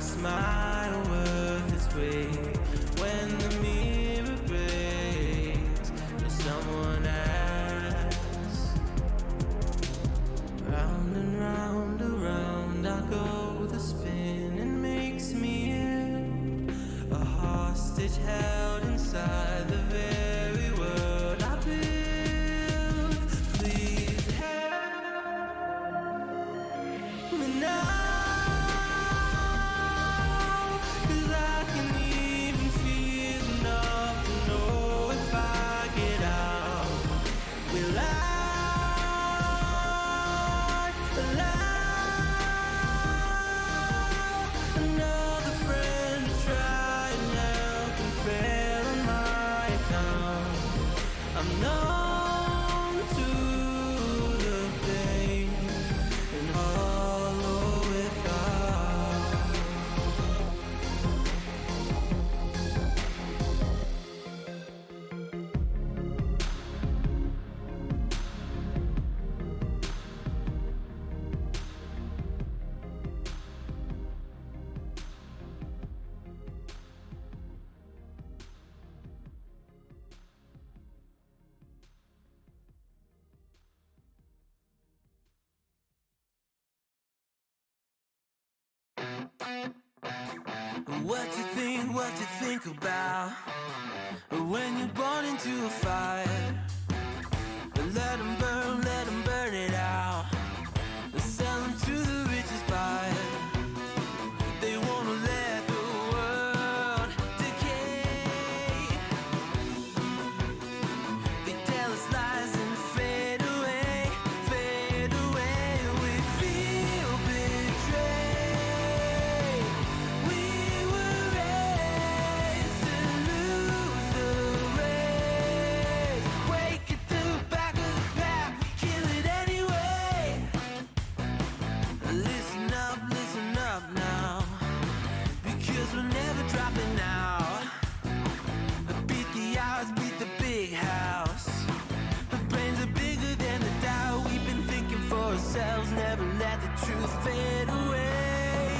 smile worth its weight when the mirror breaks and someone asks. Round and round, around I go, the spinning makes me ill, a hostage held inside the very world I build. Please help me now. What you think about when you're born into a fire? Let them burn it out. Sell them to the richest buyer. They wanna let the world decay. They tell us lies and fade away, fade away. We feel betrayed. We were raised to lose the race. Wake at the back of the pack, kill it anyway. Listen up now, because we're never dropping out. Beat the odds, beat the big house. The brains are bigger than the doubt. We've been thinking for ourselves, never let the truth fade away.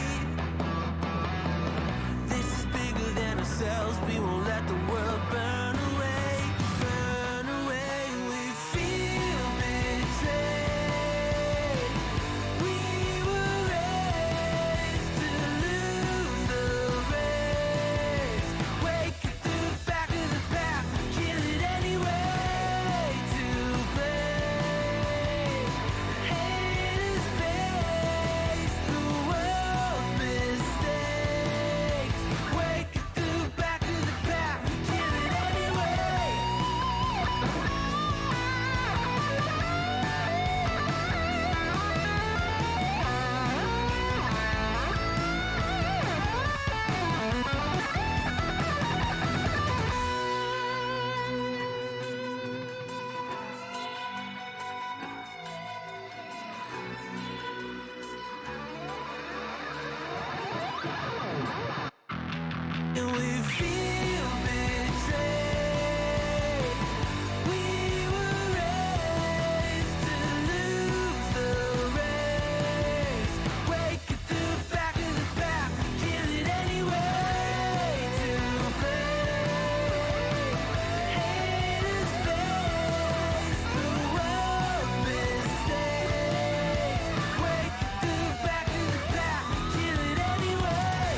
This is bigger than ourselves, we won't let the world burn away, burn away. We feel betrayed. We were raised to lose the race. Wake at the back of the pack, kill it anyway. To blame, haters face the world's mistakes. Wake at the back of the pack, kill it anyway. And we feel betrayed. We were raised to lose the race. Wake at the back of the pack, kill it anyway. To blame, haters face the world's mistakes. Wake at the back of the pack, kill it anyway.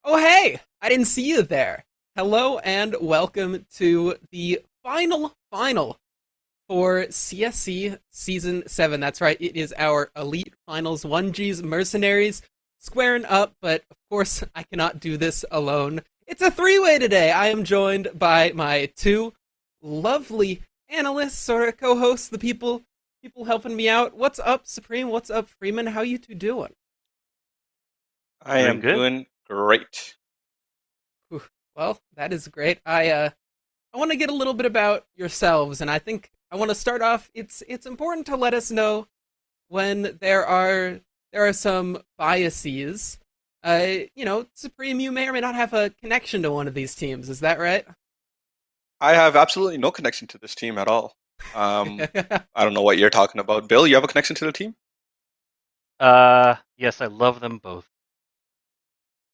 Oh, hey! I didn't see you there. Hello and welcome to the final for CSC Season 7. That's right, it is our Elite Finals 1G's Mercenaries squaring up, but of course I cannot do this alone. It's a three-way today. I am joined by my two lovely analysts or co-hosts, the people helping me out. What's up, Supreme? What's up, Freeman? How you two doing? I Doing am good. doing great. Whew. Well, that is great. I want to get a little bit about yourselves, and I think I want to start off. It's important to let us know when there are some biases. Supreme, you may or may not have a connection to one of these teams. Is that right? I have absolutely no connection to this team at all. I don't know what you're talking about. Bill, you have a connection to the team? Yes, I love them both.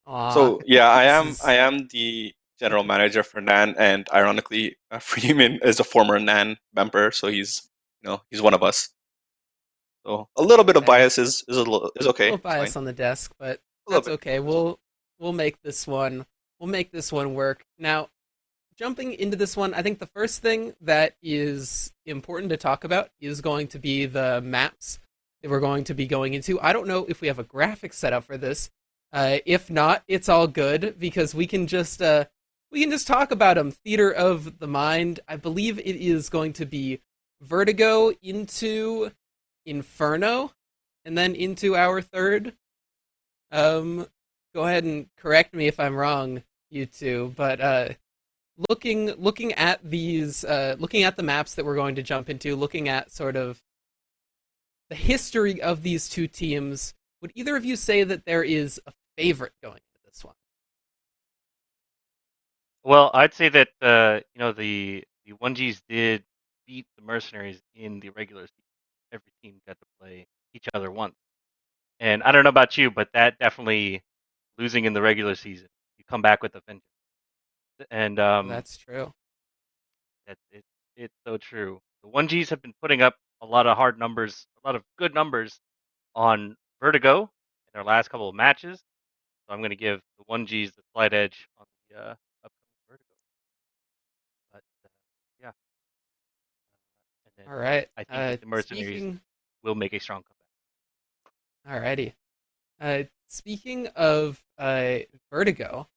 Aw, So yeah, I this am. is I am the general manager for Nan, and ironically, Freeman is a former Nan member, so he's one of us. So a little bit of okay. bias is A little okay. It's fine. bias on the desk, but A little that's bit. okay. It's okay. We'll make this one work. Now, jumping into this one, I think the first thing that is important to talk about is going to be the maps that we're going to be going into. I don't know if we have a graphic set up for this. If not, it's all good because we can just talk about them. Theater of the Mind. I believe it is going to be Vertigo into Inferno, and then into our third. Um, Go ahead and correct me if I'm wrong, you two. But looking at these, looking at the maps that we're going to jump into, looking at sort of the history of these two teams, would either of you say that there is a favorite going into this one? Well, I'd say that the 1Gs did beat the Mercenaries in the regular season. Every team got to play each other once. And I don't know about you, but that definitely losing in the regular season, you come back with a vengeance. And That's true. it's so true. The 1Gs have been putting up a lot of hard numbers, a lot of good numbers on Vertigo in their last couple of matches. So I'm going to give the 1Gs the slight edge on the upcoming Vertigo. But yeah, and then All right. I think that the Mercenaries Speaking. will make a strong comeback. Alrighty. Speaking of Vertigo,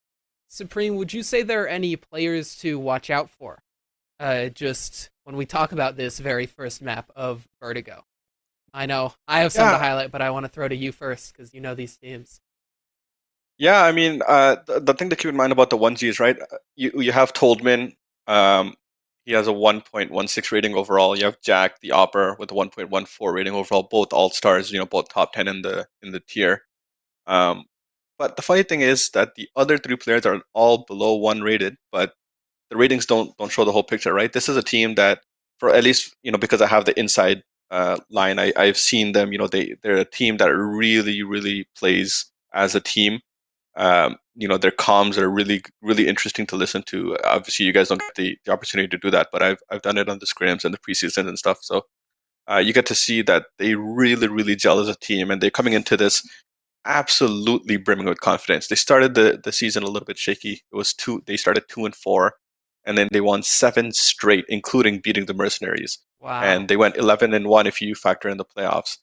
Supreme, would you say there are any players to watch out for? Just when we talk about this very first map of Vertigo. I know I have some to Yeah, highlight, but I want to throw to you first because you know these teams. yeah. I mean, the thing to keep in mind about the 1Gs, right? You have Toldman. Um, he has a 1.16 rating overall. You have Jack, the Opper, with a 1.14 rating overall. Both all stars. Both top 10 in the tier. Um, but the funny thing is that the other three players are all below one rated, but the ratings don't show the whole picture, right? This is a team that, for at least because I have the inside line, I've seen them. They're a team that really plays as a team. Their comms are really interesting to listen to. Obviously, you guys don't get the opportunity to do that, but I've done it on the scrims and the preseason and stuff. So you get to see that they really gel as a team, and they're coming into this absolutely brimming with confidence. They started the season a little bit shaky. It was two. They started 2-4, and then they won seven straight, including beating the Mercenaries. Wow. And they went 11-1 if you factor in the playoffs.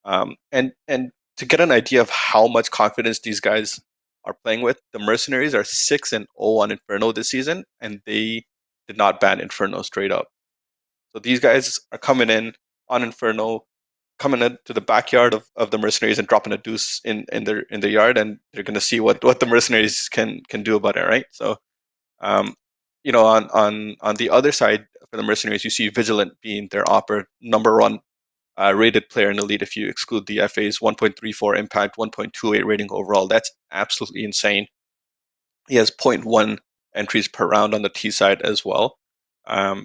And to get an idea of how much confidence these guys are playing with, the Mercenaries are 6-0 on Inferno this season, and they did not ban Inferno straight up. So these guys are coming in on Inferno, coming into the backyard of the mercenaries and dropping a deuce in their yard, and they're going to see what the mercenaries can do about it, right? So, um, on the other side for the mercenaries, you see Vigilant being their opera number one rated player in the league. If you exclude the FA's 1.34 impact, 1.28 rating overall, that's absolutely insane. He has zero point 0.1 entries per round on the T side as well.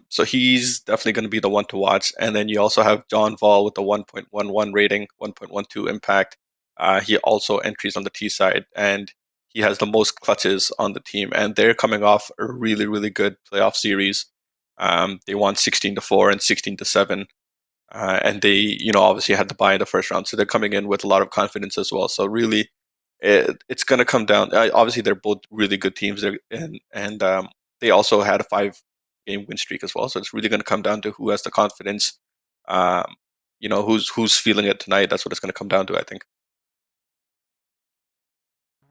So he's definitely going to be the one to watch. And then you also have John Vol with the 1.11 rating, 1.12 impact. He also entries on the T side, and he has the most clutches on the team. And they're coming off a really good playoff series. They won 16-4 and 16-7. And they, obviously had to buy in the first round. So they're coming in with a lot of confidence as well. So really, it's going to come down. Obviously, they're both really good teams, and they also had a 5-game win streak as well. So it's really going to come down to who has the confidence. Who's feeling it tonight. That's what it's going to come down to, I think.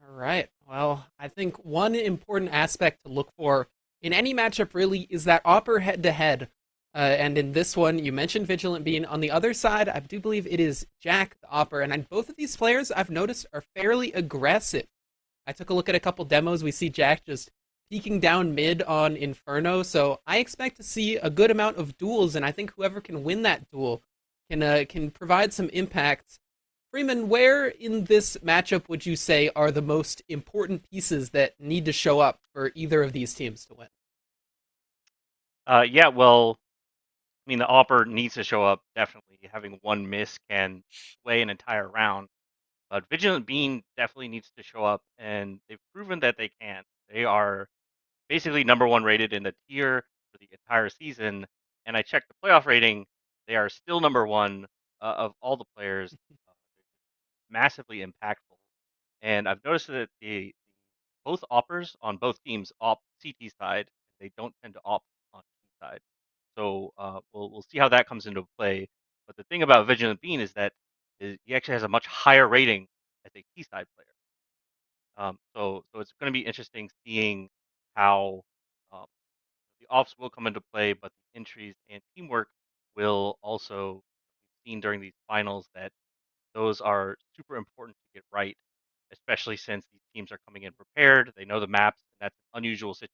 All right. Well, I think one important aspect to look for in any matchup really is that Opper head to head. And in this one, you mentioned Vigilant being on the other side. I do believe it is Jack the Opper, and both of these players I've noticed are fairly aggressive. I took a look at a couple demos. We see Jack just peeking down mid on Inferno, so I expect to see a good amount of duels, and I think whoever can win that duel can provide some impact. Freeman, where in this matchup would you say are the most important pieces that need to show up for either of these teams to win? Yeah, well, I mean, the Opper needs to show up, definitely. Having one miss can sway an entire round. But Vigilant Bean definitely needs to show up, and they've proven that they can. They are basically number one rated in the tier for the entire season. And I checked the playoff rating; they are still number one of all the players, massively impactful. And I've noticed that the both oppers on both teams opt CT side. They don't tend to opt on T side. So we'll see how that comes into play. But the thing about Vigilant Bean is that he actually has a much higher rating as a T side player. So it's going to be interesting seeing how um, the offs will come into play, but the entries and teamwork will also be seen during these finals. That those are super important to get right, especially since these teams are coming in prepared. They know the maps, and that's an unusual situation.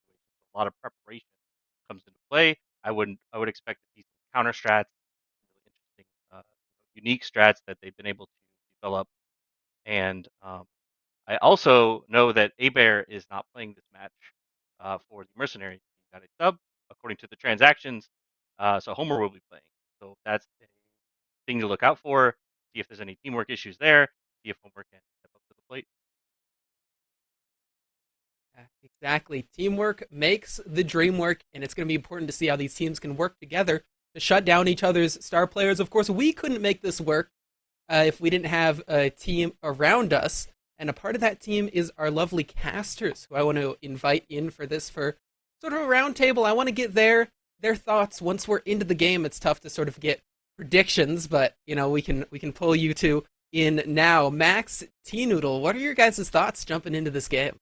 A lot of preparation comes into play. I would expect to see some counter strats, really interesting, unique strats that they've been able to develop. And I also know that Abear is not playing this match for the Mercenaries. He got a sub according to the transactions, so Homer will be playing. So that's a thing to look out for. See if there's any teamwork issues there. See if Homer can step up to the plate. Yeah, exactly. Teamwork makes the dream work, and it's going to be important to see how these teams can work together to shut down each other's star players. Of course, we couldn't make this work if we didn't have a team around us. And a part of that team is our lovely casters, who I want to invite in for this for sort of a roundtable. I want to get their thoughts once we're into the game. It's tough to sort of get predictions, but we can pull you two in now. Max, T Noodle, what are your guys' thoughts jumping into this game?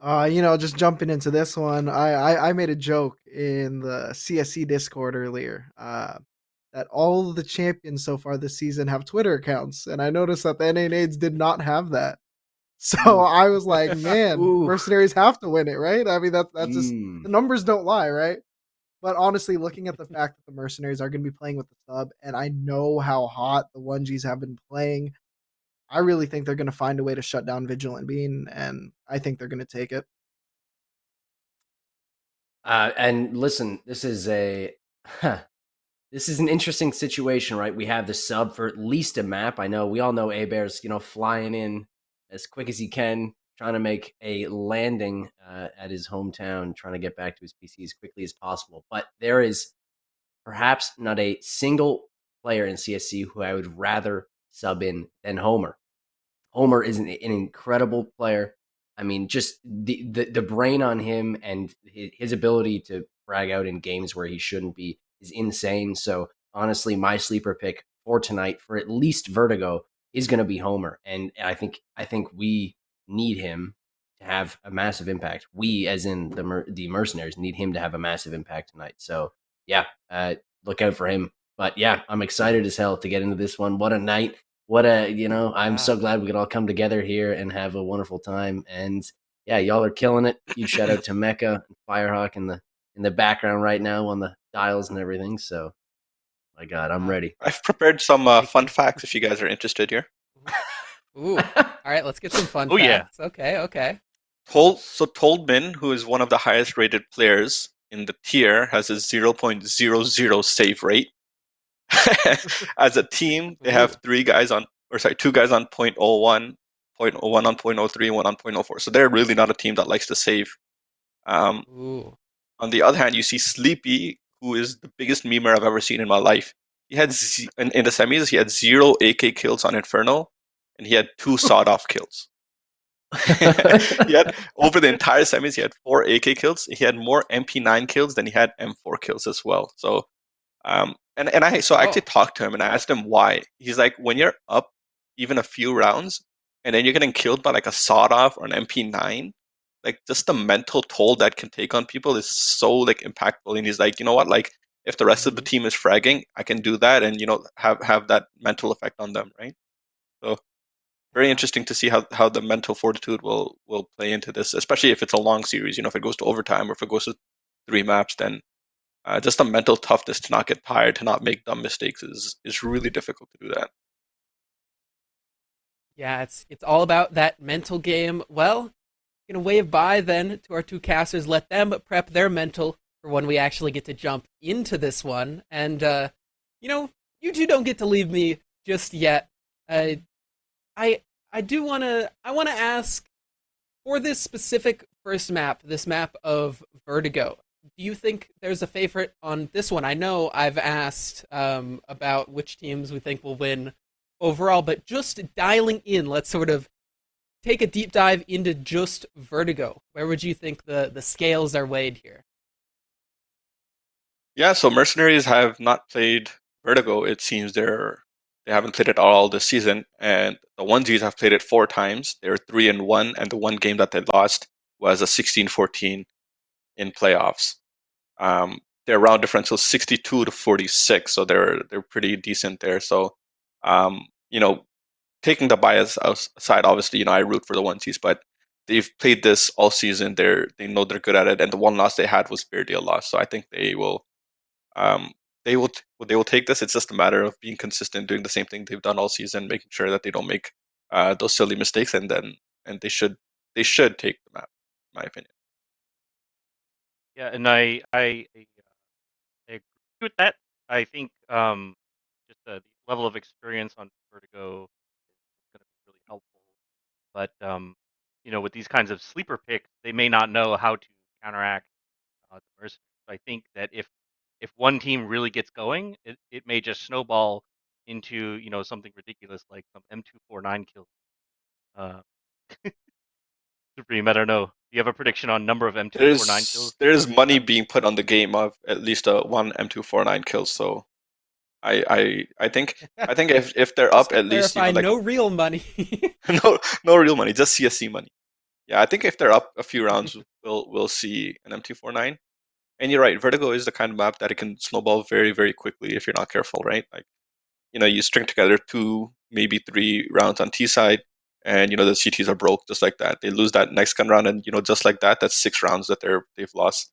Just jumping into this one, I made a joke in the CSC Discord earlier, that all of the champions so far this season have Twitter accounts, and I noticed that the NA did not have that. So Ooh. I was like, man, Ooh. Mercenaries have to win it, right? I mean, that's just the Mm. numbers don't lie, right? But honestly, looking at the fact that the Mercenaries are going to be playing with the sub, and I know how hot the 1Gs have been playing, I really think they're going to find a way to shut down Vigilant Bean, and I think they're going to take it. And listen, this is this is an interesting situation, right? We have the sub for at least a map. I know we all know Abear's, flying in as quick as he can, trying to make a landing at his hometown, trying to get back to his PC as quickly as possible. But there is perhaps not a single player in CSC who I would rather sub in than Homer. Homer is an incredible player. I mean, just the brain on him and his ability to frag out in games where he shouldn't be is insane. So honestly, my sleeper pick for tonight for at least Vertigo is going to be Homer, and I think we need him to have a massive impact. We, as in the Mercenaries, need him to have a massive impact tonight. So yeah, look out for him. But yeah, I'm excited as hell to get into this one. What a night! What a I'm so glad we could all come together here and have a wonderful time. And yeah, y'all are killing it. Huge shout out to Mecca and Firehawk in the background right now on the dials and everything. So my God, I'm ready. I've prepared some fun facts if you guys are interested here. Ooh. All right, let's get some fun Oh, yeah. facts. Okay. Toldman, who is one of the highest rated players in the tier, has a 0.00 save rate. As a team, they have two guys on .01, 0.01 on .03, one on .04. So they're really not a team that likes to save. Ooh. On the other hand, you see Sleepy, who is the biggest memer I've ever seen in my life. He had in the semis, he had 0 AK kills on Inferno, and he had 2 sawed-off kills. He had over the entire semis, he had 4 AK kills. He had more MP9 kills than he had M4 kills as well. So, I actually talked to him and I asked him why. He's like, when you're up even a few rounds, and then you're getting killed by like a sawed-off or an MP9, like just the mental toll that can take on people is so like impactful. And he's like, you know what, like if the rest of the team is fragging, I can do that, and have that mental effect on them, right? So very interesting to see how the mental fortitude will play into this, especially if it's a long series. If it goes to overtime or if it goes to 3 maps, then just the mental toughness to not get tired, to not make dumb mistakes is really difficult to do that. Yeah, it's all about that mental game. Well, gonna wave bye then to our two casters. Let them prep their mental for when we actually get to jump into this one. And you two don't get to leave me just yet. Uh, I I wanna ask for this specific first map, this map of Vertigo. Do you think there's a favorite on this one? I know I've asked about which teams we think will win overall, but just dialing in, let's sort of take a deep dive into just Vertigo. Where would you think the scales are weighed here? Yeah, so Mercenaries have not played Vertigo. It seems they haven't played it all this season, and the onesies have played it 4 times. They're 3-1, and the one game that they lost was a 16-14 in playoffs. Their round differential is 62-46, so they're pretty decent there. So, um, you know, taking the bias aside, obviously, I root for the onesies, but they've played this all season. They know they're good at it, and the one loss they had was barely a loss. So I think um, they will take this. It's just a matter of being consistent, doing the same thing they've done all season, making sure that they don't make those silly mistakes, and they should take the map, in my opinion. Yeah, and I agree with that. I think just the level of experience on Vertigo is going to be really helpful. But with these kinds of sleeper picks, they may not know how to counteract the Mercenaries. So I think that if one team really gets going, it may just snowball into something ridiculous like some M249 kills. Uh, Supreme, I don't know. Do you have a prediction on number of M249 kills? There's money being put on the game of at least a one M249 kills. So I think if they're Just up to at least clarify, like no real money. no real money, just CSC money. Yeah, I think if they're up a few rounds, we'll see an M249. And you're right, Vertigo is the kind of map that it can snowball very, very quickly if you're not careful, right? Like, you string together 2, maybe 3 rounds on T side, and the CTs are broke just like that. They lose that next gun round, and just like that, that's 6 rounds that they've lost.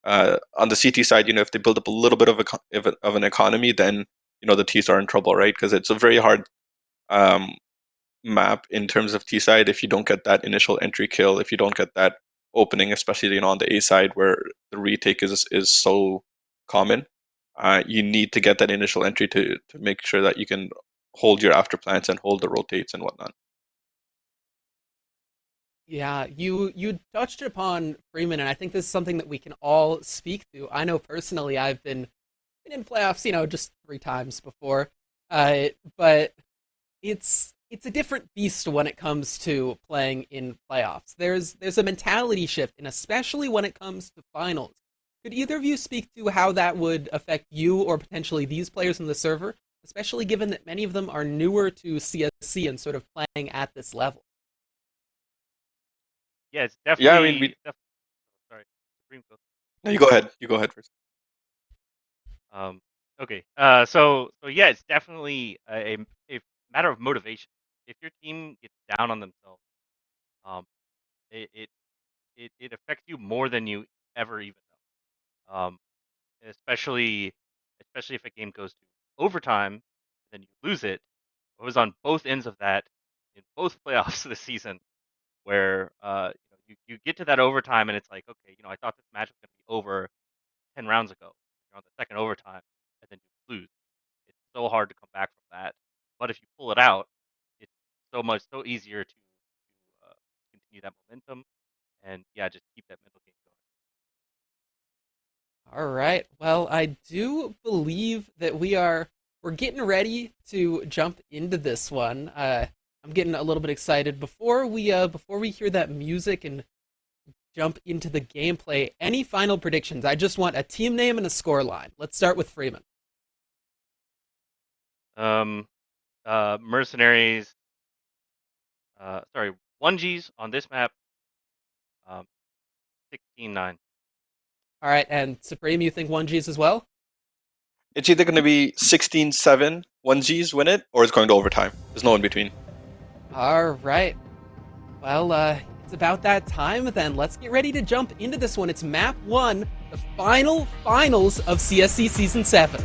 On the CT side, if they build up a little bit of an economy, then the Ts are in trouble, right? Because it's a very hard um, map in terms of T side if you don't get that initial entry kill, if you don't get that opening, especially on the A side where the retake is so common. You need to get that initial entry to make sure that you can hold your after plants and hold the rotates and whatnot. Yeah, you touched upon Freeman, and I think this is something that we can all speak to. I know personally, I've been in playoffs, just 3 times before, but it's a different beast when it comes to playing in playoffs. There's a mentality shift, and especially when it comes to finals. Could either of you speak to how that would affect you or potentially these players in the server, especially given that many of them are newer to CSC and sort of playing at this level? Yeah, it's Yeah, I mean, we. sorry, Supreme. No, you go ahead. You go ahead first. Um, okay. So yeah, it's definitely a matter of motivation. If your team gets down on themselves, um, it it, it affects you more than you ever even know. Especially especially if a game goes to overtime, then you lose it. I was on both ends of that in both playoffs this season, where you get to that overtime and it's like, okay, I thought this match was going to be over 10 rounds ago. You're on the second overtime, and then you lose. It's so hard to come back from that. But if you pull it out, it's so easier to continue that momentum and yeah, just keep that mental game going. All right. Well, I do believe that we're getting ready to jump into this one. I'm getting a little bit excited before we hear that music and jump into the gameplay. Any final predictions? I just want a team name and a score line. Let's start with Freeman. Um, Mercenaries. Sorry, 1Gs on this map. 16-9. All right, and Supreme, you think 1Gs as well? It's either going to be 16-7, 1Gs win it, or it's going to overtime. There's no in between. All right. Well, it's about that time then. Let's get ready to jump into this one. It's map 1, the finals of CSC Season 7.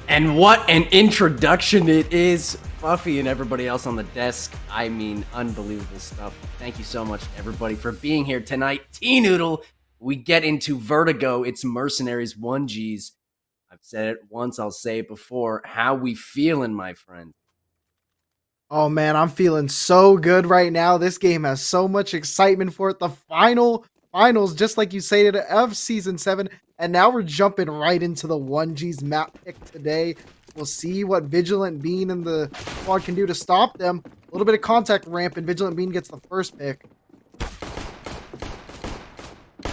And what an introduction it is. Buffy and everybody else on the desk. I mean, unbelievable stuff. Thank you so much, everybody, for being here tonight. T-Noodle, we get into Vertigo. It's Mercenaries 1Gs. I've said it once, I'll say it before. How we feeling, my friend? Oh man, I'm feeling so good right now. This game has so much excitement for it. The finals, just like you stated, of Season 7. And now we're jumping right into the 1G's map pick today. We'll see what Vigilant Bean and the squad can do to stop them. A little bit of contact ramp, and Vigilant Bean gets the first pick.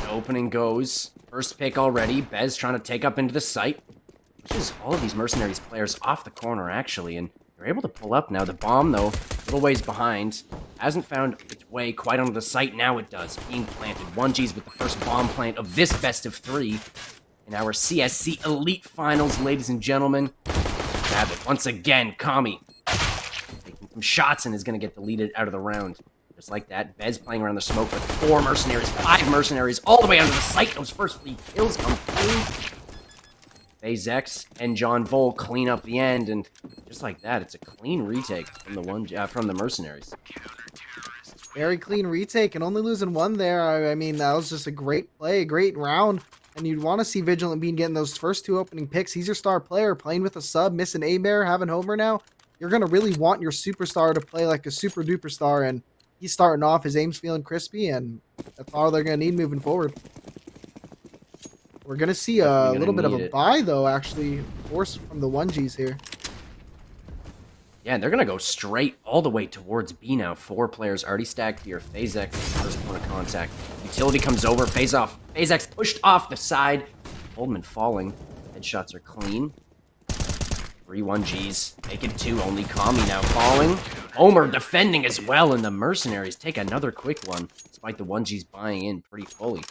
Opening goes. First pick already. Bez trying to take up into the site. Which is all of these Mercenaries players off the corner, actually. And they're able to pull up now. The bomb, though, a little ways behind. Hasn't found its way quite onto the site. Now it does. Being planted. 1Gs with the first bomb plant of this best of 3. In our CSC Elite Finals, ladies and gentlemen. Grab it once again. Kami taking some shots and is going to get deleted out of the round. Just like that. Bez playing around the smoke with 4 Mercenaries, 5 Mercenaries, all the way onto the site. Those first 3 kills come through. FaZe X and John Vol clean up the end, and just like that, it's a clean retake from the Mercenaries. Very clean retake, and only losing 1 there. I mean, that was just a great play, great round. And you'd want to see Vigilant Bean getting those first 2 opening picks. He's your star player, playing with a sub, missing A-Bear, having Homer now. You're going to really want your superstar to play like a super duper star, and he's starting off. His aim's feeling crispy, and that's all they're going to need moving forward. We're going to see a little bit of a buy, though, actually, forced from the 1Gs here. Yeah, and they're going to go straight all the way towards B now. 4 players already stacked here. FaZe X is the first point of contact. Utility comes over. FaZe X pushed off the side. Oldman falling. Headshots are clean. 3 1Gs. Make it 2. Only Kami now falling. Homer defending as well, and the Mercenaries take another quick one, despite the 1Gs buying in pretty fully.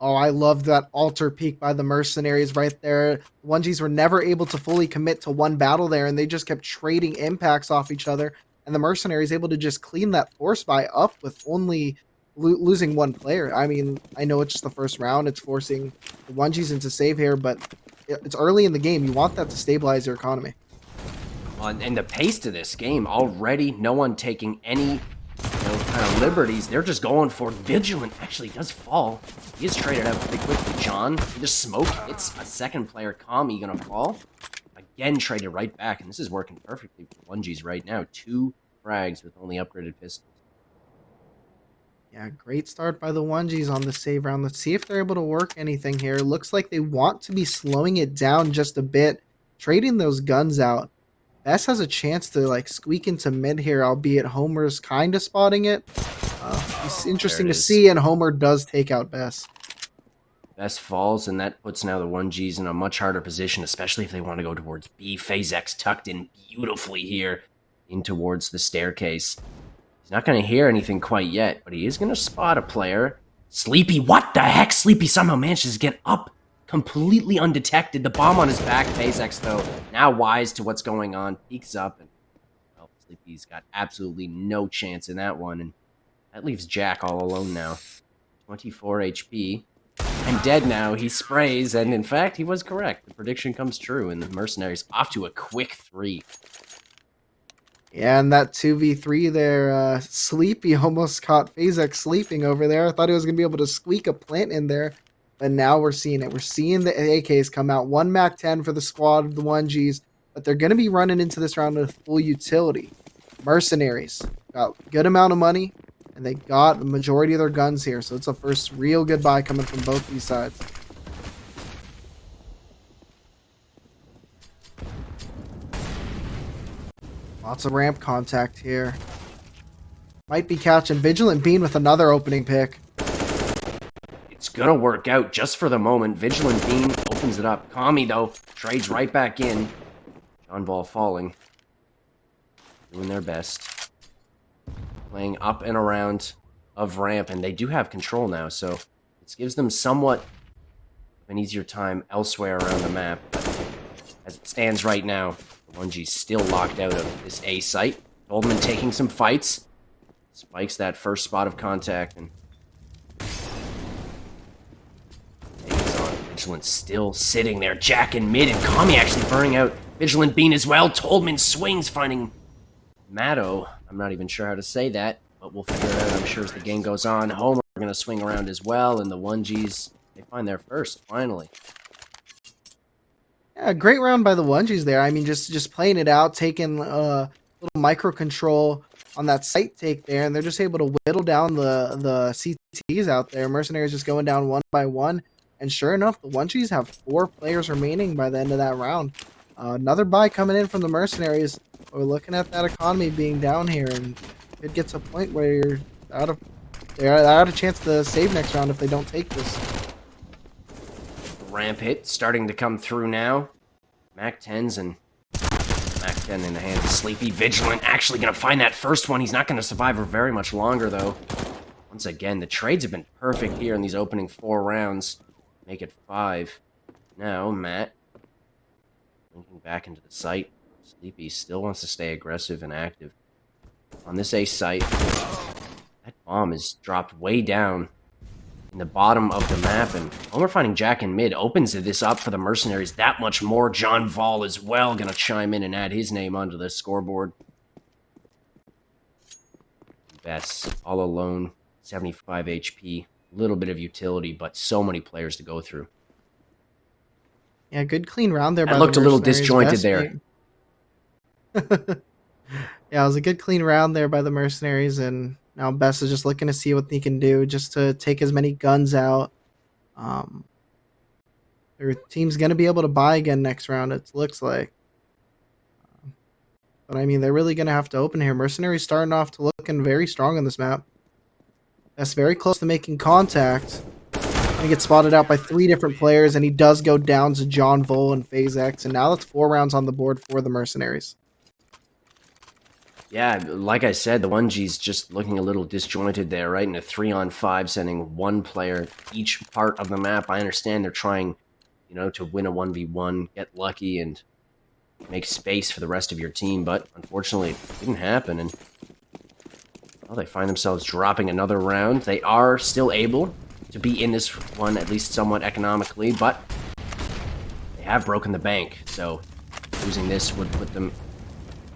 Oh, I love that altar peek by the Mercenaries right there. 1Gs were never able to fully commit to one battle there, and they just kept trading impacts off each other. And the Mercenaries able to just clean that force buy up with only losing 1 player. I mean, I know it's just the first round. It's forcing the 1Gs into save here, but it's early in the game. You want that to stabilize your economy. And the pace to this game, already no one taking any kind of liberties. They're just going for Vigilant. Actually does fall. He is traded out pretty quickly. John, he just smoke hits a second player. Kami gonna fall. Again, traded right back, and this is working perfectly for 1Gs right now. 2 frags with only upgraded pistols. Yeah, great start by the 1Gs on the save round. Let's see if they're able to work anything here. Looks like they want to be slowing it down just a bit, trading those guns out. Bess has a chance to like squeak into mid here, albeit Homer's kind of spotting it. It's interesting to see, and Homer does take out Bess. Bess falls, and that puts now the 1Gs in a much harder position, especially if they want to go towards B. FaZe X tucked in beautifully here in towards the staircase. He's not going to hear anything quite yet, but he is going to spot a player. Sleepy, what the heck? Sleepy somehow manages to get up completely undetected. The bomb on his back. FaZe X, though, now wise to what's going on, peeks up, and well, Sleepy's got absolutely no chance in that one, and that leaves Jack all alone now. 24 HP. And dead now. He sprays, and in fact, he was correct. The prediction comes true, and the Mercenaries off to a quick 3. Yeah, and that 2v3 there, Sleepy almost caught FaZe X sleeping over there. I thought he was going to be able to squeak a plant in there, but now we're seeing it. We're seeing the AKs come out. 1 MAC-10 for the squad of the 1Gs, but they're going to be running into this round with full utility. Mercenaries got a good amount of money, and they got the majority of their guns here, so it's a first real good buy coming from both these sides. Lots of ramp contact here. Might be catching Vigilant Bean with another opening pick. It's gonna work out just for the moment. Vigilant Beam opens it up. Kami, though, trades right back in. John Ball falling. Doing their best. Playing up and around of ramp, and they do have control now, so this gives them somewhat of an easier time elsewhere around the map. But as it stands right now, the 1G's still locked out of this A site. Goldman taking some fights. Spikes that first spot of contact, and takes on. Vigilant still sitting there. Jack in mid, and Kami actually burning out Vigilant Bean as well. Toldman swings, finding Matto. I'm not even sure how to say that, but we'll figure it out, I'm sure, as the game goes on. Homer going to swing around as well, and the 1Gs, they find their first, finally. Yeah, great round by the 1Gs there. I mean, just playing it out, taking a little micro control on that site take there, and they're just able to whittle down the CTs out there. Mercenaries just going down one by one, and sure enough, the 1Gs have 4 players remaining by the end of that round. Another buy coming in from the Mercenaries. We're looking at that economy being down here, and it gets a point where they're out of chance to save next round if they don't take this. Ramp hit starting to come through now. Mac 10s and Mac 10 in the hands of Sleepy. Vigilant actually going to find that first one. He's not going to survive for very much longer, though. Once again, the trades have been perfect here in these opening 4 rounds. Make it 5. Now, Matt linking back into the site. Sleepy still wants to stay aggressive and active. On this A site, that bomb is dropped way down in the bottom of the map, and Homer finding Jack in mid opens this up for the Mercenaries that much more. John Vol as well gonna chime in and add his name onto the scoreboard. Bess all alone, 75 HP, a little bit of utility, but so many players to go through. Yeah, good clean round there. I looked a little disjointed there. Yeah, it was a good clean round there by the Mercenaries, and now Bess is just looking to see what he can do just to take as many guns out. Their team's going to be able to buy again next round, it looks like. But I mean, they're really going to have to open here. Mercenaries starting off to looking very strong on this map. Bess very close to making contact. He gets spotted out by 3 different players, and he does go down to John Vol and FaZe X, and now that's 4 rounds on the board for the Mercenaries. Yeah, like I said, the 1G's just looking a little disjointed there, right? In a 3-on-5, sending 1 player each part of the map. I understand they're trying, to win a 1v1, get lucky, and make space for the rest of your team, but unfortunately, it didn't happen, and they find themselves dropping another round. They are still able to be in this one, at least somewhat economically, but they have broken the bank, so losing this would put them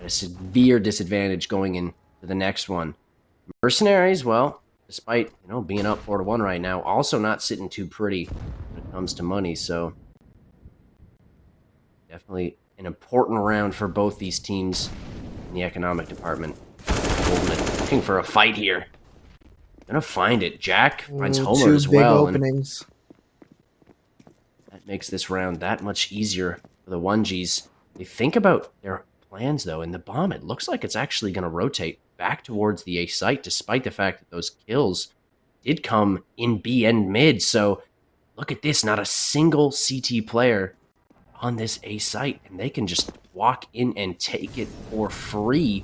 a severe disadvantage going into the next one. Mercenaries, well, despite being up 4-1 right now, also not sitting too pretty when it comes to money. So definitely an important round for both these teams in the economic department. Goldman looking for a fight here. Gonna find it. Jack finds Homer as well. Openings. That makes this round that much easier for the 1Gs. They think about their plans, though, and the bomb, it looks like it's actually going to rotate back towards the A site, despite the fact that those kills did come in B and mid. So look at this, not a single CT player on this A site, and they can just walk in and take it for free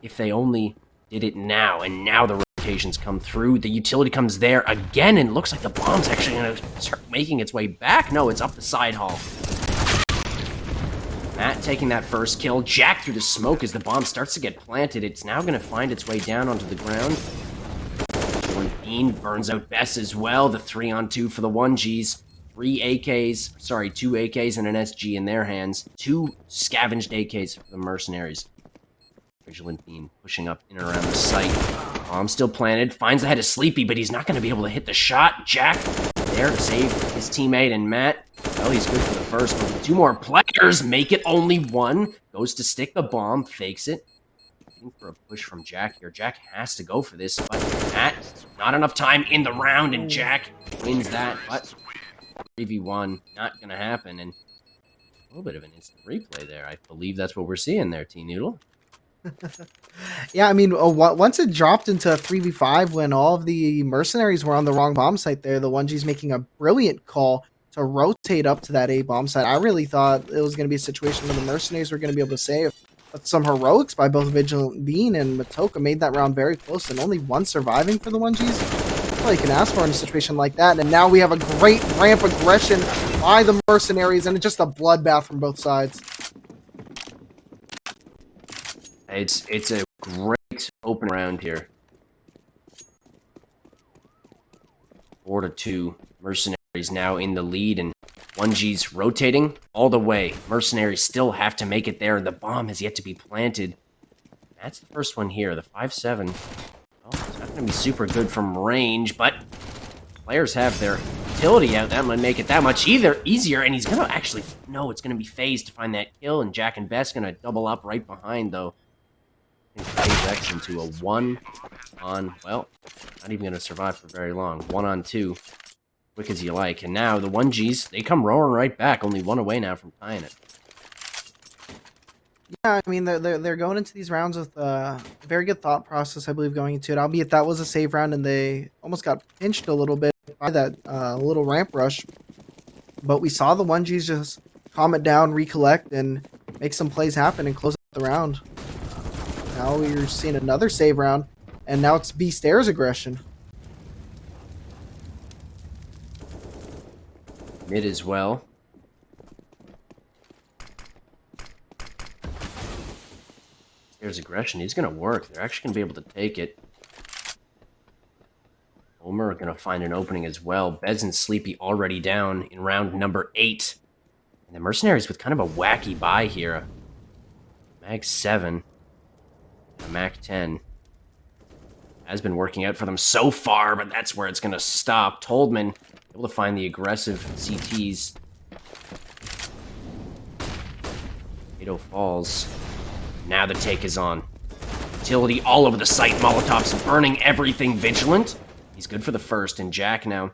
if they only did it now. And now the rotations come through, the utility comes there again, and it looks like the bomb's actually going to start making its way back. No, it's up the side hall. Matt taking that first kill. Jack through the smoke as the bomb starts to get planted. It's now going to find its way down onto the ground. Bean burns out Bess as well. The 3-on-2 for the 1Gs. 2 AKs and an SG in their hands. 2 scavenged AKs for the Mercenaries. Vigilant Bean pushing up in and around the site. Bomb still planted. Finds the head of Sleepy, but he's not going to be able to hit the shot. Jack there to save his teammate, and Matt, well, he's good for the first, but 2 more players make it only 1. Goes to stick the bomb, fakes it. Looking for a push from Jack here. Jack has to go for this, but Matt, not enough time in the round, and Jack wins that, but 3v1, not going to happen, and a little bit of an instant replay there. I believe that's what we're seeing there, T-Noodle. Yeah, I mean, once it dropped into a 3v5 when all of the mercenaries were on the wrong bomb site there, the 1G's making a brilliant call to rotate up to that A bomb site. I really thought it was going to be a situation where the mercenaries were going to be able to save. But some heroics by both Vigilant Bean and Matoka made that round very close, and only one surviving for the 1Gs. That's all you can ask for in a situation like that. And now we have a great ramp aggression by the mercenaries, and it's just a bloodbath from both sides. It's a great open round here. 4-2. Mercenaries now in the lead, and 1G's rotating all the way. Mercenaries still have to make it there, and the bomb has yet to be planted. That's the first one here, the 5-7. Well, it's not going to be super good from range, but players have their utility out. That might make it that much easier, and he's going to actually... No, it's going to be phased to find that kill, and Jack and Best going to double up right behind, though. I think phase X into a 1 on... Well, not even going to survive for very long. 1 on 2. Quick as you like. And now the 1Gs, they come roaring right back. Only 1 away now from tying it. Yeah, I mean, they're going into these rounds with a very good thought process, I believe, going into it. Albeit that was a save round, and they almost got pinched a little bit by that little ramp rush. But we saw the 1Gs just calm it down, recollect, and make some plays happen and close out the round. Now we're seeing another save round, and now it's Beast Air's aggression. Mid as well. There's aggression. He's going to work. They're actually going to be able to take it. Homer are going to find an opening as well. Bez and Sleepy already down in round number 8. And the Mercenaries with kind of a wacky buy here. Mag 7. And a Mac 10. Has been working out for them so far, but that's where it's going to stop. Toldman able to find the aggressive CTs. Tornado falls. Now the take is on. Utility all over the site. Molotovs burning everything. Vigilant. He's good for the first, and Jack now.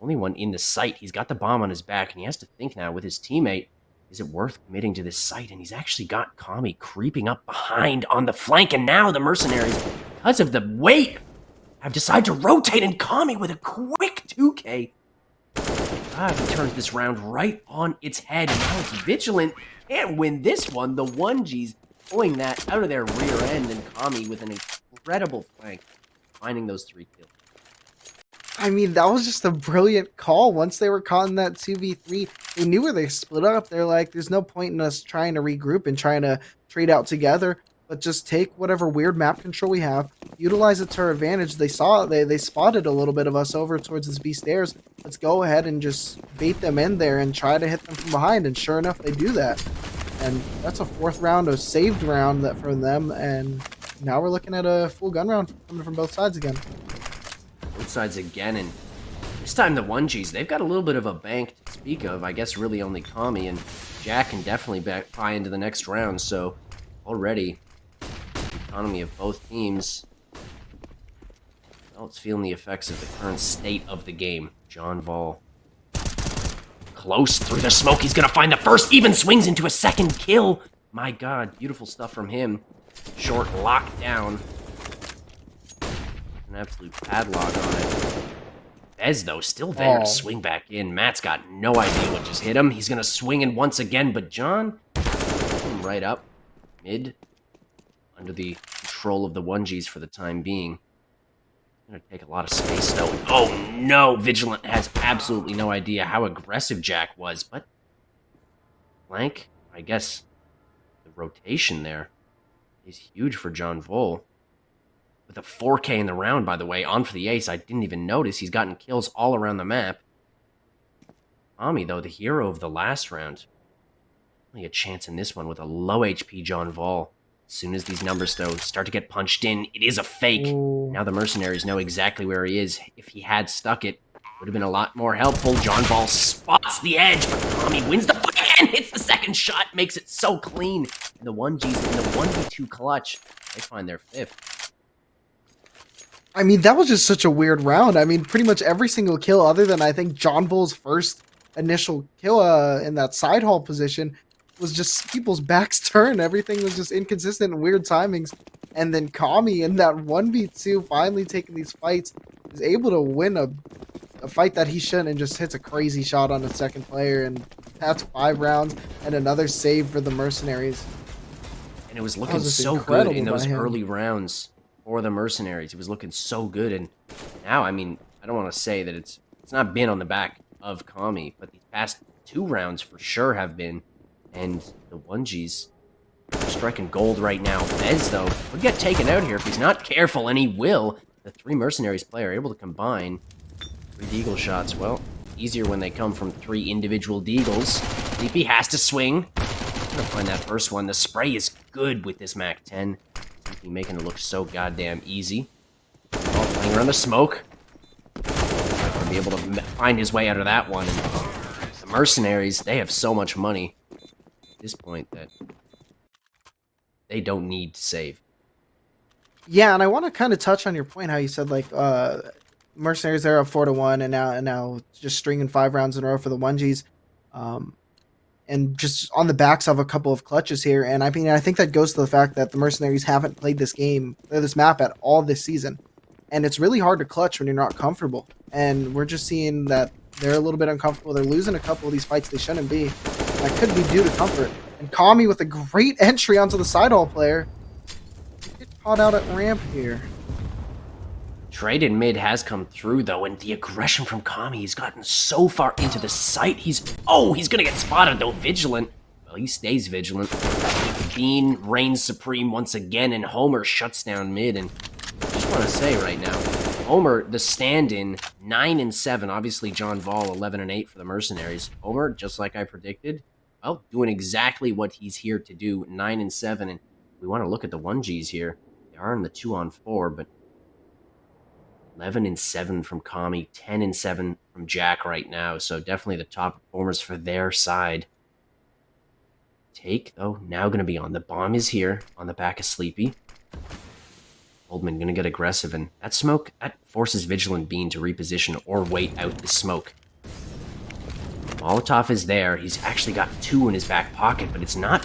Only one in the site. He's got the bomb on his back, and he has to think now with his teammate. Is it worth committing to this site? And he's actually got Kami creeping up behind on the flank, and now the Mercenaries, because of the weight, have decided to rotate, and Kami with a quick 2K. He turns this round right on its head, and now it's Vigilant. Can't win this one. The 1Gs pulling that out of their rear end, and Kami with an incredible flank, finding those 3 kills. I mean, that was just a brilliant call. Once they were caught in that 2v3, they knew where they split up. They're like, there's no point in us trying to regroup and trying to trade out together, but just take whatever weird map control we have, utilize it to our advantage. They spotted a little bit of us over towards this Beast Stairs. Let's go ahead and just bait them in there and try to hit them from behind, and sure enough, they do that. And that's a 4th round, a saved round that from them, and now we're looking at a full gun round coming from both sides again. Both sides again, and this time the 1Gs, they've got a little bit of a bank to speak of. I guess really only Kami, and Jack can definitely buy into the next round, so already the economy of both teams, well, it's feeling the effects of the current state of the game. John Vol. Close through the smoke, he's gonna find the first, even swings into a second kill. My god, beautiful stuff from him. Short lockdown. An absolute padlock on it. Bez, though, still there to swing back in. Matt's got no idea what just hit him. He's going to swing in once again, but John, right up, mid, under the control of the 1Gs for the time being. Going to take a lot of space, though. Oh, no! Vigilant has absolutely no idea how aggressive Jack was, but flank, I guess the rotation there is huge for John Vol. With a 4K in the round, by the way, on for the ace. I didn't even notice. He's gotten kills all around the map. Kami, though, the hero of the last round. Only a chance in this one with a low HP John Vol. As soon as these numbers, though, start to get punched in, it is a fake. Ooh. Now the Mercenaries know exactly where he is. If he had stuck it, would have been a lot more helpful. John Vol spots the edge, but Kami wins the fight and hits the second shot, makes it so clean. And the 1Gs in the 1v2 clutch, they find their 5th. I mean, that was just such a weird round. I mean, pretty much every single kill other than, I think, John Bull's first initial kill in that side hall position was just people's backs turned. Everything was just inconsistent and weird timings. And then Kami in that 1v2 finally taking these fights is able to win a fight that he shouldn't and just hits a crazy shot on the second player. And that's 5 rounds and another save for the Mercenaries. And it was looking was just so good incredible in by those him. early rounds for the Mercenaries. He was looking so good. And now, I mean, I don't want to say that it's not been on the back of Kami, but these past 2 rounds for sure have been. And the 1Gs are striking gold right now. Bez, though, would get taken out here if he's not careful, and he will. The 3 Mercenaries play are able to combine 3 Deagle shots. Well, easier when they come from 3 individual Deagles. Sleepy has to swing. I'm gonna find that first one. The spray is good with this MAC-10. Sleepy making it look so goddamn easy. Oh, playing around the smoke. Not gonna be able to find his way out of that one. And the Mercenaries, they have so much money at this point that they don't need to save. Yeah, and I want to kind of touch on your point how you said like Mercenaries they're up 4-1 and now just stringing 5 rounds in a row for the 1Gs. And just on the backs of a couple of clutches here. And I mean, I think that goes to the fact that the Mercenaries haven't played this map at all this season. And it's really hard to clutch when you're not comfortable. And we're just seeing that they're a little bit uncomfortable. They're losing a couple of these fights they shouldn't be. That could be due to comfort. And Kami with a great entry onto the sidehall player. Get caught out at ramp here. Trade in mid has come through, though, and the aggression from Kami, he's gotten so far into the site. He's gonna get spotted, though. Vigilant. Well, he stays vigilant. Bean reigns supreme once again, and Homer shuts down mid. And I just want to say right now, Homer, the stand-in, 9-7. Obviously, John Vol, 11-8 for the Mercenaries. Homer, just like I predicted, well, doing exactly what he's here to do, 9-7. And we want to look at the 1Gs here. They are in the 2-on-4, but 11-7 from Kami, 10-7 from Jack right now. So definitely the top performers for their side. Take, though, now going to be on. The bomb is here on the back of Sleepy. Oldman going to get aggressive, and that smoke, that forces Vigilant Bean to reposition or wait out the smoke. Molotov is there. He's actually got 2 in his back pocket, but he's not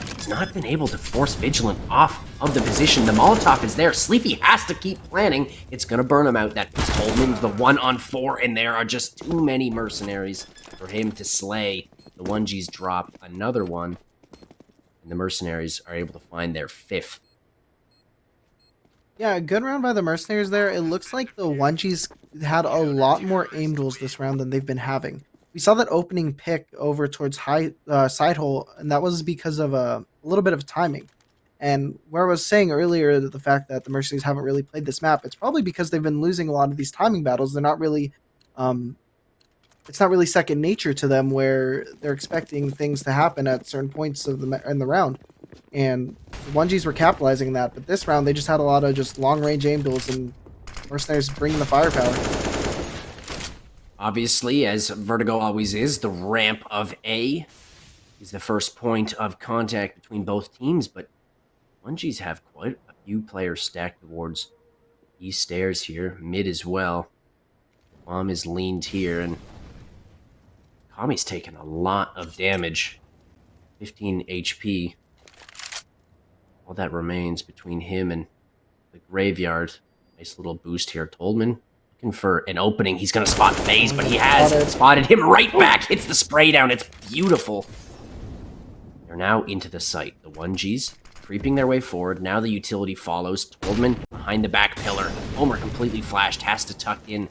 been able to force Vigilant off of the position. The Molotov is there. Sleepy has to keep planning. It's going to burn him out. That puts Oldman to the 1-on-4, and there are just too many Mercenaries for him to slay. The 1Gs drop another one, and the Mercenaries are able to find their 5th. Yeah, a good round by the Mercenaries there. It looks like the 1Gs had a lot more aim duels this round than they've been having. We saw that opening pick over towards side hole, and that was because of a little bit of timing. And where I was saying earlier that the fact that the Mercenaries haven't really played this map, it's probably because they've been losing a lot of these timing battles. They're not really, it's not really second nature to them where they're expecting things to happen at certain points of in the round. And the 1Gs were capitalizing on that, but this round they just had a lot of just long range aim duels, and Mercenaries bringing the firepower. Obviously, as Vertigo always is, the ramp of A is the first point of contact between both teams, but 1Gs have quite a few players stacked towards these stairs here, mid as well. Bomb is leaned here, and Kami's taking a lot of damage. 15 HP. All that remains between him and the graveyard. Nice little boost here. Toldman looking for an opening. He's going to spot FaZe, but he has spotted him right back. Hits the spray down. It's beautiful. They're now into the site. The 1Gs creeping their way forward. Now the utility follows. Toldman behind the back pillar. Homer completely flashed. Has to tuck in.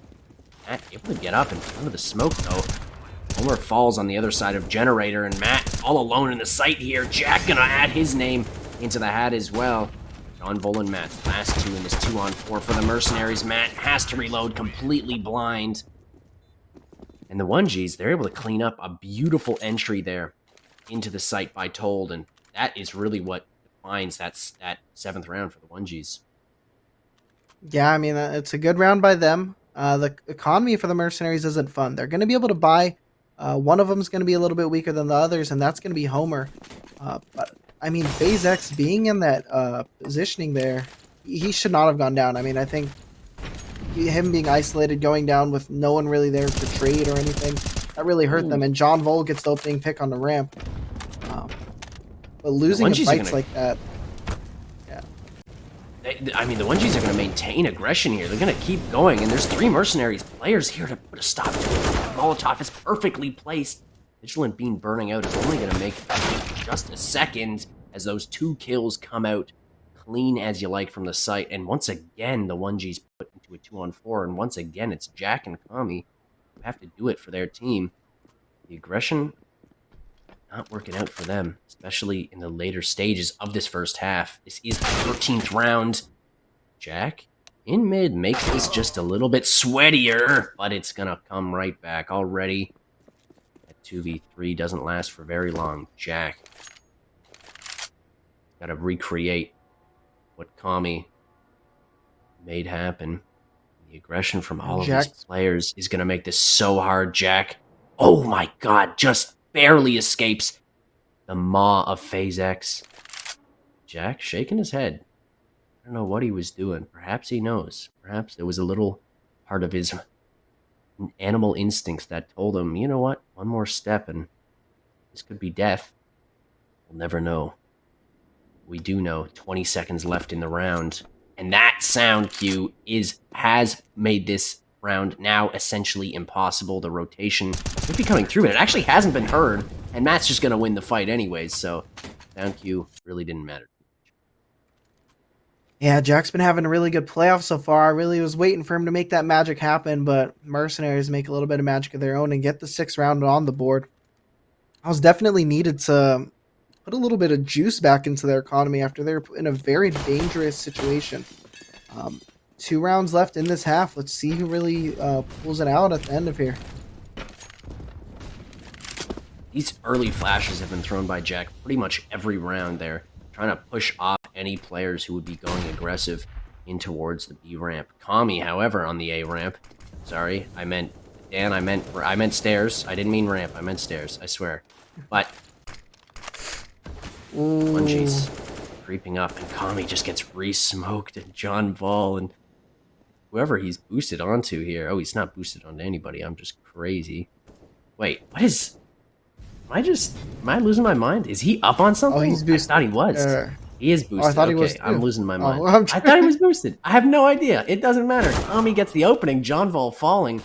Matt able to get up in front of the smoke, though. Homer falls on the other side of Generator, and Matt all alone in the site here. Jack gonna add his name into the hat as well. John Vol and Matt, last 2 in this 2-on-4 for the Mercenaries. Matt has to reload, completely blind. And the 1Gs, they're able to clean up a beautiful entry there into the site by Told, and that is really what defines that 7th round for the 1Gs. Yeah, I mean, it's a good round by them. The economy for the Mercenaries isn't fun. They're going to be able to buy. One of them is going to be a little bit weaker than the others, and that's going to be Homer. But I mean, FaZe X being in that positioning there, he should not have gone down. I mean, I think him being isolated, going down with no one really there to trade or anything, that really hurt them. And John Vol gets the opening pick on the ramp. but losing in Lungies are fights gonna- like that, yeah. I mean, the Onesies are going to maintain aggression here. They're going to keep going, and there's 3 Mercenaries players here to put a stop to it. Molotov is perfectly placed. Vigilant Beam burning out is only going to make just a second as those 2 kills come out clean as you like from the site. And once again, the 1G's put into a 2-on-4, and once again, it's Jack and Kami who have to do it for their team. The aggression not working out for them, especially in the later stages of this first half. This is the 13th round. Jack in mid makes this just a little bit sweatier, but it's gonna come right back already. That 2v3 doesn't last for very long. Jack gotta recreate what Kami made happen. The aggression from all of these players is gonna make this so hard. Jack, oh my god, just barely escapes the maw of Phase X. Jack shaking his head. I don't know what he was doing. Perhaps he knows. Perhaps there was a little part of his animal instincts that told him, you know what, one more step and this could be death. We'll never know. We do know 20 seconds left in the round. And that sound cue has made this round now essentially impossible. The rotation could be coming through, but it actually hasn't been heard. And Matt's just going to win the fight anyways, so sound cue really didn't matter. Yeah, Jack's been having a really good playoff so far. I really was waiting for him to make that magic happen, but Mercenaries make a little bit of magic of their own and get the 6th round on the board. I was definitely needed to put a little bit of juice back into their economy after they're in a very dangerous situation. 2 rounds left in this half. Let's see who really pulls it out at the end of here. These early flashes have been thrown by Jack pretty much every round there, trying to push off any players who would be going aggressive in towards the B ramp. Kami, however, on the A ramp. Sorry, I meant Dan. I meant stairs. I didn't mean ramp. I meant stairs. I swear. But Bungie's creeping up, and Kami just gets re-smoked, and John Vol and whoever he's boosted onto here. Oh, he's not boosted onto anybody. I'm just crazy. Wait, what is? Am I losing my mind? Is he up on something? Oh, he's boosted. I thought he was. He is boosted. I thought okay, he was too. I'm losing my mind. Well, I thought he was boosted. I have no idea. It doesn't matter. Kami gets the opening, John Vol falling.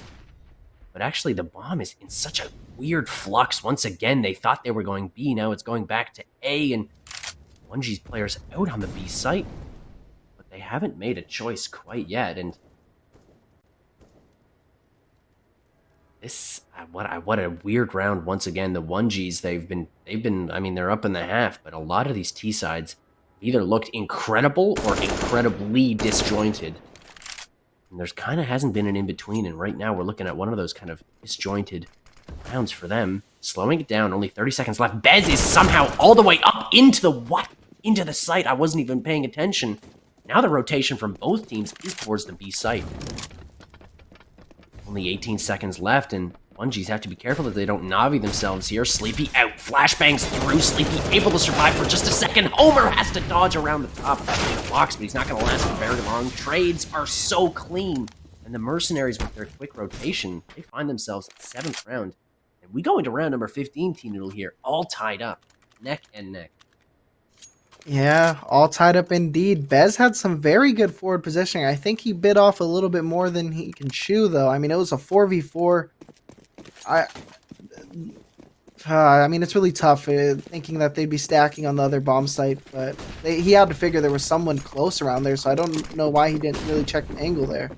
But actually, the bomb is in such a weird flux. Once again, they thought they were going B. Now it's going back to A, and 1G's players out on the B site. But they haven't made a choice quite yet, and this what a weird round once again. The 1Gs they've been I mean they're up in the half, but a lot of these T sides either looked incredible or incredibly disjointed. And there's kind of hasn't been an in between, and right now we're looking at one of those kind of disjointed rounds for them. Slowing it down, only 30 seconds left. Bez is somehow all the way up into the site. I wasn't even paying attention. Now the rotation from both teams is towards the B site. Only 18 seconds left, and 1Gs have to be careful that they don't Navi themselves here. Sleepy out, flashbangs through. Sleepy able to survive for just a second. Homer has to dodge around the top of the box, but he's not going to last for very long. Trades are so clean, and the Mercenaries with their quick rotation, they find themselves in the 7th round. And we go into round number 15, T-Noodle here, all tied up, neck and neck. Yeah, all tied up indeed. Bez had some very good forward positioning. I think he bit off a little bit more than he can chew, though. I mean, it was a 4v4. I mean, it's really tough thinking that they'd be stacking on the other bomb site, but he had to figure there was someone close around there, so I don't know why he didn't really check the angle there.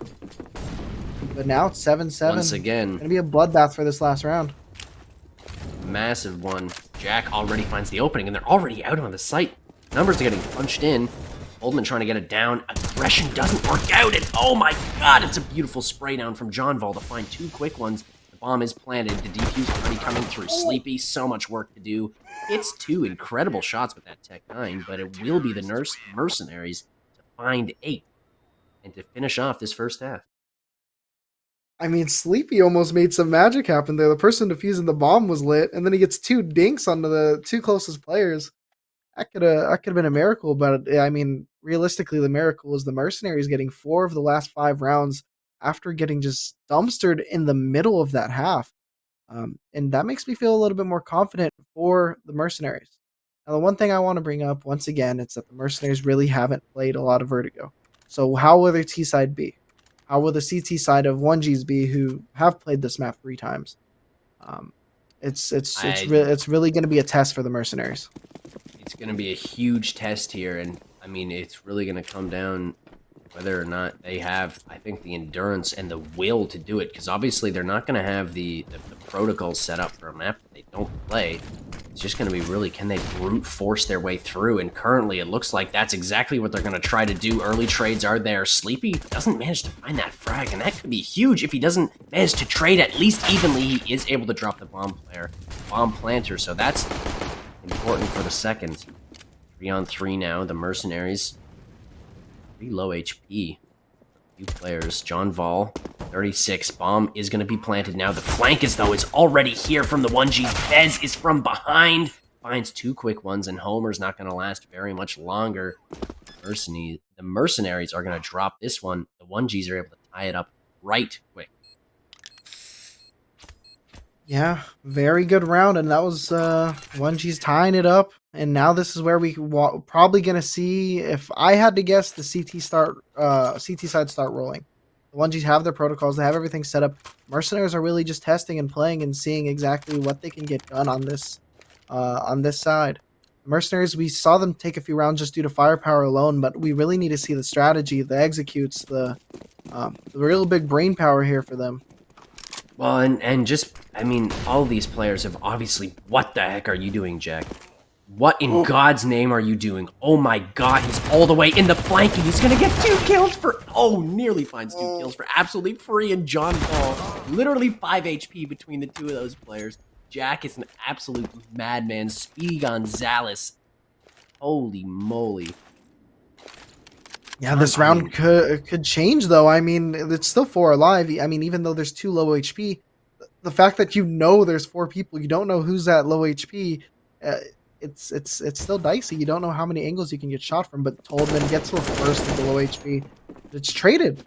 But now it's 7-7. Once again, Gonna be a bloodbath for this last round. Massive one. Jack already finds the opening, and they're already out on the site. Numbers are getting punched in. Oldman trying to get it down. Aggression doesn't work out, and oh my god, it's a beautiful spray down from John Vol to find 2 quick ones. The bomb is planted. The defuse already coming through. Sleepy, so much work to do. It's 2 incredible shots with that Tech 9, but it will be the Mercenaries to find 8 and to finish off this first half. I mean, Sleepy almost made some magic happen there. The person defusing the bomb was lit, and then he gets 2 dinks onto the 2 closest players. That could have been a miracle, but I mean, realistically, the miracle is the Mercenaries getting 4 of the last 5 rounds after getting just dumpstered in the middle of that half. And that makes me feel a little bit more confident for the Mercenaries. Now, the one thing I want to bring up once again is that the Mercenaries really haven't played a lot of Vertigo. So how will their T side be? How will the CT side of 1Gs be, who have played this map 3 times? Um, it's really going to be a test for the Mercenaries. It's going to be a huge test here, and I mean, it's really going to come down whether or not they have, I think, the endurance and the will to do it, because obviously they're not going to have the protocols set up for a map that they don't play. It's just going to be really, can they brute force their way through? And currently, it looks like that's exactly what they're going to try to do. Early trades are there. Sleepy doesn't manage to find that frag, and that could be huge if he doesn't manage to trade at least evenly. He is able to drop the bomb planter, so that's important for the second. 3-on-3 now. The Mercenaries, pretty low HP. Few players. John Vol, 36. Bomb is going to be planted now. The flank is already here from the 1G. Bez is from behind. Finds 2 quick ones, and Homer's not going to last very much longer. The Mercenaries are going to drop this one. The 1Gs are able to tie it up right quick. Yeah, very good round, and that was 1G's tying it up. And now this is where we probably gonna see, if I had to guess, the CT side start rolling. The 1Gs have their protocols, they have everything set up. Mercenaries are really just testing and playing and seeing exactly what they can get done on this side. Mercenaries, we saw them take a few rounds just due to firepower alone, but we really need to see the strategy, the executes, the real big brain power here for them. Well, and just, I mean, all these players have obviously... What the heck are you doing, Jack? What in God's name are you doing? Oh my God, he's all the way in the flank, and he's gonna get 2 kills for... Oh, nearly finds 2 kills for absolutely free, and John Paul. Literally 5 HP between the 2 of those players. Jack is an absolute madman. Speedy Gonzalez. Holy moly. Yeah, this round could change, though. I mean, it's still 4 alive. I mean, even though there's 2 low HP, the fact that there's 4 people, you don't know who's at low HP, it's still dicey. You don't know how many angles you can get shot from, but Toldman gets the first of the low HP. It's traded.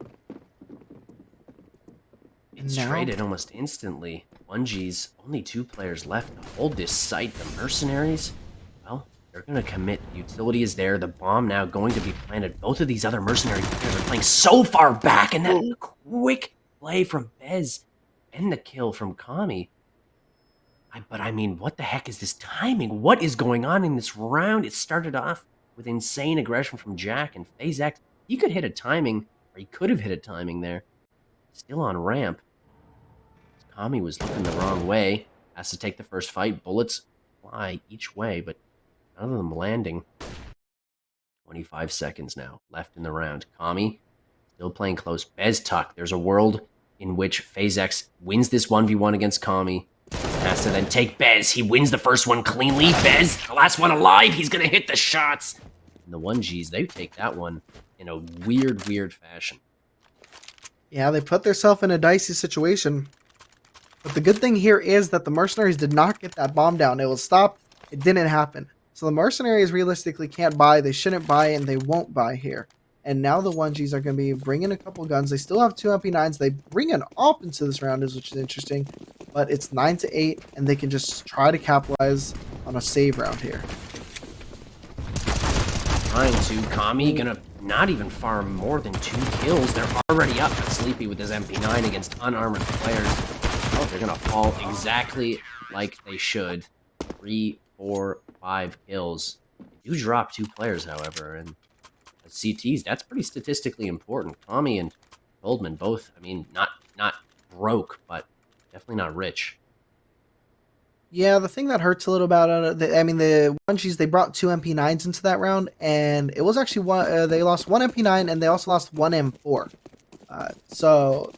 It's traded almost instantly. 1G's only 2 players left to hold this site. The Mercenaries, well, they're going to commit. The utility is there. The bomb now going to be planted. Both of these other Mercenary players are playing so far back, and that quick play from Bez and the kill from Kami. But I mean, what the heck is this timing? What is going on in this round? It started off with insane aggression from Jack, and FaZe, he could hit a timing, or he could have hit a timing there. Still on ramp. Kami was looking the wrong way. Has to take the first fight. Bullets fly each way, but none of them landing. 25 seconds now left in the round. Kami still playing close. Bez tuck. There's a world in which FaZe wins this 1v1 against Kami. Has to then take Bez. He wins the first one cleanly. Bez, the last one alive. He's going to hit the shots. And the 1Gs, they take that one in a weird fashion. Yeah, they put themselves in a dicey situation. But the good thing here is that the Mercenaries did not get that bomb down. It was stopped. It didn't happen. So the Mercenaries realistically can't buy. They shouldn't buy, and they won't buy here. And now the 1Gs are going to be bringing a couple guns. They still have 2 MP9s. They bring an AWP into this round, which is interesting. But it's 9-8, and they can just try to capitalize on a save round here. Trying to. Kami gonna not even farm more than 2 kills. They're already up. Sleepy with his MP9 against unarmored players. Oh, they're gonna fall exactly like they should. 3, 4, 5 kills. They do drop 2 players, however, and CTs, that's pretty statistically important. Kami and Goldman both, I mean, not broke, but definitely not rich. Yeah, the thing that hurts a little about the 1Gs, they brought 2 MP9s into that round, and it was actually they lost 1 MP9, and they also lost 1 M4. So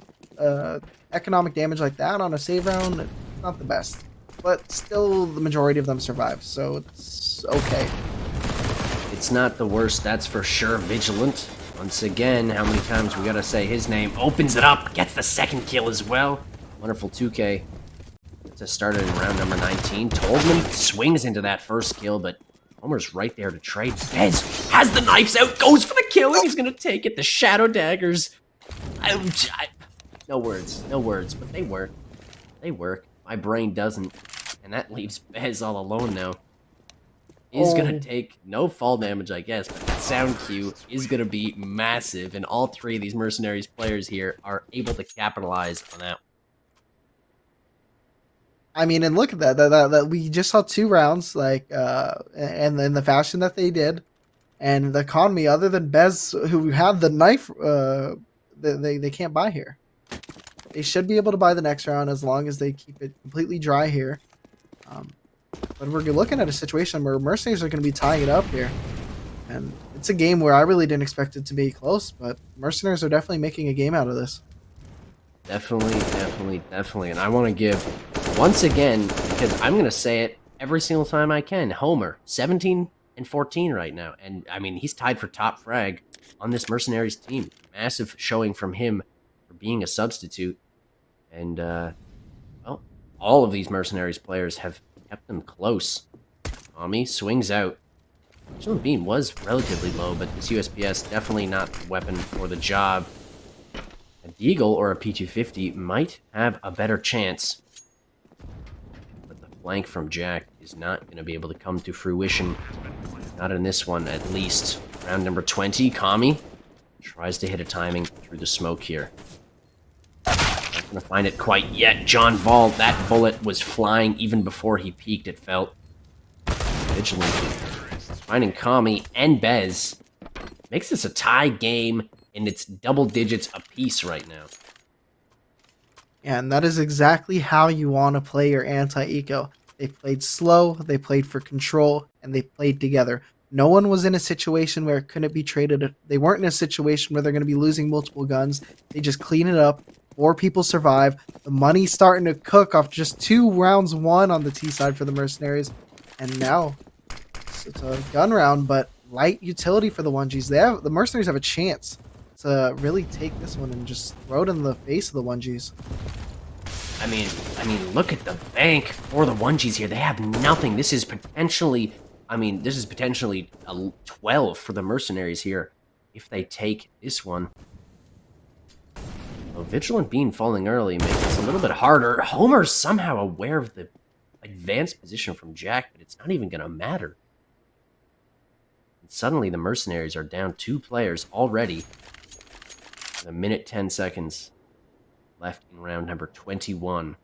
economic damage like that on a save round, not the best. But still, the majority of them survive, so it's okay. It's not the worst, that's for sure. Vigilant, once again, how many times we gotta say his name? Opens it up, gets the second kill as well. Wonderful 2K. It's started in round number 19. Toldman swings into that first kill, but Homer's right there to trade. Bez has the knives out, goes for the kill, and he's gonna take it. The Shadow Daggers. No words, but they work. They work. My brain doesn't. And that leaves Bez all alone now. is going Oh. to take no fall damage, I guess, but the sound cue is going to be massive, and all three of these Mercenaries players here are able to capitalize on that. I mean, and look at that we just saw 2 rounds, like, and in the fashion that they did, and the economy, other than Bez, who had the knife, they can't buy here. They should be able to buy the next round as long as they keep it completely dry here. But we're looking at a situation where Mercenaries are going to be tying it up here. And it's a game where I really didn't expect it to be close, but Mercenaries are definitely making a game out of this. Definitely. And I want to give, once again, because I'm going to say it every single time I can, Homer, 17 and 14 right now. And, I mean, he's tied for top frag on this Mercenaries team. Massive showing from him for being a substitute. And, well, all of these Mercenaries players have kept them close. Tommy swings out. Vigilant Beam was relatively low, but this USPS definitely not the weapon for the job. A Deagle or a P250 might have a better chance. But the flank from Jack is not going to be able to come to fruition. Not in this one, at least. Round number 20, Kami tries to hit a timing through the smoke here. Not going to find it quite yet. John Vol, that bullet was flying even before he peeked, it felt. Vigilant finding Kami and Bez. Makes this a tie game, and it's double digits apiece right now. Yeah, and that is exactly how you want to play your anti-eco. They played slow, they played for control, and they played together. No one was in a situation where it couldn't be traded. They weren't in a situation where they're going to be losing multiple guns. They just clean it up. 4 people survive. The money's starting to cook off just 2 rounds won on the T side for the Mercenaries. And now it's a gun round, but light utility for the 1Gs. The Mercenaries have a chance to really take this one and just throw it in the face of the 1Gs. I mean, look at the bank for the 1Gs here. They have nothing. This is potentially a 12 for the Mercenaries here if they take this one. Well, Vigilant Beam falling early makes this a little bit harder. Homer's somehow aware of the advanced position from Jack, but it's not even going to matter. And suddenly the Mercenaries are down 2 players already. With a minute 10 seconds left in round number 21.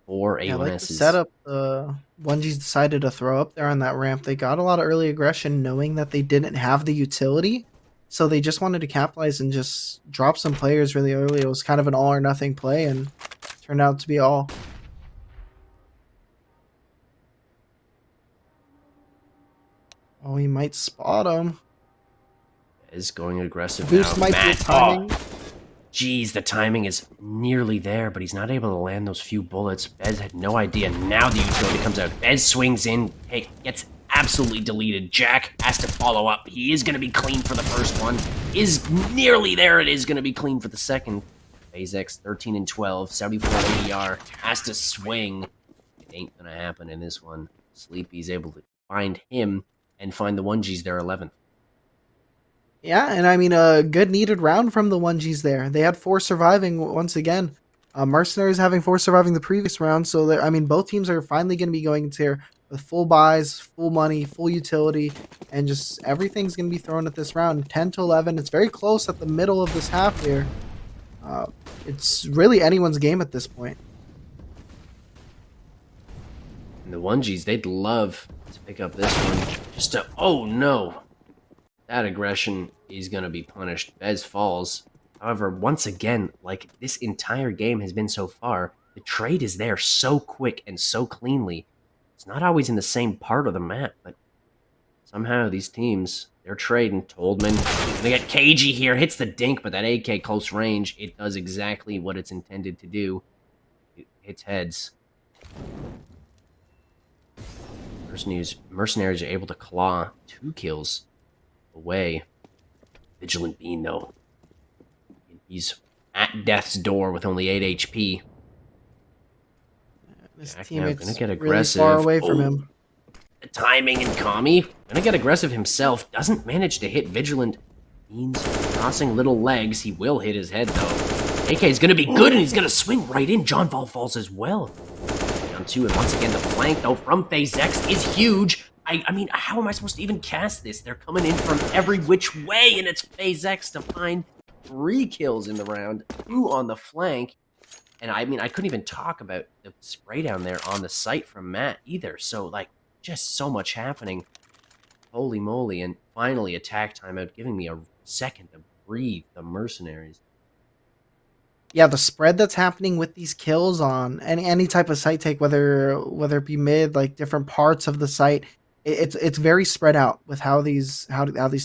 4 A1Ss. Yeah, like the setup, the 1Gs decided to throw up there on that ramp. They got a lot of early aggression knowing that they didn't have the utility. So they just wanted to capitalize and just drop some players really early. It was kind of an all or nothing play and turned out to be all. Oh, he might spot him. Is going aggressive Boost now. might be Matt, timing. Geez, the timing is nearly there, but he's not able to land those few bullets. Bez had no idea. Now the utility comes out. Bez swings in. Hey, gets absolutely deleted. Jack has to follow up. He is going to be clean for the first one. Is nearly there. It is going to be clean for the second. X 13 and 12. 74 ADR. Has to swing. It ain't going to happen in this one. Sleepy's able to find him and find the 1Gs there 11th. Yeah, and I mean, a good needed round from the 1Gs there. They had 4 surviving once again. Mercenaries having 4 surviving the previous round. So, I mean, both teams are finally going to be going into here with full buys, full money, full utility, and just everything's going to be thrown at this round. 10 to 11. It's very close at the middle of this half here. It's really anyone's game at this point. And the 1Gs, they'd love to pick up this one. Just to, oh no. That aggression is going to be punished. Bez falls. However, once again, like this entire game has been so far, the trade is there so quick and so cleanly. It's not always in the same part of the map, but somehow these teams, they're trading. Toldman, they get cagey here, hits the dink, but that AK close range, it does exactly what it's intended to do. It hits heads. Mercenaries are able to claw 2 kills away. Vigilant Bean, though. He's at death's door with only 8 HP. This Jack team now is gonna get really aggressive. far away from him. The timing and Kami. Gonna get aggressive himself. Doesn't manage to hit Vigilant. Bean's crossing little legs. He will hit his head, though. AK is gonna be good, and he's gonna swing right in. John Vol falls as well. Down round 2. And once again, the flank, though, from FaZe X is huge. I mean, how am I supposed to even cast this? They're coming in from every which way, and it's FaZe X to find 3 kills in the round, 2 on the flank. And I mean, I couldn't even talk about the spray down there on the site from Matt either. So, like, just so much happening. Holy moly. And finally, attack timeout, giving me a second to breathe. The Mercenaries. Yeah, the spread that's happening with these kills on any type of site take, whether it be mid, like different parts of the site, it's very spread out with how these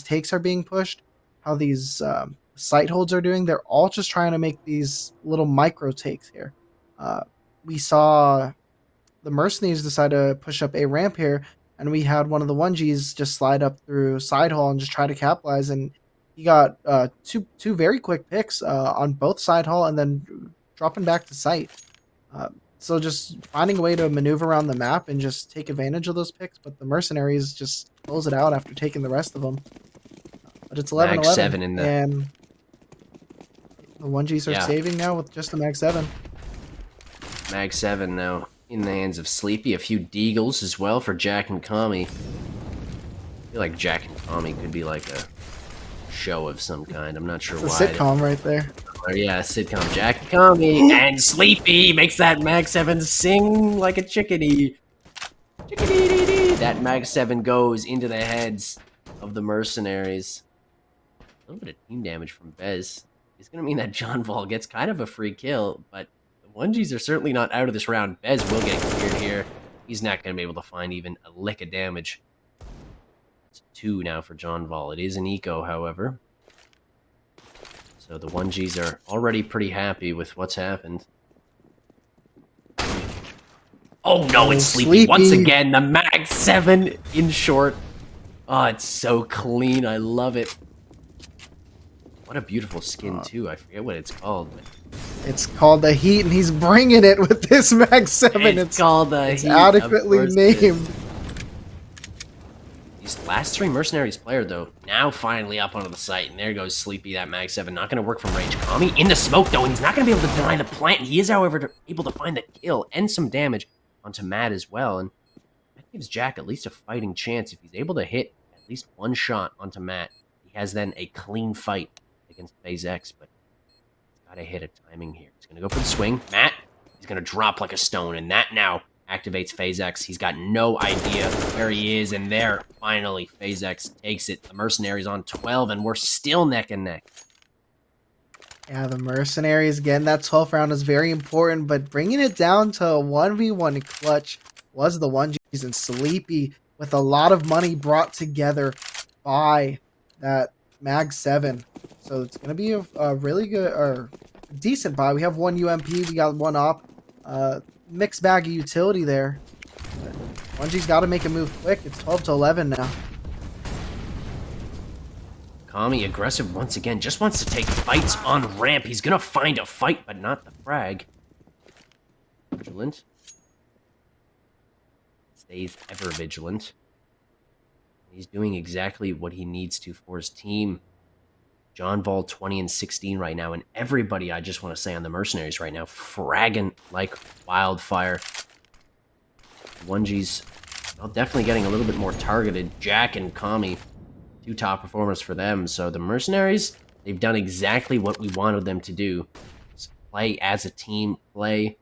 takes are being pushed, how these site holds are doing. They're all just trying to make these little micro takes here. We saw the Mercenaries decide to push up a ramp here, and we had one of the 1Gs just slide up through side hall and just try to capitalize, and he got two very quick picks on both side hall and then dropping back to site. So just finding a way to maneuver around the map and just take advantage of those picks, but the Mercenaries just close it out after taking the rest of them. But it's 11-11, Mag 7 in the... and the 1Gs are saving now with just the Mag 7. Mag 7 now in the hands of Sleepy. A few deagles as well for Jack and Kami. I feel like Jack and Kami could be like a show of some kind. I'm not sure why. It's a sitcom right there. Yeah, sitcom. Jack and Kami and Sleepy makes that Mag 7 sing like a chickadee. Chickadee-dee-dee. That Mag 7 goes into the heads of the Mercenaries. A little bit of team damage from Bez. It's going to mean that John Vol gets kind of a free kill, but the 1Gs are certainly not out of this round. Bez will get cleared here. He's not going to be able to find even a lick of damage. It's 2 now for John Vol. It is an eco, however. So the 1Gs are already pretty happy with what's happened. Oh no, it's Sleepy. Once again, the Mag 7 in short. Oh, it's so clean. I love it. What a beautiful skin, too. I forget what it's called. But... It's called the Heat, and he's bringing it with this Mag 7. It's called the Heat. It's adequately named. These last 3 Mercenaries player, though, now finally up onto the site. And there goes Sleepy, that Mag 7. Not going to work from range. Kami in the smoke, though, and he's not going to be able to deny the plant. He is, however, able to find the kill and some damage onto Matt as well. And that gives Jack at least a fighting chance. If he's able to hit at least 1 shot onto Matt, he has then a clean fight against FaZe X. But he's got to hit a timing here. He's going to go for the swing. Matt, he's going to drop like a stone, and that now activates FaZe X. He's got no idea where he is, and there, finally, FaZe X takes it. The Mercenaries on 12, and we're still neck and neck. Yeah, the Mercenaries, again, that 12th round is very important, but bringing it down to a 1v1 clutch was the 1Gs, and Sleepy, with a lot of money brought together by that Mag 7. So it's going to be a really good, or decent buy. We have 1 UMP, we got 1 op. Mixed bag of utility there. 1G's got to make a move quick. It's 12-11 now. Kami aggressive once again. Just wants to take fights on ramp. He's going to find a fight, but not the frag. Vigilant. Stays ever vigilant. He's doing exactly what he needs to for his team. John Vol 20-16 right now, and everybody, I just want to say, on the Mercenaries right now, fragging like wildfire. 1G's well, definitely getting a little bit more targeted. Jack and Kami, 2 top performers for them. So the Mercenaries, they've done exactly what we wanted them to do. Just play as a team, play,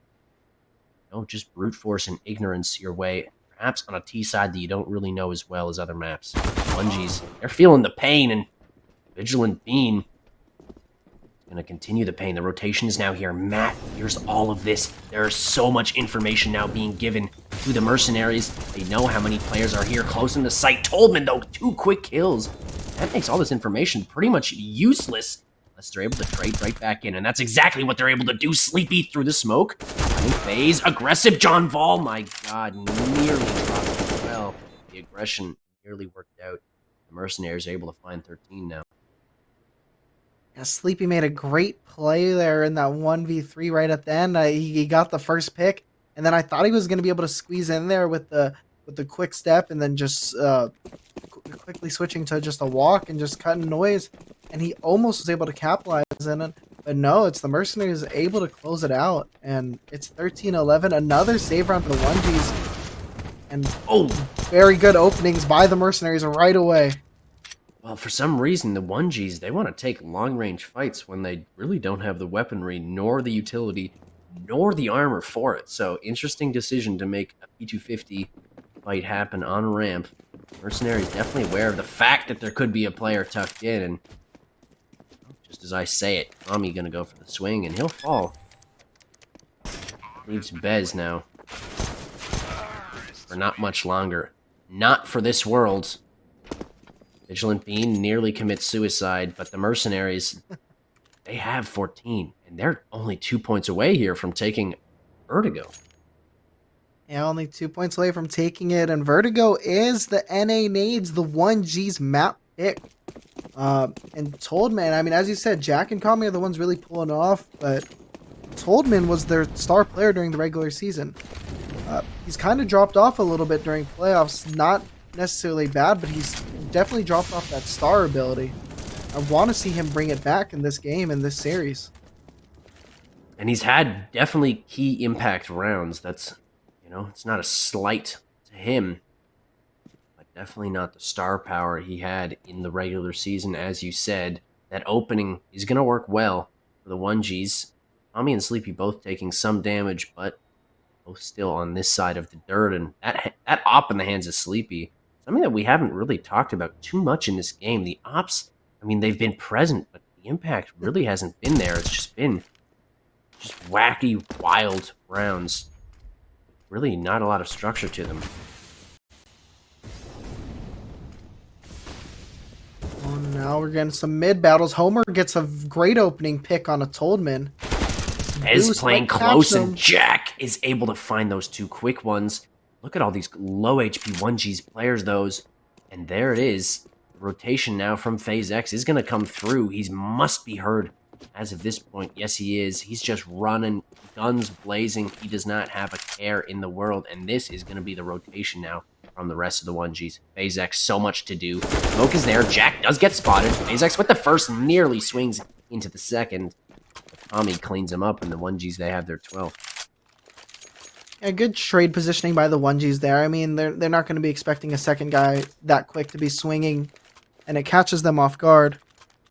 don't just brute force and ignorance your way, perhaps on a T side that you don't really know as well as other maps. 1G's, they're feeling the pain, and Vigilant Beam is going to continue the pain. The rotation is now here. Matt here's all of this. There is so much information now being given to the Mercenaries. They know how many players are here close in the site. Toldman, though, 2 quick kills. That makes all this information pretty much useless unless they're able to trade right back in. And that's exactly what they're able to do. Sleepy through the smoke. Running phase. Aggressive John Vol. My God, nearly dropped as well. The aggression nearly worked out. The Mercenaries are able to find 13 now. Yeah, Sleepy made a great play there in that 1v3 right at the end. He got the first pick, and then I thought he was going to be able to squeeze in there with the quick step and then just quickly switching to just a walk and just cutting noise, and he almost was able to capitalize in it. But no, it's the Mercenaries able to close it out, and it's 13-11. Another save round for the 1Gs, and very good openings by the Mercenaries right away. Well, for some reason, the 1Gs, they want to take long-range fights when they really don't have the weaponry, nor the utility, nor the armor for it. So, interesting decision to make a P250 fight happen on ramp. Mercenaries definitely aware of the fact that there could be a player tucked in, and just as I say it, Tommy gonna go for the swing, and he'll fall. Leaves Bez now. For not much longer. Not for this world. Vigilant Bean nearly commits suicide, but the Mercenaries, they have 14, and they're only 2 points away here from taking Vertigo. Yeah, only 2 points away from taking it, and Vertigo is the NA Nades, the 1G's map pick. And Toldman, I mean, as you said, Jack and Kami are the ones really pulling off, but Toldman was their star player during the regular season. He's kind of dropped off a little bit during playoffs. Not necessarily bad, but he's definitely dropped off that star ability. I want to see him bring it back in this game, in this series. And he's had definitely key impact rounds. That's, it's not a slight to him, but definitely not the star power he had in the regular season. As you said, that opening is going to work well for the 1Gs. Tommy and Sleepy both taking some damage, but both still on this side of the dirt. And that op in the hands of Sleepy, something that we haven't really talked about too much in this game. The ops, I mean, they've been present, but the impact really hasn't been there. It's just been wacky, wild rounds. Really not a lot of structure to them. Oh, now we're getting some mid battles. Homer gets a great opening pick on a Toldman. Ez playing close, and Jack is able to find those two quick ones. Look at all these low HP 1Gs players, those. And there it is. The rotation now from Phase X is going to come through. He must be heard as of this point. Yes, he is. He's just running, guns blazing. He does not have a care in the world. And this is going to be the rotation now from the rest of the 1Gs. Phase X, so much to do. Smoke is there. Jack does get spotted. Phase X with the first nearly swings into the second. Tommy cleans him up, and the 1Gs, they have their 12. Yeah, good trade positioning by the 1Gs there. I mean, they're not going to be expecting a second guy that quick to be swinging, and it catches them off guard.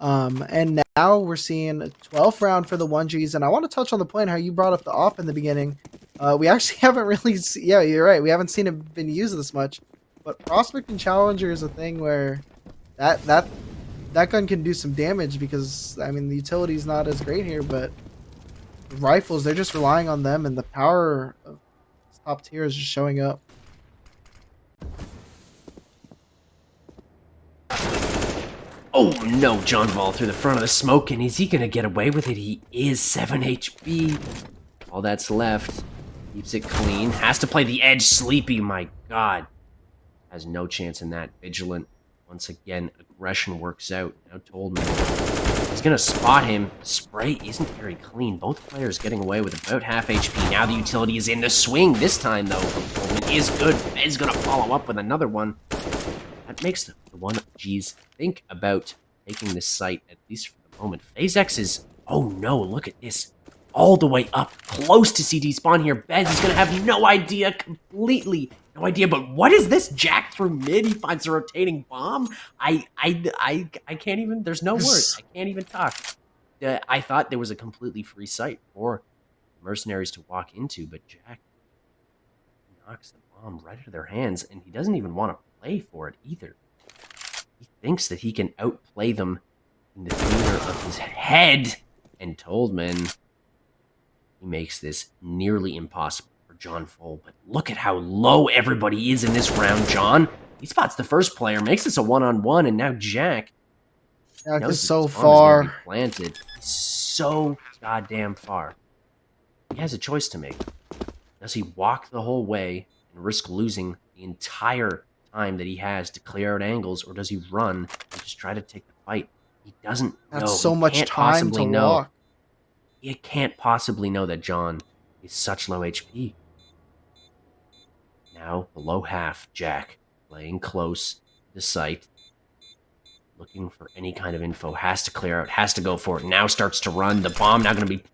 And now we're seeing a 12th round for the 1Gs, and I want to touch on the point how you brought up the op in the beginning. We actually haven't really yeah, you're right. We haven't seen it been used this much, but Prospect and Challenger is a thing where that gun can do some damage because, I mean, the utility is not as great here, but rifles, they're just relying on them, and the power of top tier is just showing up. Oh no, John Ball through the front of the smoke, and is he going to get away with it? He is 7 HP. All that's left. Keeps it clean. Has to play the edge. Sleepy, my god. Has no chance in that. Vigilant. Once again, aggression works out. Now Toldman. He's going to spot him. Spray isn't very clean. Both players getting away with about half HP. Now the utility is in the swing. This time, though, Toldman is good. Is going to follow up with another one. That makes the 1Gs think about taking this site, at least for the moment. Phase X is... Oh no, look at this. All the way up, close to CD spawn here. Bez is going to have no idea, completely no idea. But what is this? Jack through mid, he finds a rotating bomb. I can't even, there's no words. I can't even talk. I thought there was a completely free site for Mercenaries to walk into, but Jack knocks the bomb right out of their hands, and he doesn't even want to play for it either. He thinks that he can outplay them in the theater of his head, and Toldman, he makes this nearly impossible for John Fole. But look at how low everybody is in this round, John. He spots the first player, makes this a one-on-one, and now Jack is so far. Planted. He's so goddamn far. He has a choice to make. Does he walk the whole way and risk losing the entire time that he has to clear out angles, or does he run and just try to take the fight? He doesn't know. That's so much time to walk. He can't possibly know that John is such low HP. Now, below half, Jack, playing close to the site. looking for any kind of info, has to clear out, has to go for it, now starts to run. The bomb now going to be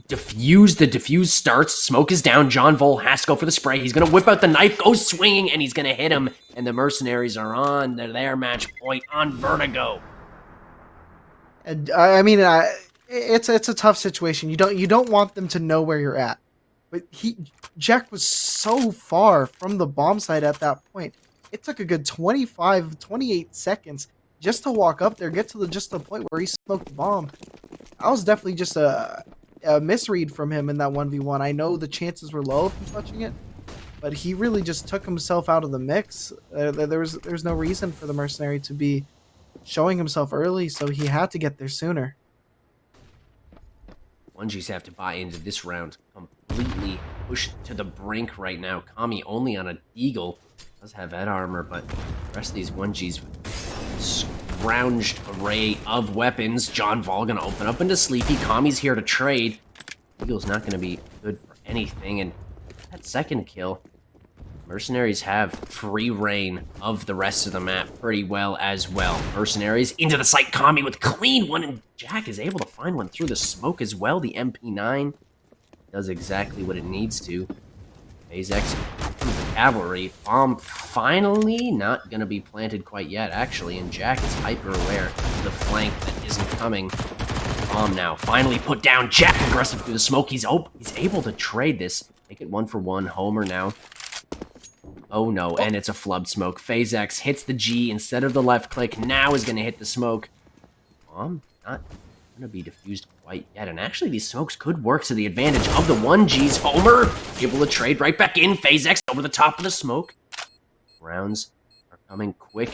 diffused. The diffuse starts, smoke is down. John Vol has to go for the spray. He's going to whip out the knife, goes swinging, and he's going to hit him. And the Mercenaries are on their match point on Vertigo. And it's a tough situation. You don't want them to know where you're at. But Jack was so far from the bomb site at that point. It took a good 25, 28 seconds just to walk up there, get to the point where he smoked the bomb. That was definitely just a misread from him in that 1v1. I know the chances were low of him touching it, but he really just took himself out of the mix. There's no reason for the Mercenary to be showing himself early, so he had to get there sooner. Bungies have to buy into this round. Completely pushed to the brink right now. Kami only on a Deagle. Does have that armor, but the rest of these Bungies scrounged array of weapons. John Vol gonna open up into Sleepy. Kami's here to trade. Deagle's not gonna be good for anything, and that second kill, Mercenaries have free reign of the rest of the map pretty well as well. Mercenaries into the site. Kami with clean one, and Jack is able to find one through the smoke as well. The MP9 does exactly what it needs to. Phase X, the cavalry. Bomb finally not going to be planted quite yet, actually, and Jack is hyper aware of the flank that isn't coming. Bomb now finally put down. Jack aggressive through the smoke. He's able to trade this. Make it 1-for-1. Homer now. Oh no, and it's a flubbed smoke. Phase X hits the G instead of the left click. Now is going to hit the smoke. Bomb not going to be diffused quite yet. And actually, these smokes could work to the advantage of the 1Gs. Homer able to trade right back in. Phase X over the top of the smoke. Rounds are coming quick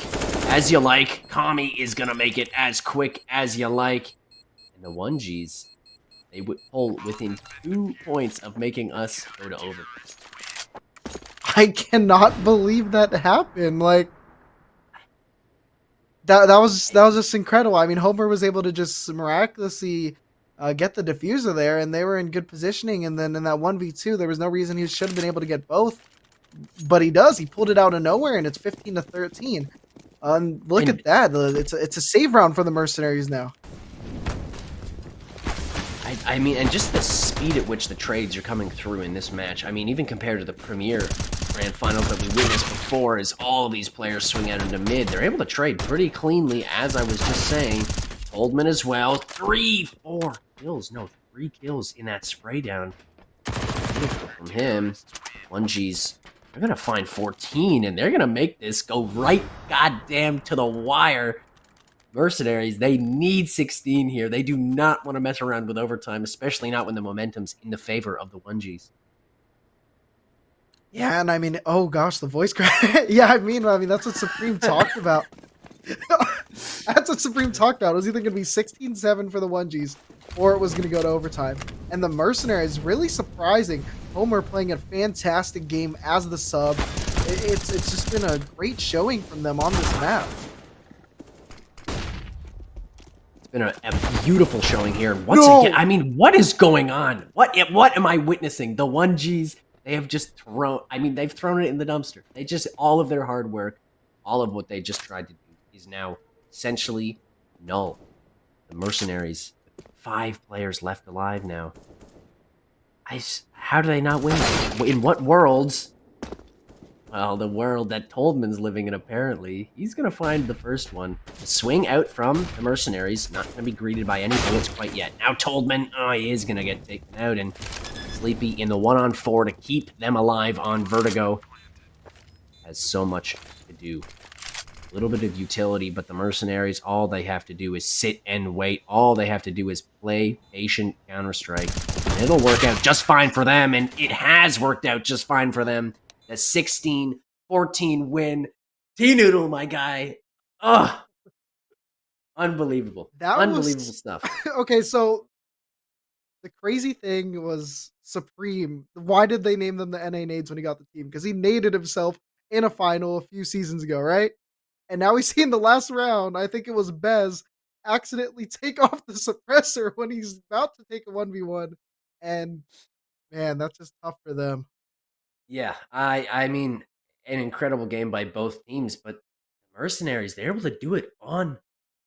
as you like. Kami is going to make it as quick as you like. And the 1Gs, they would pull within 2 points of making us go to overtime. I cannot believe that happened. Like that was just incredible. I mean, Homer was able to just miraculously get the diffuser there, and they were in good positioning. And then in that 1v2, there was no reason he should have been able to get both, but he does. He pulled it out of nowhere, and it's 15-13. Look at that. It's a save round for the Mercenaries now. I mean, and just the speed at which the trades are coming through in this match. I mean, even compared to the Premier Grand Finals that we witnessed before, as all these players swing out into mid, they're able to trade pretty cleanly, as I was just saying. Oldman as well. 3 kills in that spray down. Beautiful from him. 1Gs, they're going to find 14, and they're going to make this go right goddamn to the wire. Mercenaries, they need 16 here. They do not want to mess around with overtime, especially not when the momentum's in the favor of the 1Gs. Yeah, and I mean, oh gosh, the voice crack. Yeah, I mean, that's what Supreme talked about. That's what Supreme talked about. It was either going to be 16-7 for the 1Gs, or it was going to go to overtime. And the Mercenaries, really surprising. Homer playing a fantastic game as the sub. It's just been a great showing from them on this map. Been a beautiful showing here. Once again, I mean, what is going on? What am I witnessing? The 1Gs, they have just thrown, I mean, they've thrown it in the dumpster. They just, all of their hard work, all of what they just tried to do is now essentially null. The Mercenaries, 5 players left alive now. How do they not win? In what worlds? Well, the world that Toldman's living in, apparently. He's going to find the first one. The swing out from the Mercenaries. Not going to be greeted by any bullets quite yet. Now Toldman, he is going to get taken out. And Sleepy in the 1-on-4 to keep them alive on Vertigo. Has so much to do. A little bit of utility, but the Mercenaries, all they have to do is sit and wait. All they have to do is play patient Counter-Strike. And it'll work out just fine for them, and it has worked out just fine for them. The 16-14 win. T-Noodle, my guy. Ugh. Unbelievable. Unbelievable stuff. Okay, so the crazy thing was Supreme. Why did they name them the NA Nades when he got the team? Because he naded himself in a final a few seasons ago, right? And now we see in the last round, I think it was Bez, accidentally take off the suppressor when he's about to take a 1v1. And man, that's just tough for them. Yeah, I mean, an incredible game by both teams, but the Mercenaries, they're able to do it on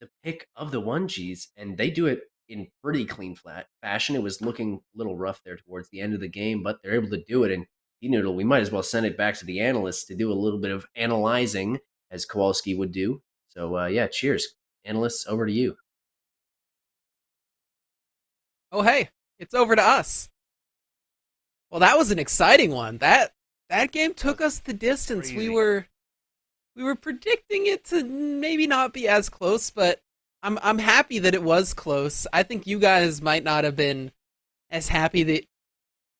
the pick of the 1Gs, and they do it in pretty clean flat fashion. It was looking a little rough there towards the end of the game, but they're able to do it. And T-Noodle, we might as well send it back to the analysts to do a little bit of analyzing, as Kowalski would do. So, yeah, cheers. Analysts, over to you. Oh, hey, it's over to us. Well, that was an exciting one. That game took us the distance. Crazy. We were predicting it to maybe not be as close, but I'm happy that it was close. I think you guys might not have been as happy that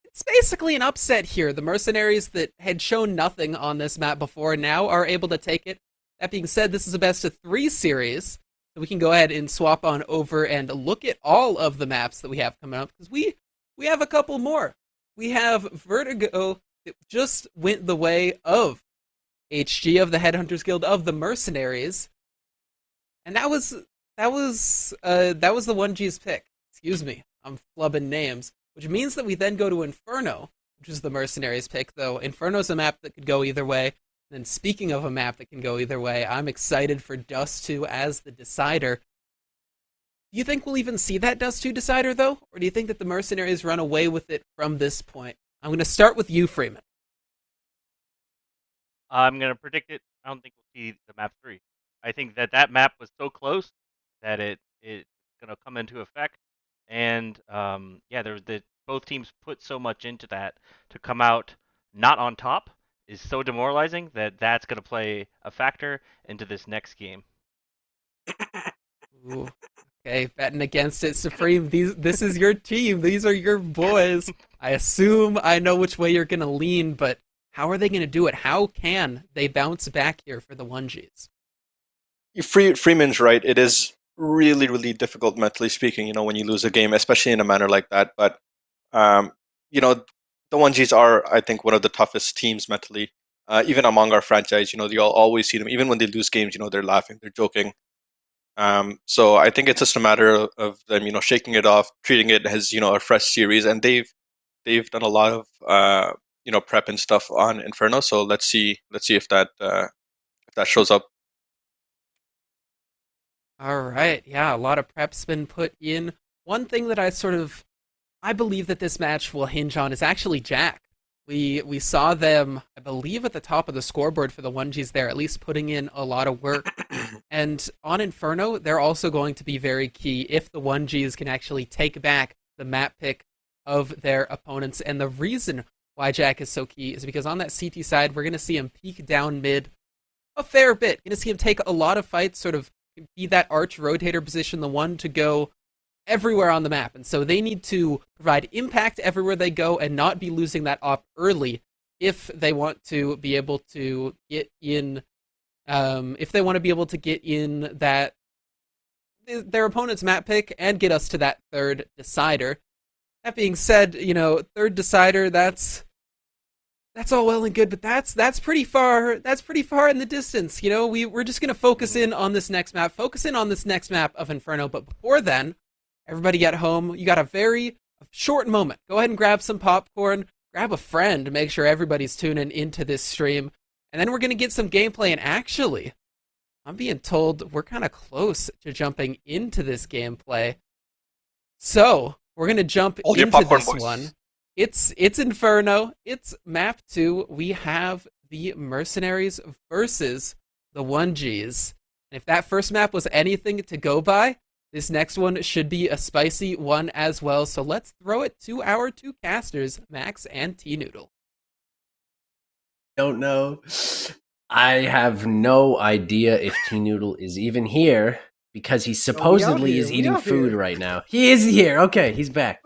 it's basically an upset here. The Mercenaries that had shown nothing on this map before now are able to take it. That being said, this is a best of 3 series, so we can go ahead and swap on over and look at all of the maps that we have coming up, because we have a couple more. We have Vertigo that just went the way of HG, of the Headhunters Guild, of the Mercenaries, and that was the 1G's pick. Excuse me, I'm flubbing names, which means that we then go to Inferno, which is the Mercenaries pick, though Inferno's a map that could go either way. And speaking of a map that can go either way, I'm excited for Dust 2 as the decider. Do you think we'll even see that Dust 2 decider, though? Or do you think that the Mercenaries run away with it from this point? I'm going to start with you, Freeman. I'm going to predict it. I don't think we'll see the map 3. I think that map was so close that it's going to come into effect. And both teams put so much into that to come out not on top is so demoralizing that that's going to play a factor into this next game. Ooh. Okay, betting against it, Supreme. This is your team. These are your boys. I assume I know which way you're going to lean, but how are they going to do it? How can they bounce back here for the 1Gs? Freeman's right. It is really, really difficult mentally speaking, when you lose a game, especially in a manner like that. But, the 1Gs are, I think, one of the toughest teams mentally, even among our franchise. You'll always see them, even when they lose games, they're laughing, they're joking. So I think it's just a matter of them, shaking it off, treating it as, a fresh series. And they've done a lot of, prep and stuff on Inferno. So let's see if that shows up. All right, yeah, a lot of prep's been put in. One thing that I believe that this match will hinge on is actually Jack. We saw them, I believe, at the top of the scoreboard for the 1Gs there, at least putting in a lot of work. And on Inferno, they're also going to be very key if the 1Gs can actually take back the map pick of their opponents. And the reason why Jack is so key is because on that CT side, we're going to see him peek down mid a fair bit. Going to see him take a lot of fights, sort of be that arch rotator position, the one to go everywhere on the map. And so they need to provide impact everywhere they go and not be losing that op early if they want to be able to get in that their opponent's map pick and get us to that third decider. That being said, third decider, that's all well and good, but that's pretty far in the distance. We're just gonna focus in on this next map of Inferno. But before then, everybody at home, you got a very short moment. Go ahead and grab some popcorn, grab a friend, make sure everybody's tuning into this stream, and then we're gonna get some gameplay. And actually, I'm being told we're kind of close to jumping into this gameplay, so we're gonna jump into this one. It's Inferno. It's map 2. We have the Mercenaries versus the 1Gs. And if that first map was anything to go by, this next one should be a spicy one as well. So let's throw it to our 2 casters, Max and T-Noodle. Don't know. I have no idea if T-Noodle is even here because he supposedly is eating food right now. He is here. Okay, he's back.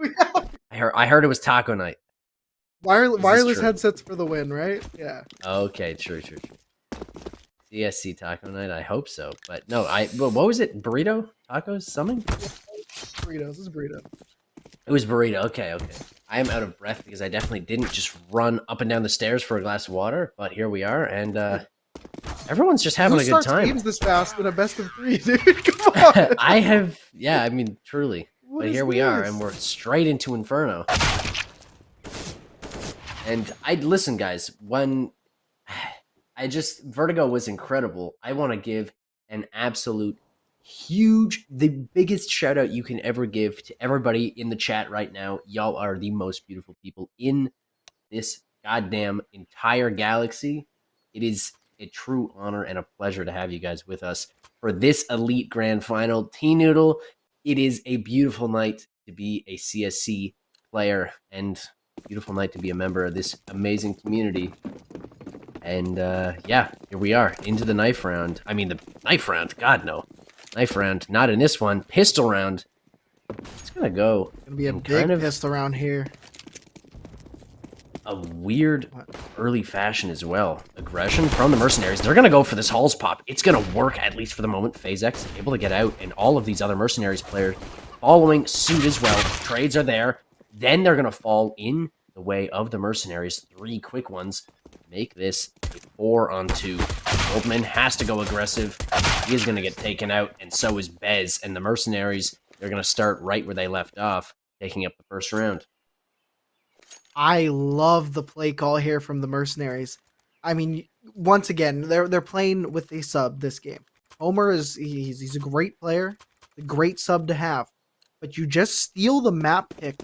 I heard it was taco night. Wireless headsets for the win, right? Yeah. Okay, true. CSC taco night. I hope so, but no. What was it? Burrito tacos? Something? Burritos. This is burrito. It was burrito. Okay. I am out of breath because I definitely didn't just run up and down the stairs for a glass of water. But here we are, and everyone's just having a good time. Games this fast in a best of 3, dude. Come on. I have, yeah. I mean, truly. But here we are, and we're straight into Inferno. And listen, guys, when Vertigo was incredible, I want to give an absolute huge, the biggest shout out you can ever give to everybody in the chat right now. Y'all are the most beautiful people in this goddamn entire galaxy. It is a true honor and a pleasure to have you guys with us for this Elite Grand Final. T-Noodle, it is a beautiful night to be a CSC player and beautiful night to be a member of this amazing community. And yeah, here we are into the knife round. I mean, the knife round. God, no. Knife round. Not in this one. Pistol round. It's going to go. Gonna be a in big kind of pistol around here. a weird early fashion as well. Aggression from the Mercenaries. They're going to go for this Halls pop. It's going to work, at least for the moment. FaZe X able to get out, and all of these other Mercenaries players following suit as well. Trades are there. Then they're going to fall in the way of the Mercenaries. 3 quick ones. Make this a 4-on-2. Goldman has to go aggressive. He is going to get taken out, and so is Bez. And the Mercenaries, they're going to start right where they left off, taking up the first round. I love the play call here from the Mercenaries. I mean, once again, they're playing with a sub this game. Homer he's a great player, a great sub to have, but you just steal the map pick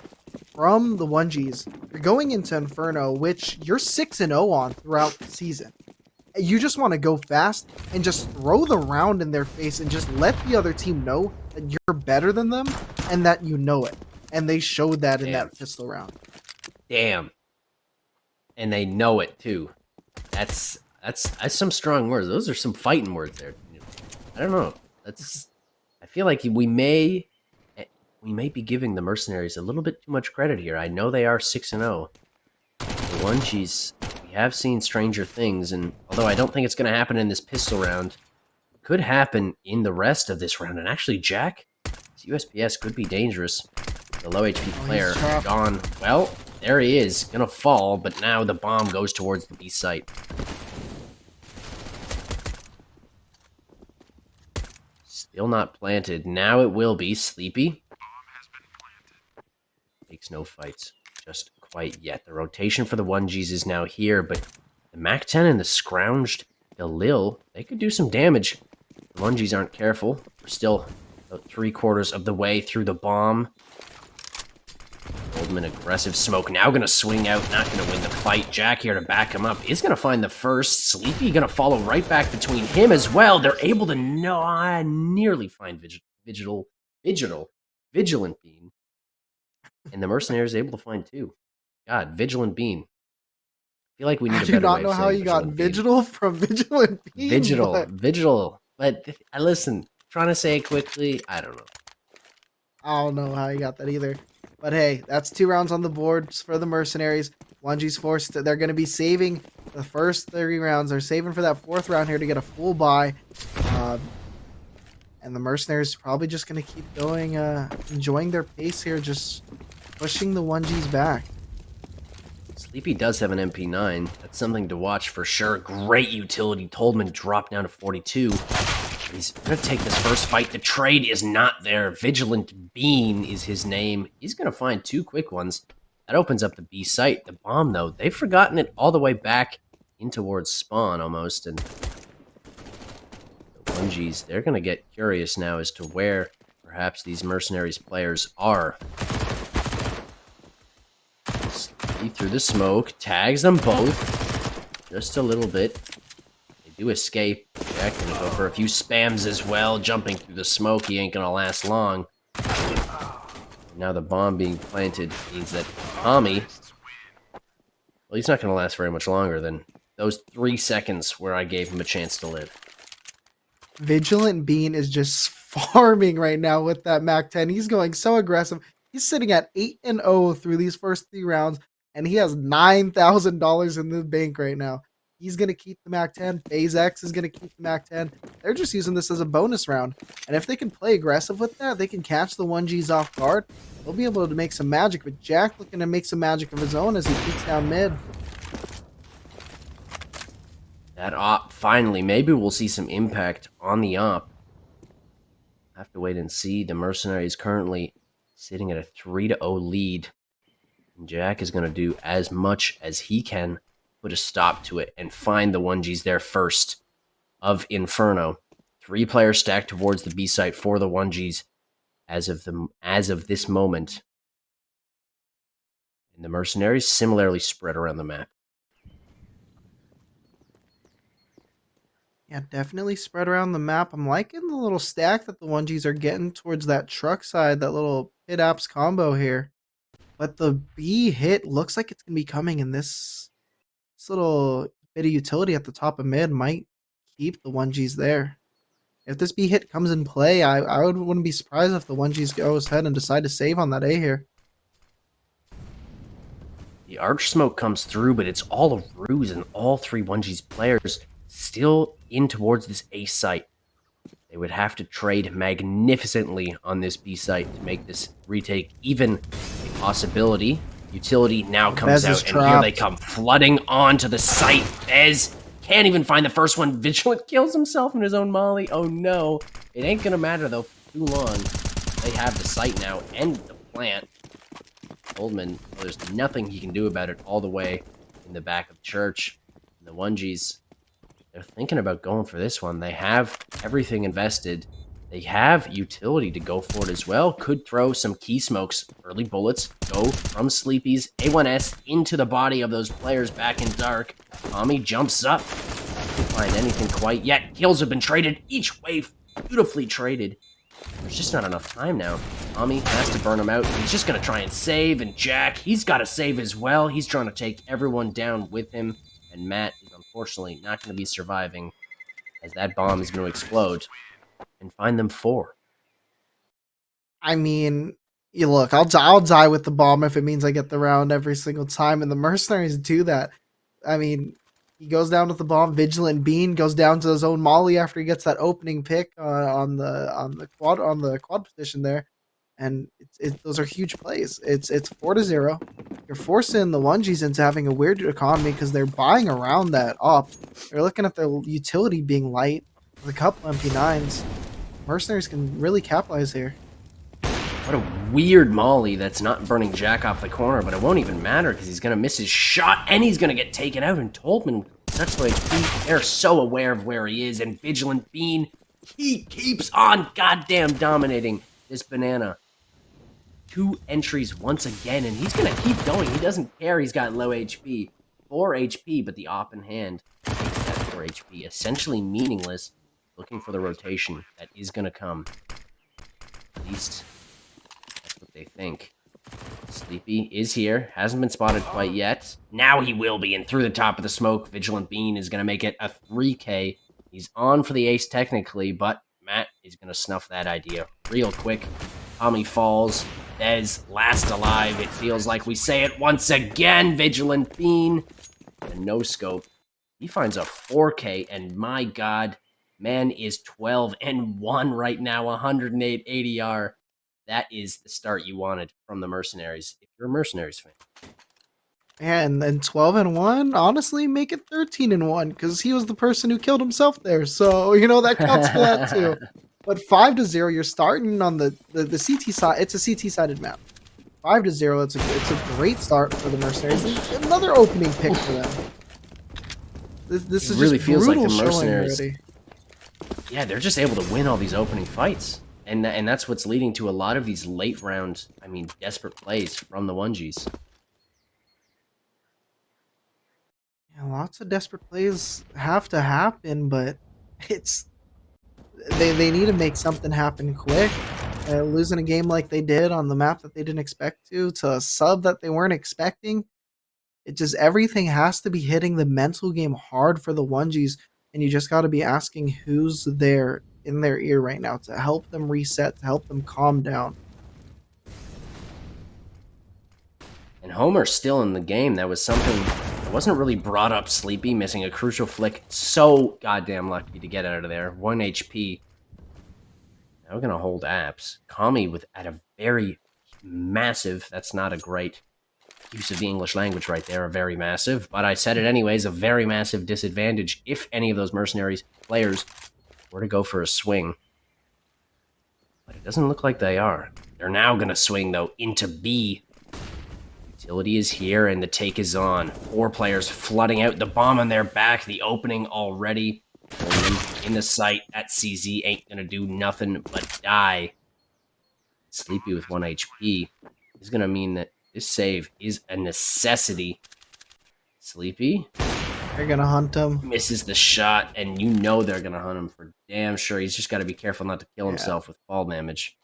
from the 1Gs. You're going into Inferno, which you're 6-0 on throughout the season. You just want to go fast and just throw the round in their face and just let the other team know that you're better than them and that you know it. And they showed that in that pistol round. Damn. And they know it too. That's some strong words. Those are some fighting words there. I don't know. I feel like we may be giving the Mercenaries a little bit too much credit here. I know they are 6-0. The 1Gs, we have seen stranger things, and although I don't think it's going to happen in this pistol round, it could happen in the rest of this round. And actually, Jack, this USPS could be dangerous. The low HP player gone. Well, there he is. Gonna fall, but now the bomb goes towards the B site. Still not planted. Now it will be. Sleepy. Takes no fights. Just quite yet. The rotation for the 1Gs is now here, but the MAC-10 and the scrounged Galil, they could do some damage. The 1Gs aren't careful. We're still about 3/4 of the way through the bomb. Goldman, aggressive smoke, now going to swing out, not going to win the fight. Jack here to back him up, is going to find the first. Sleepy going to follow right back between him as well. They're able to nearly find Vigilant Bean. And the Mercenaries able to find 2. God, Vigilant Bean. I feel like we need a better way of saying I do not know how you got Vigil from Vigilant Bean. Vigil. But listen, trying to say it quickly, I don't know. I don't know how you got that either. But hey, that's 2 rounds on the board for the Mercenaries. 1G's forced. They're going to be saving the first 3 rounds. They're saving for that 4th round here to get a full buy. And the Mercenaries probably just going to keep going, enjoying their pace here, just pushing the 1Gs back. Sleepy does have an MP9. That's something to watch for sure. Great utility. Toldman dropped down to 42. He's going to take this first fight. The trade is not there. Vigilant Bean is his name. He's going to find 2 quick ones. That opens up the B site. The bomb, though, they've forgotten it all the way back in towards spawn almost. And the 1Gs, they're going to get curious now as to where perhaps these Mercenaries players are. Sleepy through the smoke. Tags them both. Just a little bit. Do escape. Jack gonna go for a few spams as well. Jumping through the smoke, he ain't gonna last long. Now the bomb being planted means that Tommy, well, he's not gonna last very much longer than those 3 seconds where I gave him a chance to live. Vigilant Bean is just farming right now with that MAC-10. He's going so aggressive. He's sitting at 8-0 through these first 3 rounds, and he has $9,000 in the bank right now. He's going to keep the MAC-10. FaZe X is going to keep the MAC-10. They're just using this as a bonus round. And if they can play aggressive with that, they can catch the 1Gs off guard. They'll be able to make some magic. But Jack looking to make some magic of his own as he peeks down mid. That op, finally, maybe we'll see some impact on the op. Have to wait and see. The Mercenaries currently sitting at a 3-0 lead. And Jack is going to do as much as he can, put a stop to it, and find the 1Gs there first of Inferno. 3 players stacked towards the B site for the 1Gs as of this moment. And the Mercenaries similarly spread around the map. Yeah, definitely spread around the map. I'm liking the little stack that the 1Gs are getting towards that truck side, that little hit apps combo here. But the B hit looks like it's going to be coming in this little bit of utility at the top of mid might keep the 1Gs there. If this B hit comes in play, wouldn't be surprised if the 1Gs goes ahead and decide to save on that A here. The arch smoke comes through, but it's all a ruse, and all 3 1Gs players still in towards this A site. They would have to trade magnificently on this B site to make this retake even a possibility. Utility now comes out, and here they come flooding onto the site. Bez can't even find the first one. Vigilant kills himself in his own molly. Oh no. It ain't gonna matter though for too long. They have the site now and the plant. Goldman, well, there's nothing he can do about it all the way in the back of the church. And the 1Gs, they're thinking about going for this one. They have everything invested. They have utility to go for it as well. Could throw some key smokes, early bullets, go from Sleepy's A1S into the body of those players back in dark. Tommy jumps up. Can't find anything quite yet. Kills have been traded each way, beautifully traded. There's just not enough time now. Tommy has to burn him out. He's just going to try and save, and Jack, he's got to save as well. He's trying to take everyone down with him, and Matt is unfortunately not going to be surviving as that bomb is going to explode and find them 4. I mean, you look, I'll die with the bomb if it means I get the round every single time, and the Mercenaries do that. I mean, he goes down with the bomb. Vigilant Bean goes down to his own molly after he gets that opening pick on the quad position there, and those are huge plays. It's 4-0. You're forcing the 1Gs into having a weird economy because they're buying around that up. They're looking at their utility being light with a couple MP9s. Mercenaries can really capitalize here. What a weird molly that's not burning Jack off the corner, but it won't even matter because he's going to miss his shot and he's going to get taken out. And Toldman, such like they're so aware of where he is. And Vigilant Bean, he keeps on goddamn dominating this banana. 2 entries once again, and he's going to keep going. He doesn't care he's got low HP. 4 HP, but the op in hand takes that 4 HP. Essentially meaningless, looking for the rotation that is going to come. At least that's what they think. Sleepy is here. Hasn't been spotted quite yet. Now he will be, and through the top of the smoke, Vigilant Bean is going to make it a 3K. He's on for the ace technically, but Matt is going to snuff that idea real quick. Tommy falls. Dez last alive. It feels like we say it once again. Vigilant Bean. And no scope. He finds a 4K, and my god, man is 12-1 right now. 108 ADR. That is the start you wanted from the Mercenaries, if you're a Mercenaries fan. And then 12-1, honestly, make it 13-1 because he was the person who killed himself there. So, that counts for that too. But 5-0, you're starting on the CT side. It's a CT-sided map. 5-0, it's a great start for the Mercenaries. And another opening pick for them. This is really just feels like the brutal Mercenaries. already. Yeah, they're just able to win all these opening fights. And that's what's leading to a lot of these late round, desperate plays from the 1Gs. Yeah, lots of desperate plays have to happen, but they need to make something happen quick. Losing a game like they did on the map that they didn't expect to a sub that they weren't expecting. It just, everything has to be hitting the mental game hard for the 1Gs, and you just got to be asking who's there in their ear right now to help them reset, to help them calm down. And Homer's still in the game. That was something that wasn't really brought up. Sleepy missing a crucial flick. So goddamn lucky to get out of there. 1 HP. Now we're going to hold apps. Kami at a very massive, that's not a great use of the English language right there, a very massive, but I said it anyways, a very massive disadvantage if any of those Mercenaries players were to go for a swing. But it doesn't look like they are. They're now going to swing, though, into B. Utility is here, and the take is on. 4 players flooding out. The bomb on their back. The opening already. In the sight, that CZ ain't gonna do nothing but die. Sleepy with 1 HP is gonna mean that this save is a necessity. Sleepy They're gonna hunt him. misses the shot, and you know they're gonna hunt him for damn sure. He's just got to be careful not to kill Yeah. himself with fall damage.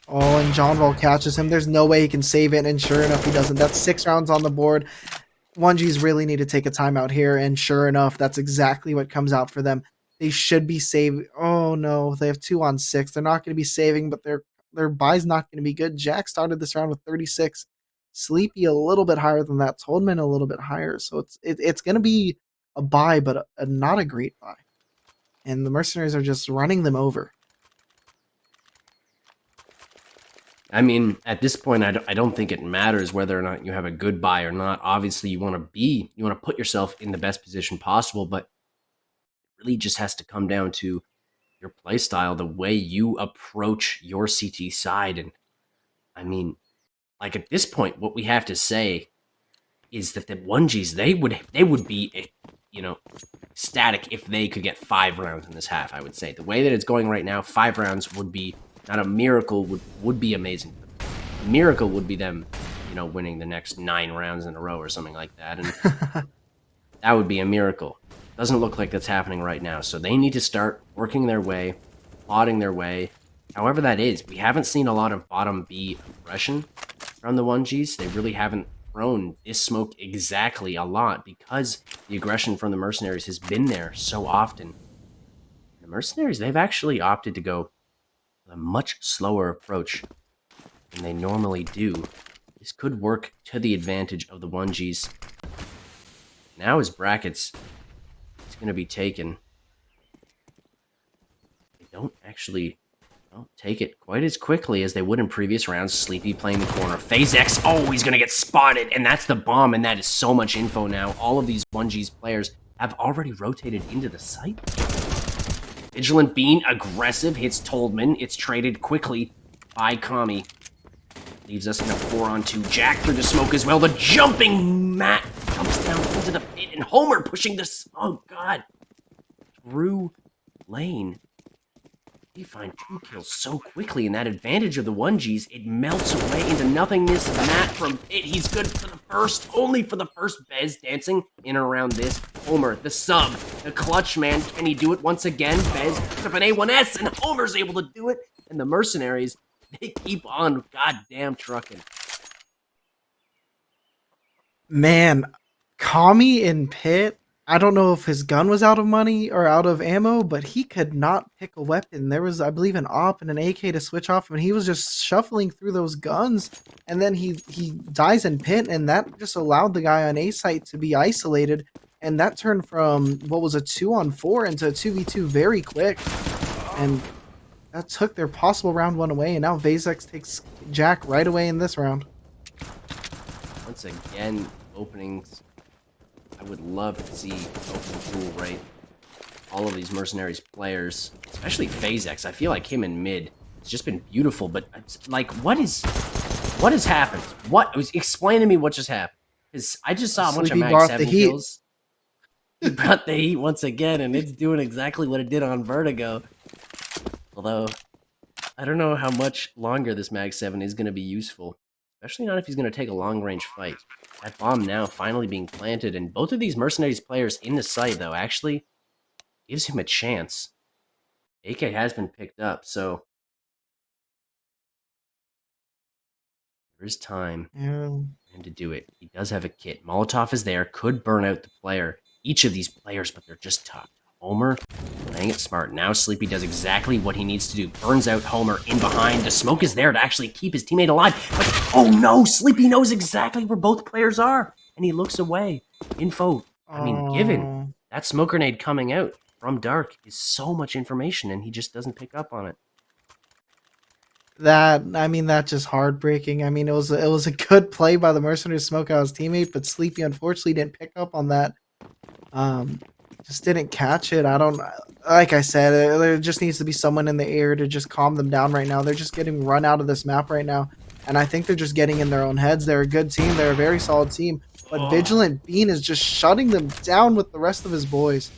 Oh, and John Ball catches him. There's no way he can save it, and sure enough, he doesn't. That's 6 rounds on the board. 1Gs really need to take a timeout here, and sure enough, that's exactly what comes out for them. They should be saving. Oh no, they have 2 on 6. They're not going to be saving, but their buy's not going to be good. Jack started this round with 36. Sleepy a little bit higher than that. Toadman a little bit higher. So it's going to be a buy, but not a great buy. And the Mercenaries are just running them over. I mean, at this point, I don't think it matters whether or not you have a good buy or not. Obviously, you want to put yourself in the best position possible, but it really just has to come down to your play style, the way you approach your CT side. And I mean, like at this point, what we have to say is that the 1Gs, they would be, static if they could get 5 rounds in this half. I would say the way that it's going right now, 5 rounds would be not a miracle, would be amazing. A miracle would be them, winning the next 9 rounds in a row or something like that, and that would be a miracle. Doesn't look like that's happening right now, so they need to start working their way, plotting their way, however that is. We haven't seen a lot of bottom B aggression from the 1Gs. They really haven't thrown this smoke exactly a lot because the aggression from the Mercenaries has been there so often. The Mercenaries, they've actually opted to go a much slower approach than they normally do. This could work to the advantage of the 1Gs. Now his brackets is going to be taken. They don't actually take it quite as quickly as they would in previous rounds. Sleepy playing the corner. FaZe X, he's going to get spotted, and that's the bomb, and that is so much info now. All of these 1Gs players have already rotated into the site. Vigilant Bean, aggressive, hits Toldman. It's traded quickly by Kami. Leaves us in a 4-on-2. Jack through the smoke as well. The jumping Matt comes down into the pit, and Homer pushing this. Oh, God. Through lane. They find 2 kills so quickly, and that advantage of the 1Gs, it melts away into nothingness. Matt from pit, he's good for the first, only for the first. Bez dancing in and around this. Homer, the sub, the clutch man. Can he do it once again? Bez picks up an A1S, and Homer's able to do it. And the Mercenaries, they keep on goddamn trucking. Man, Kami in pit. I don't know if his gun was out of money or out of ammo, but he could not pick a weapon. There was, I believe, an AWP and an AK to switch off, and he was just shuffling through those guns, and then he dies in pit, and that just allowed the guy on A site to be isolated, and that turned from what was a 2-on-4 into a 2v2 very quick, and that took their possible round 1 away, and now Vazex takes Jack right away in this round. Once again, openings. I would love to see open pool rate all of these Mercenaries players, especially FaZe X. I feel like him in mid has just been beautiful, but like, what has happened? Explain to me what just happened, because I just saw a bunch of Mag 7 kills. He brought the heat once again, and it's doing exactly what it did on Vertigo. Although, I don't know how much longer this Mag 7 is going to be useful, especially not if he's going to take a long-range fight. That bomb now finally being planted, and both of these Mercenaries players in the site, though, actually gives him a chance. AK has been picked up, so there is time for him to do it. He does have a kit. Molotov is there, could burn out the player. Each of these players, but they're just tough. Homer playing it smart. Now Sleepy does exactly what he needs to do. Burns out Homer in behind. The smoke is there to actually keep his teammate alive. But, oh no, Sleepy knows exactly where both players are. And he looks away. Info, given that smoke grenade coming out from Dark is so much information, and he just doesn't pick up on it. That's just heartbreaking. It was a good play by the Mercenaries to smoke out his teammate, but Sleepy unfortunately didn't pick up on that. Just didn't catch it. Like I said, there just needs to be someone in the air to just calm them down right now. They're just getting run out of this map right now, and I think they're just getting in their own heads. They're a good team. They're a very solid team, but Oh. Vigilant Bean is just shutting them down with the rest of his boys.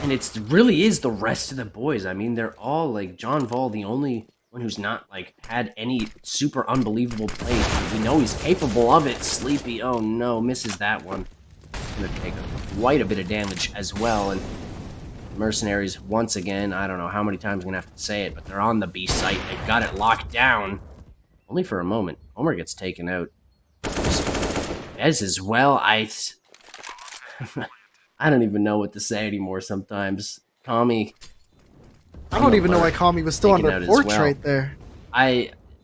And it really is the rest of the boys. I mean, they're all like John Vol, the only one who's not like had any super unbelievable plays. But we know he's capable of it. Sleepy, oh no, misses that one. Gonna take quite a bit of damage as well. And Mercenaries, once again, I don't know how many times I'm gonna have to say it, but they're on the B site. They've got it locked down. Only for a moment. Homer gets taken out. Bez as well. I don't even know what to say anymore sometimes. Kami. I don't even know why Kami was still Taken under out as porch well. right there.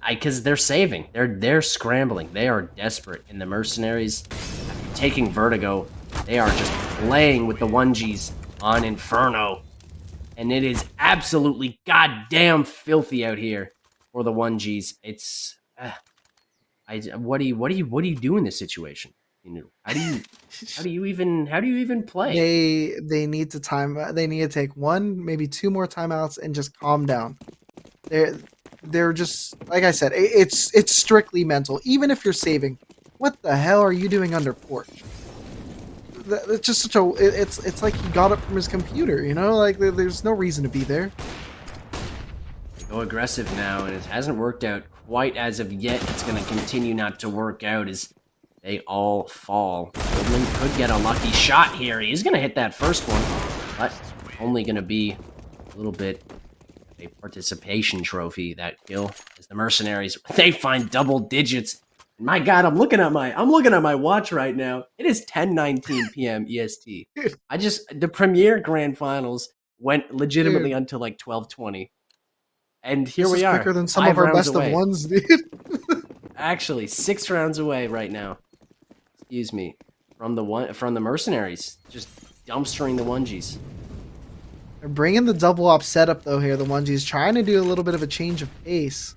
Because they're saving. They're scrambling. They are desperate. And the Mercenaries, after taking Vertigo, they are just playing with the 1Gs on Inferno. And it is absolutely goddamn filthy out here for the 1Gs. It's what do you do in this situation? You know, how do you even play? They need to they need to take one, maybe two more timeouts and just calm down. They're just, like I said, it's strictly mental. Even if you're saving, what the hell are you doing under porch? It's just such a it's like he got it from his computer, you know? Like there's no reason to be there. They go aggressive now, and it hasn't worked out quite as of yet. It's going to continue not to work out as they all fall. Goldman could get a lucky shot here. He's going to hit that first one, but only going to be a little bit of a participation trophy, that kill, as the Mercenaries, they find double digits. My God, I'm looking at my watch right now. It is 10:19 p.m. EST. The Premier Grand Finals went legitimately until like 12:20. And here This we is are. quicker than some 5 of our rounds best away. of ones, dude. Actually, 6 rounds away right now. Excuse me. From the Mercenaries, just dumpstering the 1Gs. They're bringing the double op setup though here. The 1G's trying to do a little bit of a change of pace.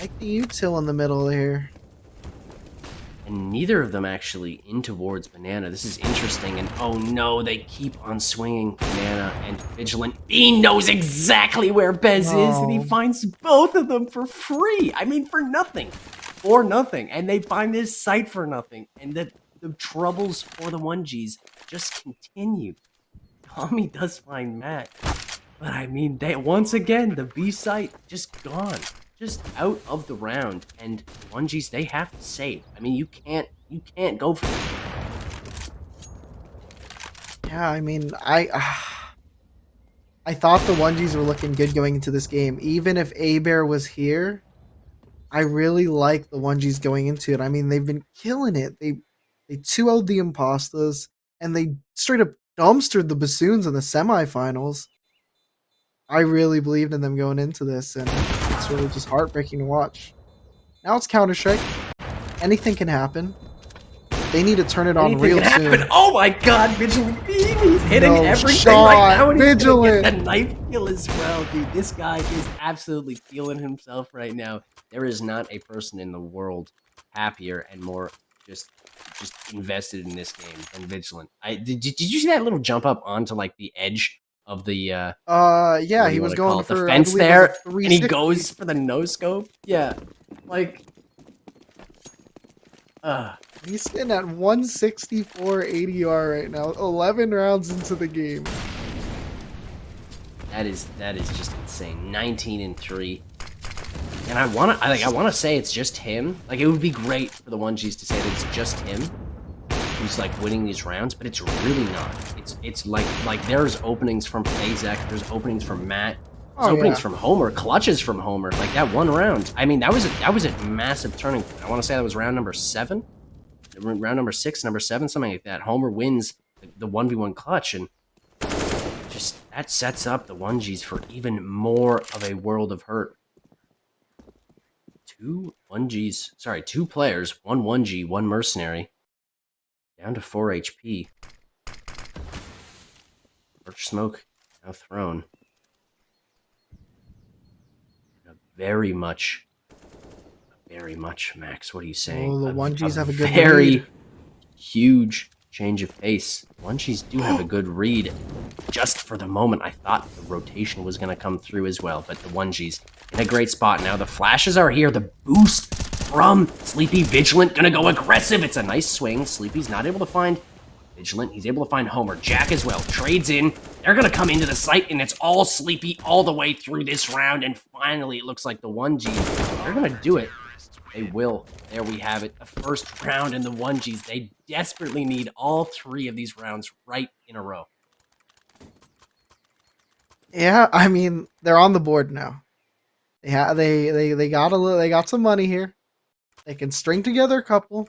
Like the util in the middle here. And neither of them actually in towards Banana. This is interesting. And oh no, they keep on swinging Banana and Vigilant. Bean knows exactly where Bez is, and he No. finds both of them for free. I mean, for nothing. For nothing. And they find this site for nothing. And the troubles for the 1Gs just continue. Tommy does find Matt. But I mean, once again, the B site just gone. Just out of the round, and 1Gs, they have to save. I mean, you can't go for it. Yeah, I mean, I thought the 1Gs were looking good going into this game. Even if A-Bear was here, I really like the 1Gs going into it. I mean, they've been killing it. They 2-0'd the Impostas, and they straight up dumpstered the Bassoons in the semifinals. I really believed in them going into this, and it's really just heartbreaking to watch. Now it's Counter-Strike. Anything can happen. They need to turn it on real soon. Oh my God, Vigilant Beam! He's hitting No everything shot. right now, and he's Vigilant. gonna get the knife kill as well, dude. This guy is absolutely feeling himself right now. There is not a person in the world happier and more just invested in this game than Vigilant. Did you see that little jump up onto like the edge of the Yeah, what do he you was wanna call going it, for the I fence believe it there, was a and he 360. goes for the no scope? Yeah, like He's sitting at 164 ADR right now, 11 rounds into the game. that is just insane. 19-3. And I wanna say it's just him. Like, it would be great for the 1Gs to say that it's just him who's like winning these rounds, but it's really not. It's like there's openings from Fazek, there's openings from Matt, there's openings from Homer, clutches from Homer. Like that one round. I mean, that was a massive turning point. I want to say that was round number 7, round number 6, number 7, something like that. Homer wins the 1v1 clutch, and just that sets up the 1Gs for even more of a world of hurt. 2 players, 1 1G, 1 mercenary. Down to 4 HP. Torch smoke now thrown. Very much, Max. What are you saying? Oh, the 1Gs have a good very lead. huge change of pace. 1Gs do have a good read. Just for the moment, I thought the rotation was going to come through as well, but the 1Gs in a great spot now. The flashes are here. The boost from Sleepy. Vigilant gonna go aggressive. It's a nice swing. Sleepy's not able to find Vigilant. He's able to find Homer. Jack as well. Trades in. They're gonna come into the site, and it's all Sleepy all the way through this round. And finally, it looks like the 1G. They're gonna do it. They will. There we have it. The first round in the 1Gs. They desperately need all 3 of these rounds right in a row. Yeah, I mean, they're on the board now. They got some money here. They can string together a couple.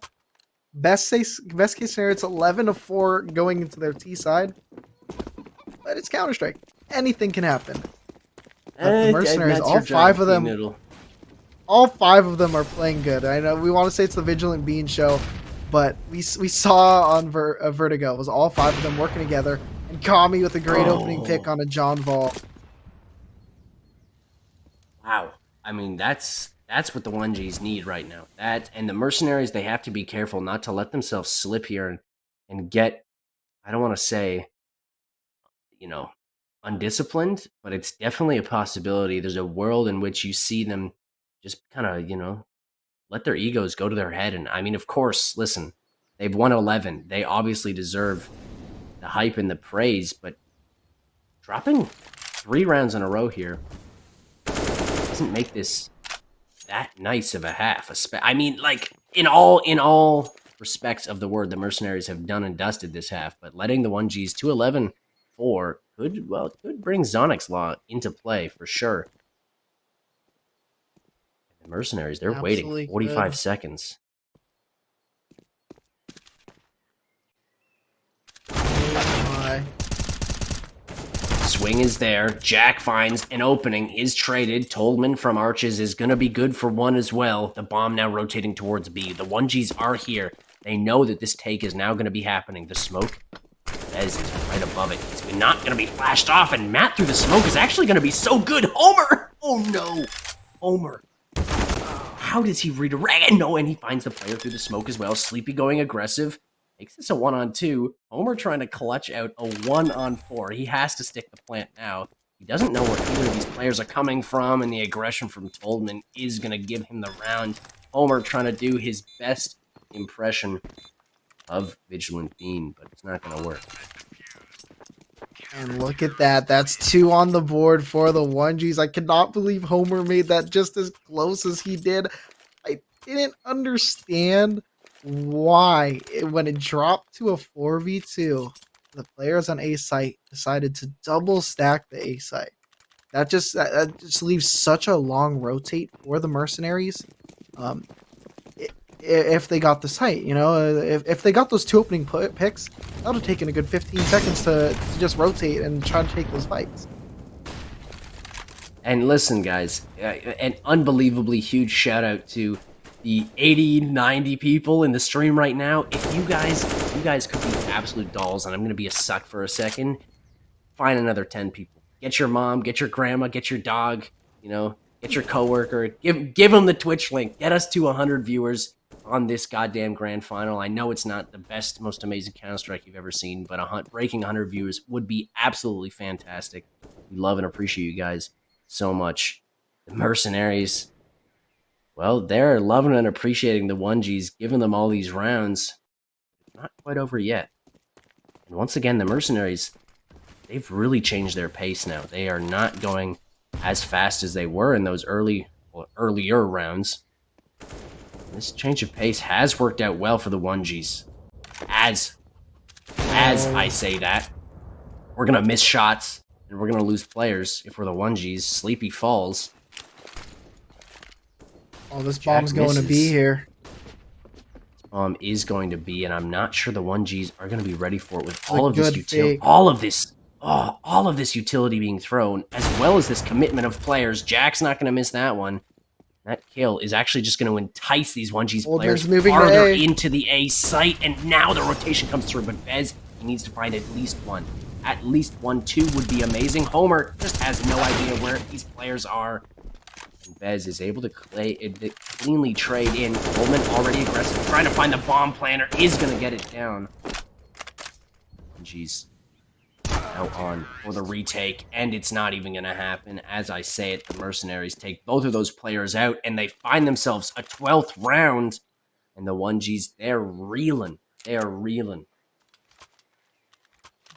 Best case scenario, it's 11-4 going into their T side. But it's Counter-Strike. Anything can happen. But the Mercenaries, all 5 of them, all 5 of them are playing good. I know we want to say it's the Vigilant Bean show, but we saw on Vertigo, it was all 5 of them working together. And Kami with a great opening pick on a John Vol. Wow. I mean, that's what the 1Gs need right now. That and the Mercenaries, they have to be careful not to let themselves slip here and get, I don't want to say, undisciplined, but it's definitely a possibility. There's a world in which you see them just kind of, let their egos go to their head. And I mean, of course, listen, they've won 11. They obviously deserve the hype and the praise, but dropping 3 rounds in a row here doesn't make this that nice of a half. I mean, like, in all respects of the word, the Mercenaries have done and dusted this half, but letting the 1Gs to 11-4 could bring Zonix Law into play for sure. The Mercenaries, they're waiting 45 seconds. Swing is there. Jack finds an opening, is traded. Toldman from Arches is going to be good for 1 as well. The bomb now rotating towards B. The 1Gs are here. They know that this take is now going to be happening. The smoke, Bez is right above it. It's not going to be flashed off, and Matt through the smoke is actually going to be so good. Homer! Oh no! Homer. How does he redirect? No, and he finds the player through the smoke as well. Sleepy going aggressive. Makes this a 1-on-2. Homer trying to clutch out a 1-on-4. He has to stick the plant now. He doesn't know where either of these players are coming from, and the aggression from Toldman is going to give him the round. Homer trying to do his best impression of Vigilant Bean, but it's not going to work. And look at that. That's 2 on the board for the 1Gs. I cannot believe Homer made that just as close as he did. I didn't understand why, when it dropped to a 4v2, the players on A site decided to double stack the A site. That just leaves such a long rotate for the Mercenaries. If they got the site, if they got those 2 opening picks, that would have taken a good 15 seconds to just rotate and try to take those fights. And listen, guys, an unbelievably huge shout out to the 80, 90 people in the stream right now. If you guys could be absolute dolls, and I'm going to be a suck for a second, find another 10 people. Get your mom, get your grandma, get your dog, get your coworker. Give them the Twitch link. Get us to 100 viewers on this goddamn grand final. I know it's not the best, most amazing Counter-Strike you've ever seen, but breaking 100 viewers would be absolutely fantastic. We love and appreciate you guys so much. The Mercenaries, well, they're loving and appreciating the 1Gs, giving them all these rounds. It's not quite over yet. And once again, the Mercenaries, they've really changed their pace now. They are not going as fast as they were in those earlier rounds. This change of pace has worked out well for the 1Gs. As I say that, we're going to miss shots, and we're going to lose players if we're the 1Gs. Sleepy falls. Oh, this bomb's going to be here. This bomb is going to be, and I'm not sure the 1Gs are going to be ready for it with all of this utility. All of this utility being thrown, as well as this commitment of players. Jack's not going to miss that one. That kill is actually just going to entice these 1Gs players farther into the A site, and now the rotation comes through, but Bez, he needs to find at least one. At least 1-2 would be amazing. Homer just has no idea where these players are. And Bez is able to cleanly trade in. Coleman already aggressive, trying to find the bomb planter, is going to get it down. Jeez. now on for the retake, and it's not even going to happen. As I say it, the Mercenaries take both of those players out, and they find themselves a 12th round, and the 1Gs, they're reeling. They are reeling.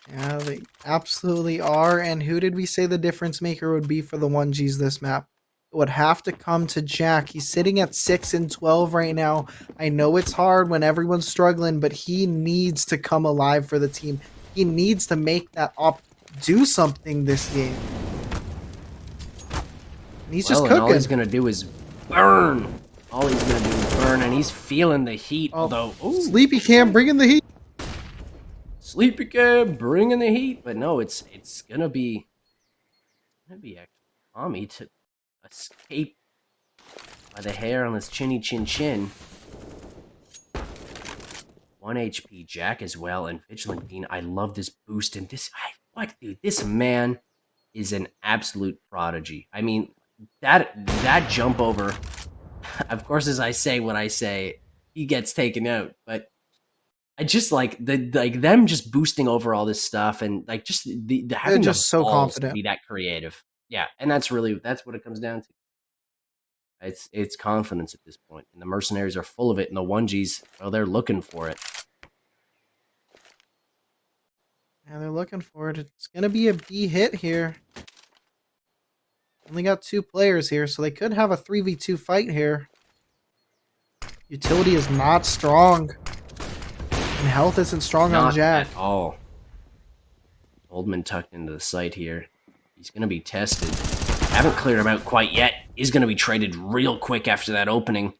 Yeah, they absolutely are. And who did we say the difference maker would be for the 1Gs this map? It would have to come to Jack. He's sitting at 6 and 12 right now. I know it's hard when everyone's struggling, but he needs to come alive for the team. He needs to make that op do something this game. And he's just cooking. All he's going to do is burn. All he's going to do is burn, and he's feeling the heat. Although, Sleepy Cam bringing the heat. Sleepy Cam bringing the heat. But no, it's going to be actually Tommy to escape by the hair on his chinny chin chin. 1 HP Jack as well, and Vigilant Bean. I love this boost, and dude, this man is an absolute prodigy. I mean, that jump over, of course, as I say what I say, he gets taken out, but I just like them just boosting over all this stuff, and like just the having just the so balls confident to be that creative. Yeah, and that's what it comes down to. It's confidence at this point, and the Mercenaries are full of it, and the 1Gs, well, they're looking for it. Yeah, they're looking for it. It's gonna be a B hit here. Only got 2 players here, so they could have a 3v2 fight here. Utility is not strong. And health isn't strong on Jack. Not at all. Oldman tucked into the site here. He's going to be tested. Haven't cleared him out quite yet. He's going to be traded real quick after that opening.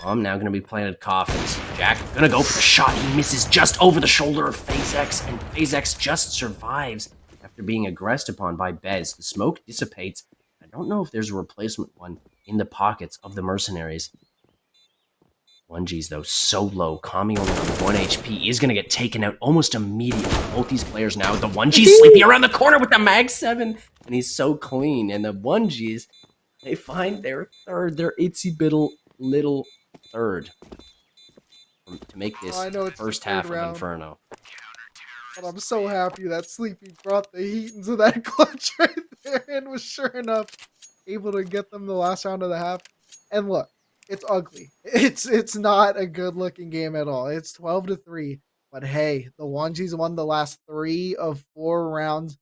I'm now going to be planted coffins. Jack going to go for the shot. He misses just over the shoulder of FaZe X, and FaZe X just survives after being aggressed upon by Bez. The smoke dissipates. I don't know if there's a replacement one in the pockets of the Mercenaries. 1Gs, though, so low. Kami only on 1 HP is going to get taken out almost immediately. Both these players now. The 1Gs Sleepy around the corner with the Mag 7, and he's so clean. And the 1Gs, they find their third, their itsy little third to make this first half of Inferno. But I'm so happy that Sleepy brought the heat into that clutch right there and was sure enough able to get them the last round of the half. And look, it's ugly. It's not a good looking game at all. It's 12-3. But hey, the 1Gs won the last 3 of 4 rounds,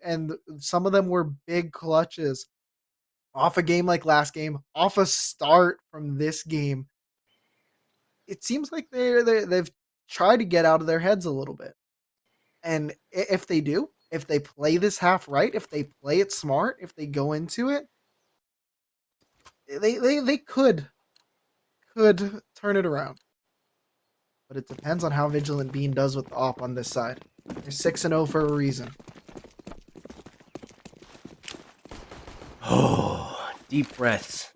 and some of them were big clutches. Off a game like last game, off a start from this game. It seems like they've tried to get out of their heads a little bit. And if they do, if they play this half right, if they play it smart, if they go into it, they could turn it around. But it depends on how Vigilant Bean does with the op on this side. They're 6-0 for a reason. Oh, deep breaths.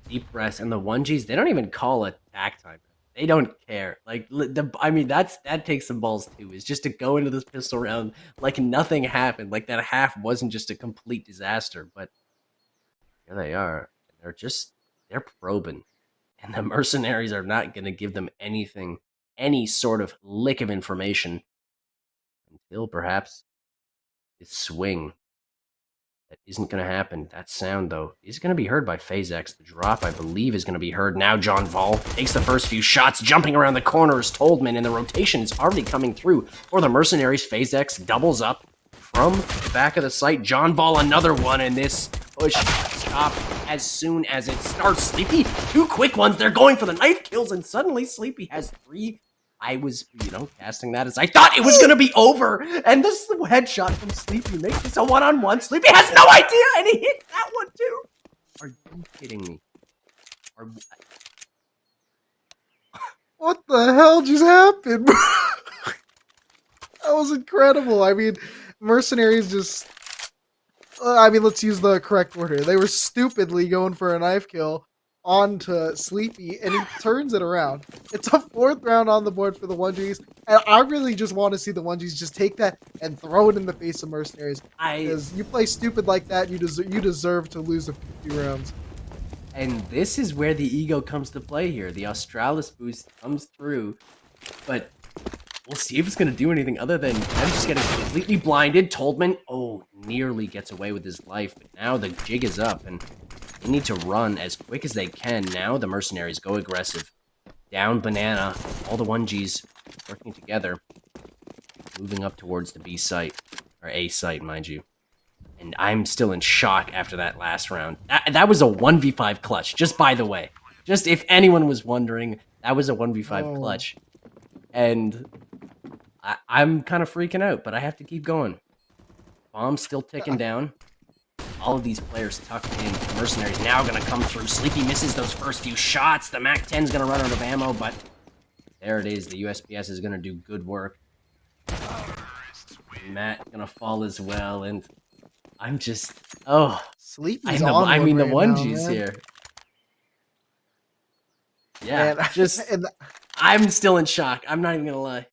Deep breaths. And the 1Gs, they don't even call it attack time. They don't care. Like, that takes some balls too. Is just to go into this pistol round like nothing happened. Like that half wasn't just a complete disaster. But here they are. They're probing. And the Mercenaries are not going to give them anything, any sort of lick of information until perhaps this swing. That isn't going to happen. That sound, though, is going to be heard by FaZe X. The drop, I believe, is going to be heard now. John Vol takes the first few shots, jumping around the corners. Toldman, and the rotation is already coming through for the Mercenaries. FaZe X doubles up from the back of the site. John Vol, another one, and this push stop as soon as it starts. Sleepy, 2 quick ones. They're going for the knife kills, and suddenly Sleepy has 3. I was, casting that as I thought it was going to be over. And this headshot from Sleepy makes this a one-on-one. Sleepy has no idea, and he hits that one too. Are you kidding me? What the hell just happened? That was incredible. I mean, Mercenaries just... let's use the correct order. They were stupidly going for a knife kill onto Sleepy, and he turns it around. It's a 4th round on the board for the 1Gs, and I really just want to see the 1Gs just take that and throw it in the face of Mercenaries. Because you play stupid like that, you deserve to lose a few rounds. And this is where the ego comes to play here. The Australis boost comes through, but we'll see if it's going to do anything other than them just getting completely blinded. Toldman, nearly gets away with his life, but now the jig is up, and they need to run as quick as they can. Now the Mercenaries go aggressive. Down Banana, all the 1Gs working together, moving up towards the B site, or A site, mind you. And I'm still in shock after that last round. That was a 1v5 clutch, just by the way. Just if anyone was wondering, that was a 1v5 clutch. And I'm kind of freaking out, but I have to keep going. Bomb's still ticking down. All of these players tucked in. The Mercenaries now going to come through. Sleepy misses those first few shots. The MAC-10's going to run out of ammo, but there it is. The USPS is going to do good work. Matt going to fall as well, and I'm just... Sleepy's the on one right 1Gs now, here. Yeah, Man, just... and I'm still in shock. I'm not even going to lie.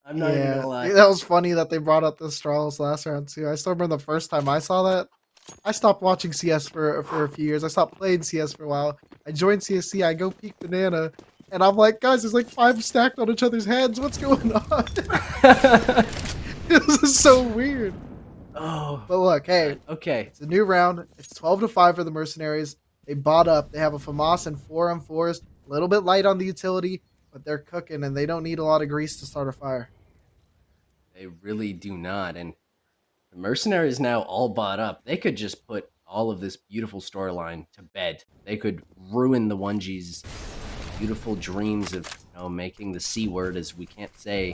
I'm not even going to lie. that was funny that they brought up the Straws last round, too. I still remember the first time I saw that. I stopped watching CS for a few years. I stopped playing CS for a while. I joined CSC. I go peek Banana. And I'm like, guys, there's like 5 stacked on each other's heads. What's going on? This is so weird. But look, hey. Okay. It's a new round. It's 12-5 for the Mercenaries. They bought up. They have a FAMAS and 4-on-4s. A little bit light on the utility, but they're cooking, and they don't need a lot of grease to start a fire. They really do not. And the Mercenaries now all bought up. They could just put all of this beautiful storyline to bed. They could ruin the 1G's beautiful dreams of making the C word, as we can't say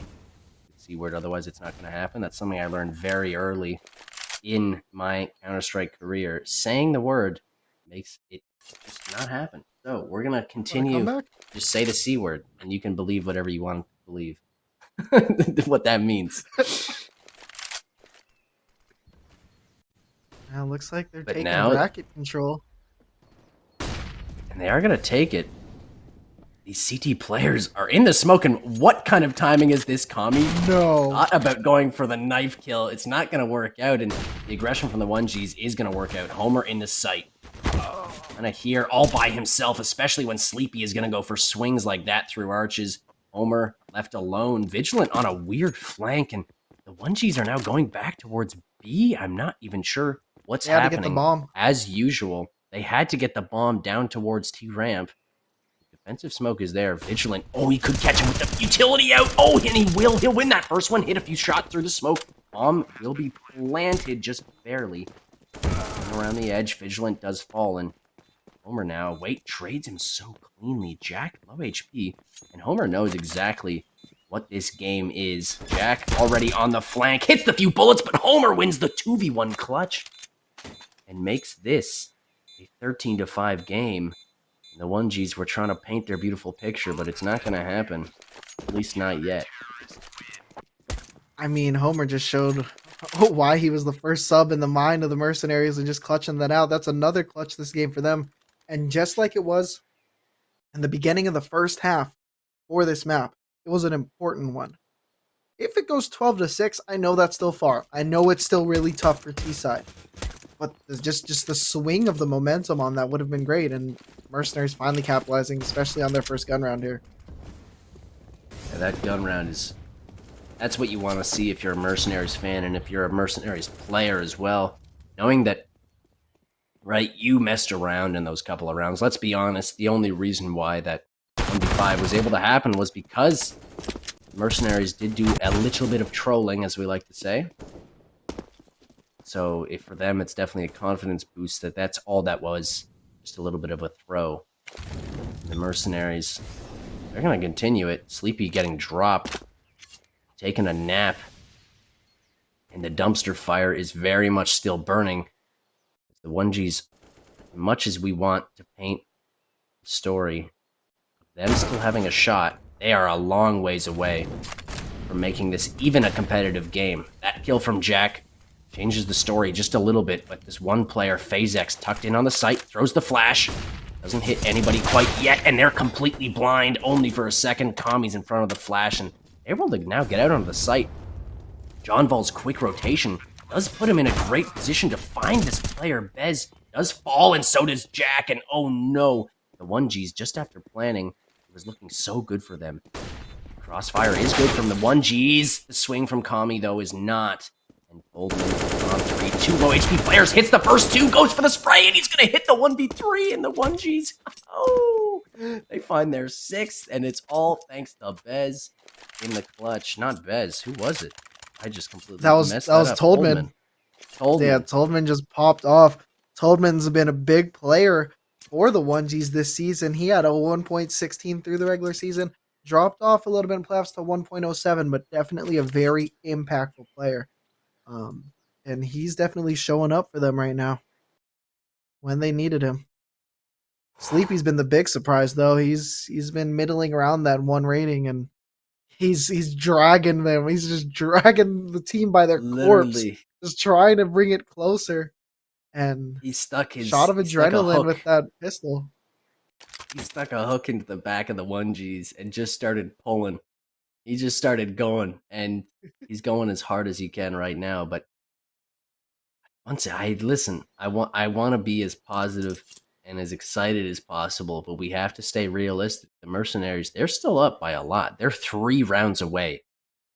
the C word, otherwise it's not going to happen. That's something I learned very early in my Counter-Strike career. Saying the word makes it just not happen. So we're going to continue. Just say the C word, and you can believe whatever you want to believe. What that means. Now looks like they're taking now, bracket control. And they are going to take it. These CT players are in the smoke, and what kind of timing is this, Kami? No. Not about going for the knife kill. It's not going to work out, and the aggression from the 1Gs is going to work out. Homer in the sight. Kind of here all by himself, especially when Sleepy is going to go for swings like that through arches. Homer left alone. Vigilant on a weird flank, and the 1Gs are now going back towards B. I'm not even sure what's happening. To get the bomb. As usual, they had to get the bomb down towards T-ramp. Defensive smoke is there. Vigilant. He could catch him with the utility out. And he will. He'll win that first one. Hit a few shots through the smoke. Bomb will be planted just barely. Around the edge, Vigilant does fall, and Homer now, trades him so cleanly. Jack, low HP, and Homer knows exactly what this game is. Jack already on the flank, hits the few bullets, but Homer wins the 2v1 clutch and makes this a 13-5 game. The 1Gs were trying to paint their beautiful picture, but it's not going to happen. At least not yet. I mean, Homer just showed why he was the first sub in the mind of the Mercenaries and just clutching that out. That's another clutch this game for them. And just like it was in the beginning of the first half for this map, it was an important one. If it goes 12-6, I know that's still far. I know it's still really tough for T-side. But just the swing of the momentum on that would have been great, and Mercenaries finally capitalizing, especially on their first gun round here. Yeah, that gun round that's what you want to see if you're a Mercenaries fan, and if you're a Mercenaries player as well. Knowing that, you messed around in those couple of rounds. Let's be honest, the only reason why that 1v5 was able to happen was because Mercenaries did do a little bit of trolling, as we like to say. So if for them, it's definitely a confidence boost that's all that was. Just a little bit of a throw. The Mercenaries, they're going to continue it. Sleepy getting dropped. Taking a nap. And the dumpster fire is very much still burning. The 1Gs, as much as we want to paint the story of them still having a shot, they are a long ways away from making this even a competitive game. That kill from Jack changes the story just a little bit, but this one player, FaZe-X, tucked in on the site, throws the flash, doesn't hit anybody quite yet, and they're completely blind only for a second. Kami's in front of the flash, and they're able to now get out onto the site. John Vol's quick rotation does put him in a great position to find this player. Bez does fall, and so does Jack, and oh no, the 1Gs, just after planning, it was looking so good for them. Crossfire is good from the 1Gs. The swing from Kami, though, is not. And Goldman on 3. 2 low HP players. Hits the first 2. Goes for the spray. And he's going to hit the 1v3 and the 1Gs. Oh, they find their 6th. And it's all thanks to Bez in the clutch. Not Bez. Who was it? I just completely messed that up. Toldman. Yeah, Toldman just popped off. Toldman's been a big player for the 1Gs this season. He had a 1.16 through the regular season. Dropped off a little bit in playoffs to 1.07, but definitely a very impactful player. And he's definitely showing up for them right now when they needed him. Sleepy's been the big surprise, though. He's been middling around that 1 rating, and he's dragging them. He's just dragging the team by their corpse, just trying to bring it closer. And he stuck his shot of adrenaline with that pistol. He stuck a hook into the back of the 1Gs and just started pulling. He just started going, and he's going as hard as he can right now. But once I want to be as positive and as excited as possible, but we have to stay realistic. The Mercenaries, they're still up by a lot. They're 3 rounds away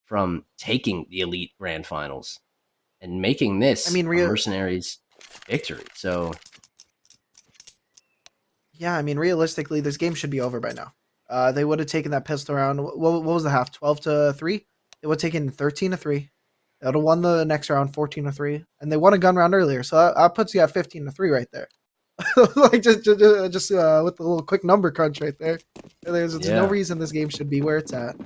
from taking the Elite Grand Finals and making this a Mercenaries victory. So, yeah, I mean, realistically, this game should be over by now. They would have taken that pistol round. What was the half? 12-3. They would have taken 13-3. They would have won the next round 14-3, and they won a gun round earlier. So that puts you at 15-3 right there. Like just with the little quick number crunch right there. There's no reason this game should be where it's at.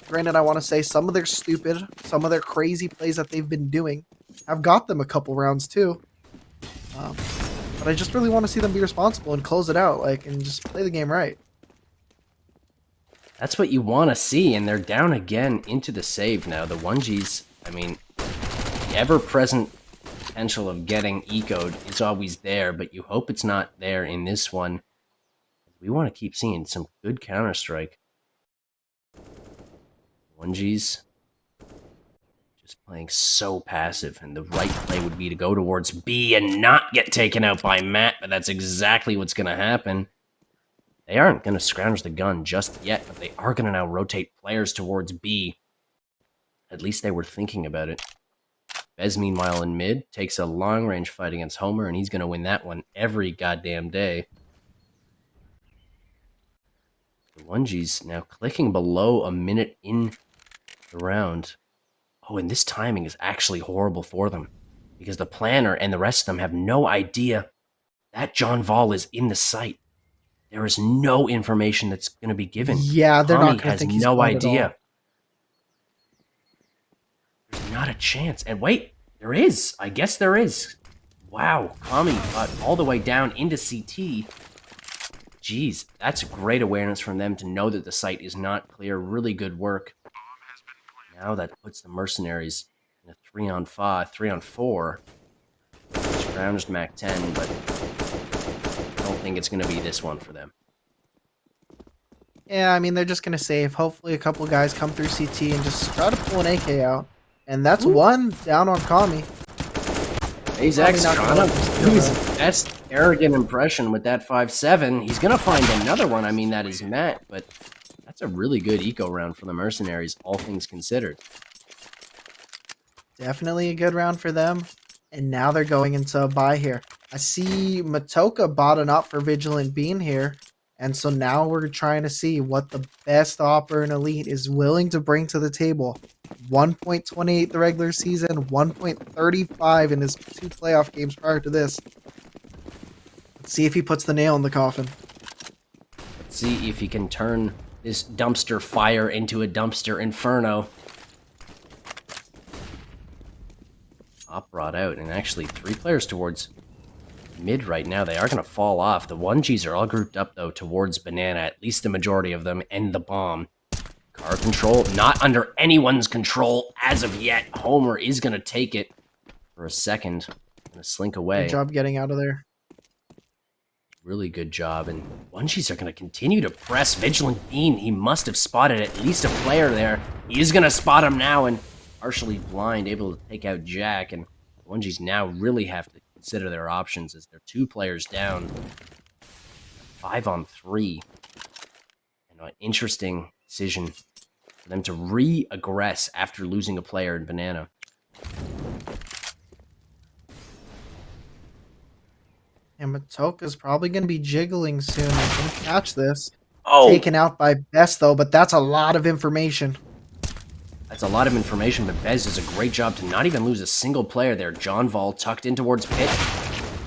Granted, I want to say some of their crazy plays that they've been doing have got them a couple rounds too. But I just really want to see them be responsible and close it out, and just play the game right. That's what you want to see, and they're down again into the save now. The 1Gs, I mean, the ever-present potential of getting ecoed is always there, but you hope it's not there in this one. We want to keep seeing some good Counter-Strike. 1Gs just playing so passive, and the right play would be to go towards B and not get taken out by Matt, but that's exactly what's going to happen. They aren't going to scrounge the gun just yet, but they are going to now rotate players towards B. At least they were thinking about it. Bez, meanwhile, in mid, takes a long-range fight against Homer, and he's going to win that one every goddamn day. The 1Gs now clicking below a minute in the round. Oh, and this timing is actually horrible for them, because the planner and the rest of them have no idea that John Vol is in the site. There is no information that's going to be given. Yeah, they're not going to think he's no caught idea. At all. There's not a chance. And wait, there is. I guess there is. Wow, Kami got all the way down into CT. Jeez, that's great awareness from them to know that the site is not clear. Really good work. Now that puts the Mercenaries in a 3-on-5, 3-on-4. Scrounged Mac 10, but I don't think it's going to be this one for them. Yeah, I mean, they're just going to save. Hopefully a couple guys come through CT and just try to pull an AK out. And that's one down on Kami. He's actually trying to do his best arrogant impression with that 5-7. He's going to find another one. I mean, that is Matt, but that's a really good eco round for the Mercenaries, all things considered. Definitely a good round for them. And now they're going into a buy here. I see Matoka botting up for Vigilant Bean here. And so now we're trying to see what the best Opera in Elite is willing to bring to the table. 1.28 the regular season, 1.35 in his 2 playoff games prior to this. Let's see if he puts the nail in the coffin. Let's see if he can turn this dumpster fire into a dumpster inferno. Op brought out, and actually 3 players towards mid right now. They are going to fall off. The 1Gs are all grouped up, though, towards Banana, at least the majority of them, and the bomb. Car control, not under anyone's control as of yet. Homer is going to take it for a second. Going to slink away. Good job getting out of there. Really good job. And 1Gs are going to continue to press Vigilant Bean. He must have spotted at least a player there. He is going to spot him now, and partially blind, able to take out Jack. And 1Gs now really have to consider their options as they're 2 players down. 5-on-3. And an interesting decision for them to re-aggress after losing a player in Banana. And Matoka's probably going to be jiggling soon. I'm going to catch this. Oh, Taken out by Best, though, but that's a lot of information. that's a lot of information, but Bez does a great job to not even lose a single player there. John Vol tucked in towards Pit.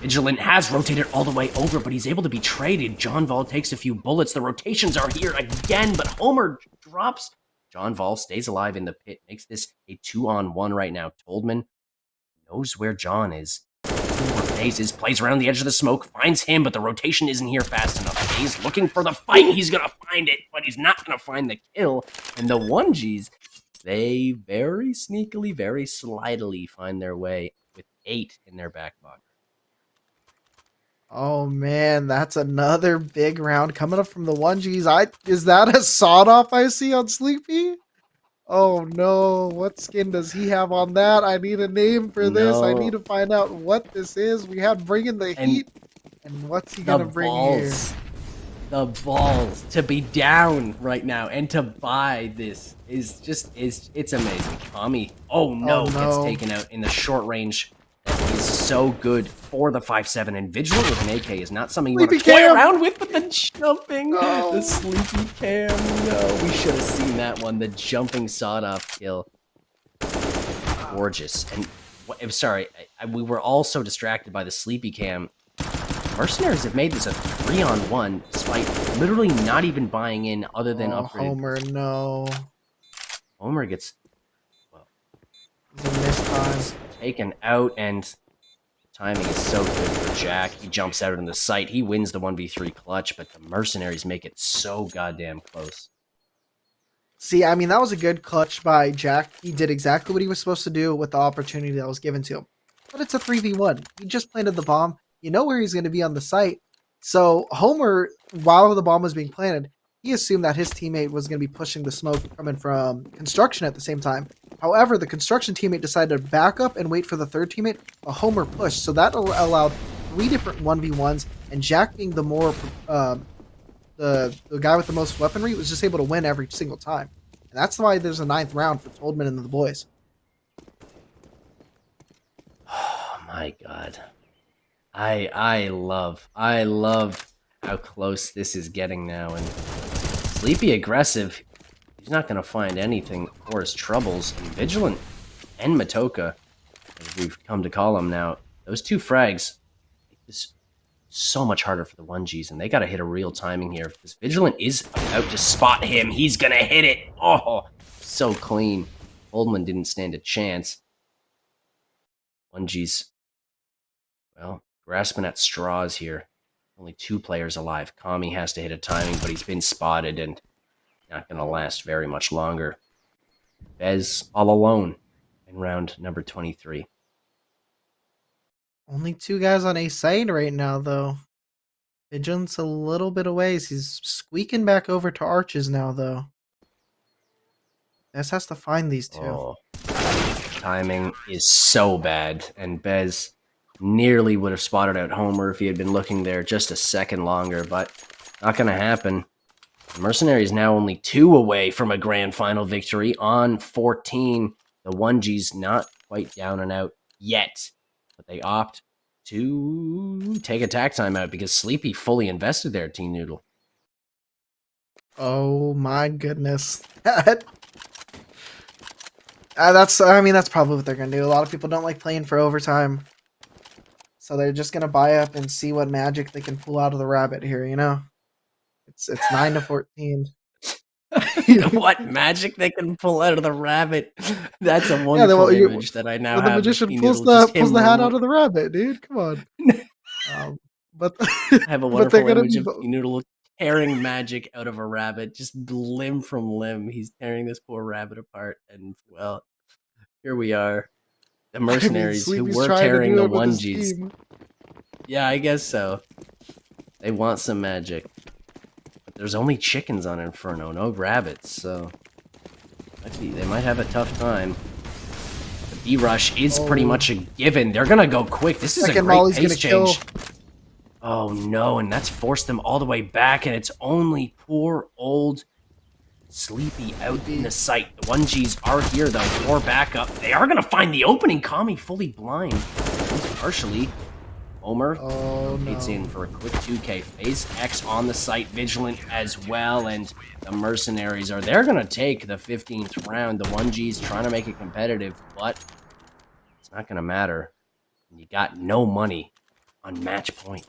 Vigilant has rotated all the way over, but he's able to be traded. John Vol takes a few bullets. The rotations are here again, but Homer drops. John Vol stays alive in the pit, makes this a 2-on-1 right now. Toldman knows where John is. Phases, plays around the edge of the smoke, finds him, but the rotation isn't here fast enough. Phase looking for the fight. He's going to find it, but he's not going to find the kill. And the 1Gs, they very sneakily, very slidily find their way with 8 in their back pocket. Oh man, that's another big round coming up from the 1Gs. Is that a sawed off I see on Sleepy? Oh no, what skin does he have on that? I need a name for this. I need to find out what this is. We had Bring in the Heat, and what's he gonna bring here? The balls to be down right now and to buy this is just, it's amazing. Tommy, oh no, gets taken out in the short range. That is so good for the 5-7, and Vigilant with an AK is not something you want to play around with, but the jumping, the Sleepy Cam, no, we should have seen that one, the jumping sawed-off kill. Gorgeous, and I'm sorry, we were all so distracted by the Sleepy Cam. Mercenaries have made this a 3-on-1, despite literally not even buying in other than upgrade. Homer, no. Homer gets, well, missed time. Taken out, and the timing is so good for Jack. He jumps out in the sight. He wins the 1v3 clutch, but the Mercenaries make it so goddamn close. See, I mean, that was a good clutch by Jack. He did exactly what he was supposed to do with the opportunity that was given to him. But it's a 3v1. He just planted the bomb. You know where he's going to be on the site. So Homer, while the bomb was being planted, he assumed that his teammate was going to be pushing the smoke coming from construction at the same time. However, the construction teammate decided to back up and wait for the third teammate. A Homer pushed, so that allowed 3 different 1v1s, and Jack, being the more the guy with the most weaponry, was just able to win every single time. And that's why there's a 9th round for Toldman and the boys. Oh my god. I love how close this is getting now, and Sleepy aggressive. He's not going to find anything for his troubles. And Vigilant and Matoka, as we've come to call them now, those 2 frags make this so much harder for the 1Gs, and they got to hit a real timing here, because Vigilant is about to spot him. He's going to hit it. Oh, so clean. Oldman didn't stand a chance. 1Gs, well, grasping at straws here. Only 2 players alive. Kami has to hit a timing, but he's been spotted and not going to last very much longer. Bez all alone in round number 23. Only 2 guys on A side right now, though. Vigilant's a little bit away. He's squeaking back over to Arches now, though. Bez has to find these 2. Oh, timing is so bad, and Bez nearly would have spotted out Homer if he had been looking there just a second longer, but not going to happen. Mercenaries now only 2 away from a grand final victory on 14. The 1Gs not quite down and out yet, but they opt to take attack timeout because Sleepy fully invested there, Team Noodle. Oh my goodness. That's probably what they're going to do. A lot of people don't like playing for overtime. So they're just going to buy up and see what magic they can pull out of the rabbit here, you know? It's 9-14. What magic they can pull out of the rabbit? That's a wonderful image that I now have. The magician pulls the hat out of the rabbit, dude. Come on. But I have a wonderful image of Noodle tearing magic out of a rabbit, just limb from limb. He's tearing this poor rabbit apart, and well, here we are. The Mercenaries who were tearing the 1Gs. Yeah, I guess so. They want some magic. But there's only chickens on Inferno, no rabbits, so they might have a tough time. The B-Rush is pretty much a given. They're going to go quick. This is a great pace change. Oh no, and that's forced them all the way back, and it's only poor old Sleepy out in the sight. The 1Gs are here, though, for backup. They are going to find the opening. Kami fully blind. He's partially. Homer rotates in for a quick 2K. Phase X on the site. Vigilant as well. And the Mercenaries they're going to take the 15th round. The 1Gs trying to make it competitive, but it's not going to matter. You got no money on match point.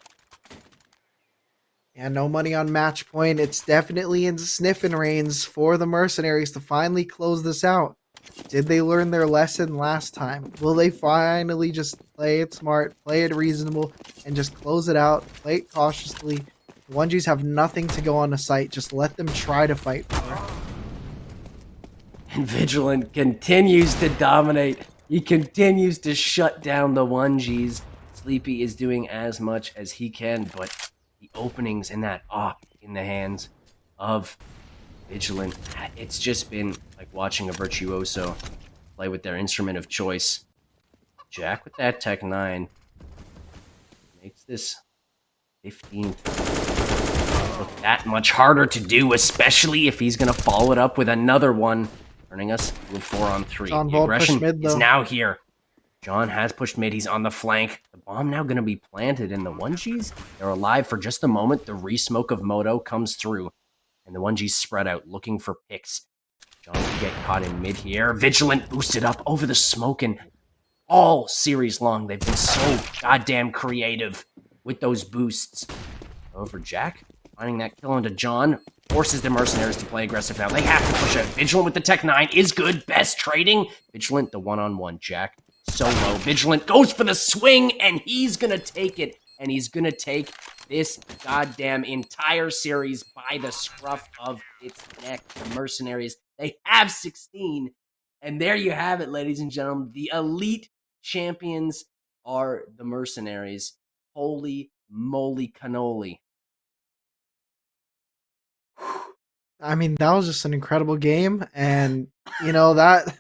Yeah, no money on match point. It's definitely in sniffing reins for the Mercenaries to finally close this out. Did they learn their lesson last time? Will they finally just play it smart, play it reasonable, and just close it out, play it cautiously? The 1Gs have nothing to go on the site. Just let them try to fight for it. And Vigilant continues to dominate. He continues to shut down the 1Gs. Sleepy is doing as much as he can, but the openings in that op in the hands of Vigilant, it's just been like watching a virtuoso play with their instrument of choice. Jack with that Tech 9 makes this 15th look that much harder to do, especially if he's going to follow it up with another one, turning us to a 4-on-3. John The Ball aggression pushed mid, is though. now here. John has pushed mid. He's on the flank. The bomb now going to be planted, and the 1Gs, they're alive for just a moment. The re-smoke of Moto comes through, and the 1Gs spread out, looking for picks. John can get caught in mid here. Vigilant boosted up over the smoke, and all series long, they've been so goddamn creative with those boosts. Over Jack, finding that kill into John, forces the Mercenaries to play aggressive now. They have to push out. Vigilant with the Tech 9 is good. Best trading. Vigilant, the one-on-one. Jack, so low. Vigilant goes for the swing, and he's going to take it. And he's going to take this goddamn entire series by the scruff of its neck. The Mercenaries, they have 16. And there you have it, ladies and gentlemen. The elite champions are the Mercenaries. Holy moly cannoli. I mean, that was just an incredible game. And, that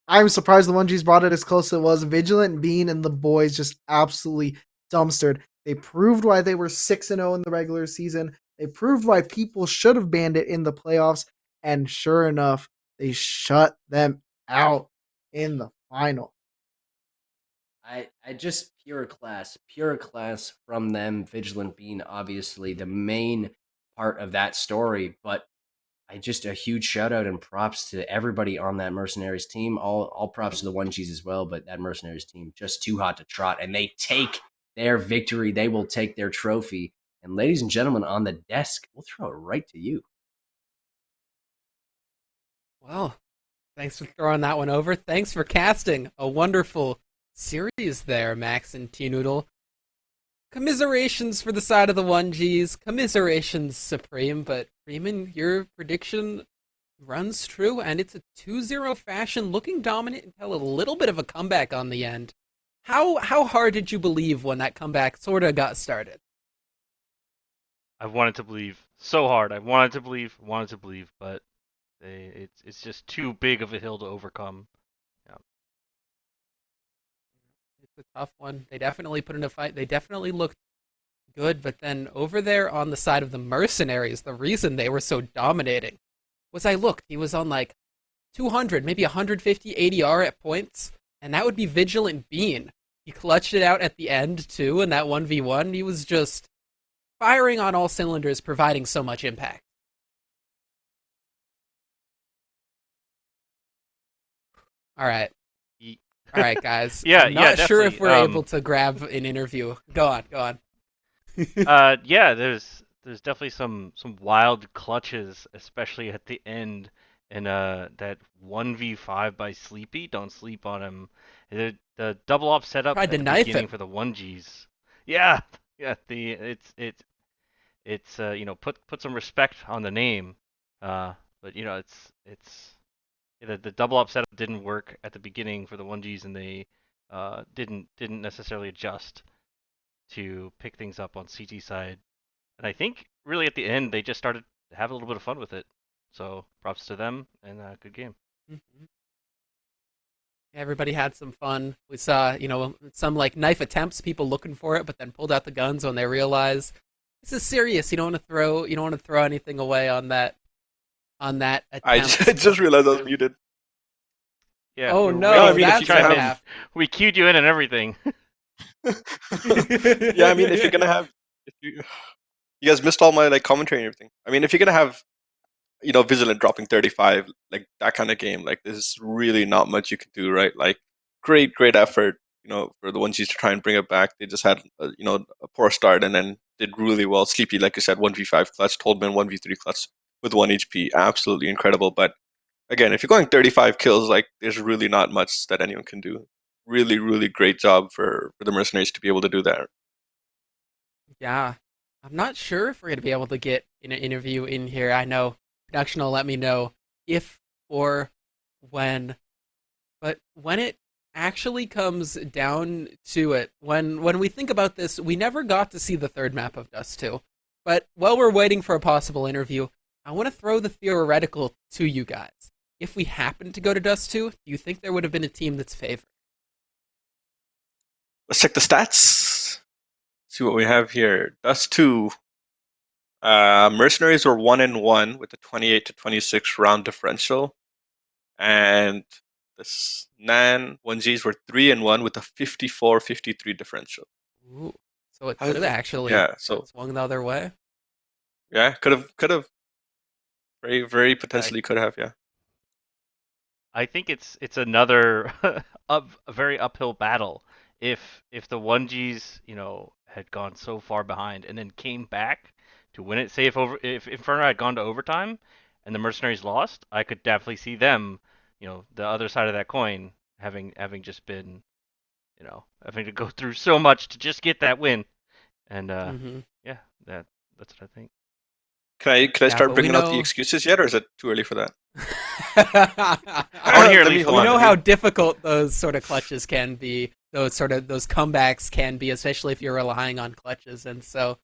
I'm surprised the 1Gs brought it as close as it was. Vigilant, Bean, and the boys just absolutely dumpstered. They proved why they were 6-0 in the regular season. They proved why people should have banned it in the playoffs. And sure enough, they shut them out in the final. I just pure class from them. Vigilant being obviously the main part of that story, but I just a huge shout out and props to everybody on that Mercenaries team. All props to the 1Gs as well, but that Mercenaries team just too hot to trot, and they take their victory. They will take their trophy. And ladies and gentlemen, on the desk, we'll throw it right to you. Well, thanks for throwing that one over. Thanks for casting a wonderful series there, Max and T-Noodle. Commiserations for the side of the 1Gs. Commiserations supreme, but Freeman, your prediction runs true, and it's a 2-0 fashion, looking dominant until a little bit of a comeback on the end. How hard did you believe when that comeback sort of got started? I wanted to believe so hard. I wanted to believe, but it's just too big of a hill to overcome. It's a tough one. They definitely put in a fight. They definitely looked good, but then over there on the side of the Mercenaries, the reason they were so dominating was I looked. He was on like 200, maybe 150 ADR at points, and that would be Vigilant Bean. He clutched it out at the end too, in that 1v1. He was just firing on all cylinders, providing so much impact. All right. All right, guys. Yeah, I'm not sure if definitely. we're able to grab an interview. Go on. Yeah, there's definitely some wild clutches, especially at the end, and that 1v5 by Sleepy. Don't sleep on him. The double op setup Tried at to the knife beginning him. for the 1Gs. Yeah, it's put some respect on the name. But the double up setup didn't work at the beginning for the 1Gs, and they didn't necessarily adjust to pick things up on CT side. And I think really at the end they just started to have a little bit of fun with it. So props to them, and good game. Mm-hmm. Everybody had some fun. We saw, some like knife attempts, people looking for it, but then pulled out the guns when they realized this is serious. You don't want to throw anything away on that on that I attempt. just realized I was muted. Yeah. Oh we were no, waiting I for mean, you if to you that's can chime what in. have, We queued you in and everything. yeah, I mean, if you're gonna have, if you guys missed all my like commentary and everything. I mean, if you're gonna have, Vigilant dropping 35, like that kind of game, like there's really not much you can do, right? Like, great effort, for the ones to try and bring it back. They just had, a poor start and then did really well. Sleepy, like you said, 1v5 clutch, Toldman 1v3 clutch with 1 HP, absolutely incredible. But again, if you're going 35 kills, like there's really not much that anyone can do. Really, really great job for the Mercenaries to be able to do that. Yeah. I'm not sure if we're going to be able to get an interview in here. I know production will let me know if or when. But when it actually comes down to it, when we think about this, we never got to see the third map of Dust 2. But while we're waiting for a possible interview, I want to throw the theoretical to you guys. If we happened to go to Dust 2, do you think there would have been a team that's favored? Let's check the stats. See what we have here. Dust 2. Mercenaries were 1-1 with a 28 to 26 round differential. And the Nan 1Gs were 3-1 with a 54-53 differential. Ooh. So it How could did have that? actually Yeah, so swung the other way. yeah, could have very very I potentially could have, yeah. I think it's another a very uphill battle. If the 1Gs, had gone so far behind and then came back to win it, say if Inferno had gone to overtime and the Mercenaries lost, I could definitely see them, the other side of that coin having just been, having to go through so much to just get that win. And Mm-hmm. yeah, that's what I think. Can I Yeah, start but we bringing out the know. excuses yet, or is it too early for that? I want to hear at Let me least hold We on. one. know Let how me. difficult those sort of clutches can be. Those comebacks can be, especially if you're relying on clutches. And so,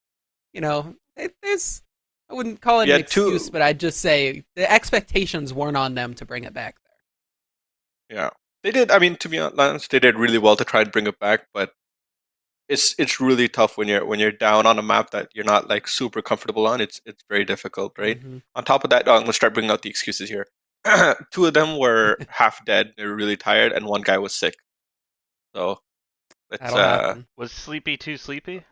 there's I wouldn't call it We an had excuse, two. but I'd just say the expectations weren't on them to bring it back Yeah, they did. I mean, to be honest, they did really well to try and bring it back, but it's really tough when you're down on a map that you're not like super comfortable on. It's very difficult, there. right? Mm-hmm. On top of that, I'm gonna start bringing out the excuses here. Two of them were half dead; they were really tired, and one guy was sick. So let's That'll happen. Was Sleepy too sleepy?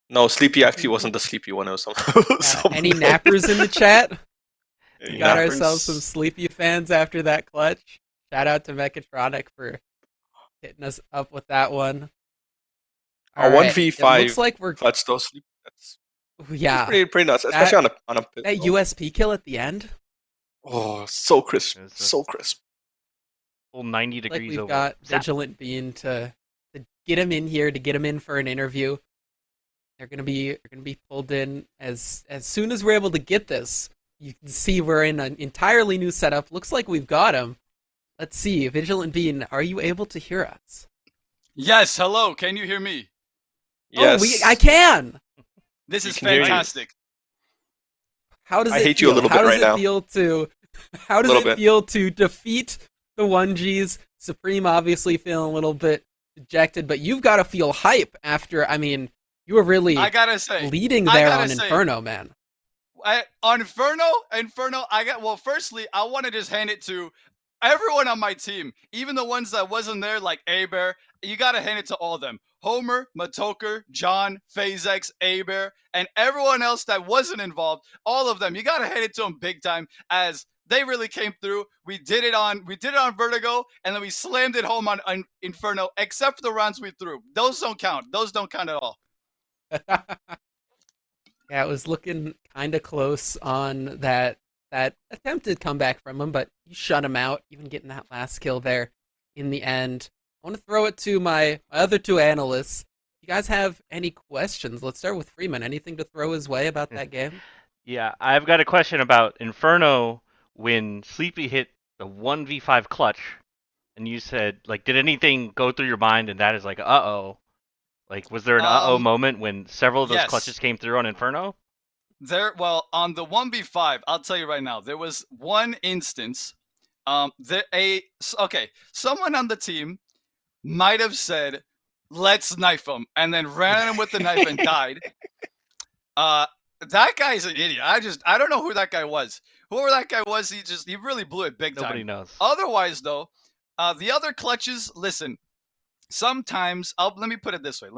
no, Sleepy actually wasn't the sleepy one. It was Any someone else. nappers in the chat? We Any got ourselves some nappers? sleepy fans after that clutch. Shout out to Mechatronic for hitting us up with that one. A All one right, v it looks five like we're clutch though. Sleep. That's yeah pretty nuts, especially that on a pit that though. USP kill at the end. Oh, so crisp, It was a so crisp. full 90 Like degrees we've over. got Vigilant Bean to get him in here, to get him in for an interview. They're gonna be pulled in as soon as we're able to get this. You can see we're in an entirely new setup. Looks like we've got him. Let's see, Vigilant Bean, are you able to hear us? Yes, hello. Can you hear me? Oh, I Yes, can. This we is can hear you. fantastic. How does I it hate you a feel? little How bit does right it now. feel to how A does little it bit. feel to defeat the 1Gs? Supreme obviously feeling a little bit dejected, but you've got to feel hype after, you were I really gotta say, leading I there gotta on say, Inferno, man. on Inferno, well, firstly, I want to just hand it to everyone on my team, even the ones that wasn't there, like Aber. You gotta hand it to all of them. Homer, Matoker, John, Phasex, Aber, and everyone else that wasn't involved, all of them. You gotta hand it to them big time, as they really came through. We did it on Vertigo, and then we slammed it home on Inferno, except for the rounds we threw. Those don't count. Those don't count at all. Yeah, it was looking kind of close on that attempted comeback from him, but you shut him out, even getting that last kill there in the end. I want to throw it to my other two analysts. You guys have any questions? Let's start with Freeman. Anything to throw his way about that game? Yeah, I've got a question about Inferno when Sleepy hit the 1v5 clutch, and you said, like, did anything go through your mind and that is like, uh-oh? Like, was there an uh-oh moment when several of those Yes. clutches came through on Inferno? Well, on the 1v5, I'll tell you right now, there was one instance. Someone on the team might have said, "Let's knife him," and then ran him with the knife and died. That guy's an idiot. I don't know who that guy was. whoever that guy was, he really blew it big time. Nobody knows. Otherwise, though, the other clutches. Listen, sometimes let me put it this way.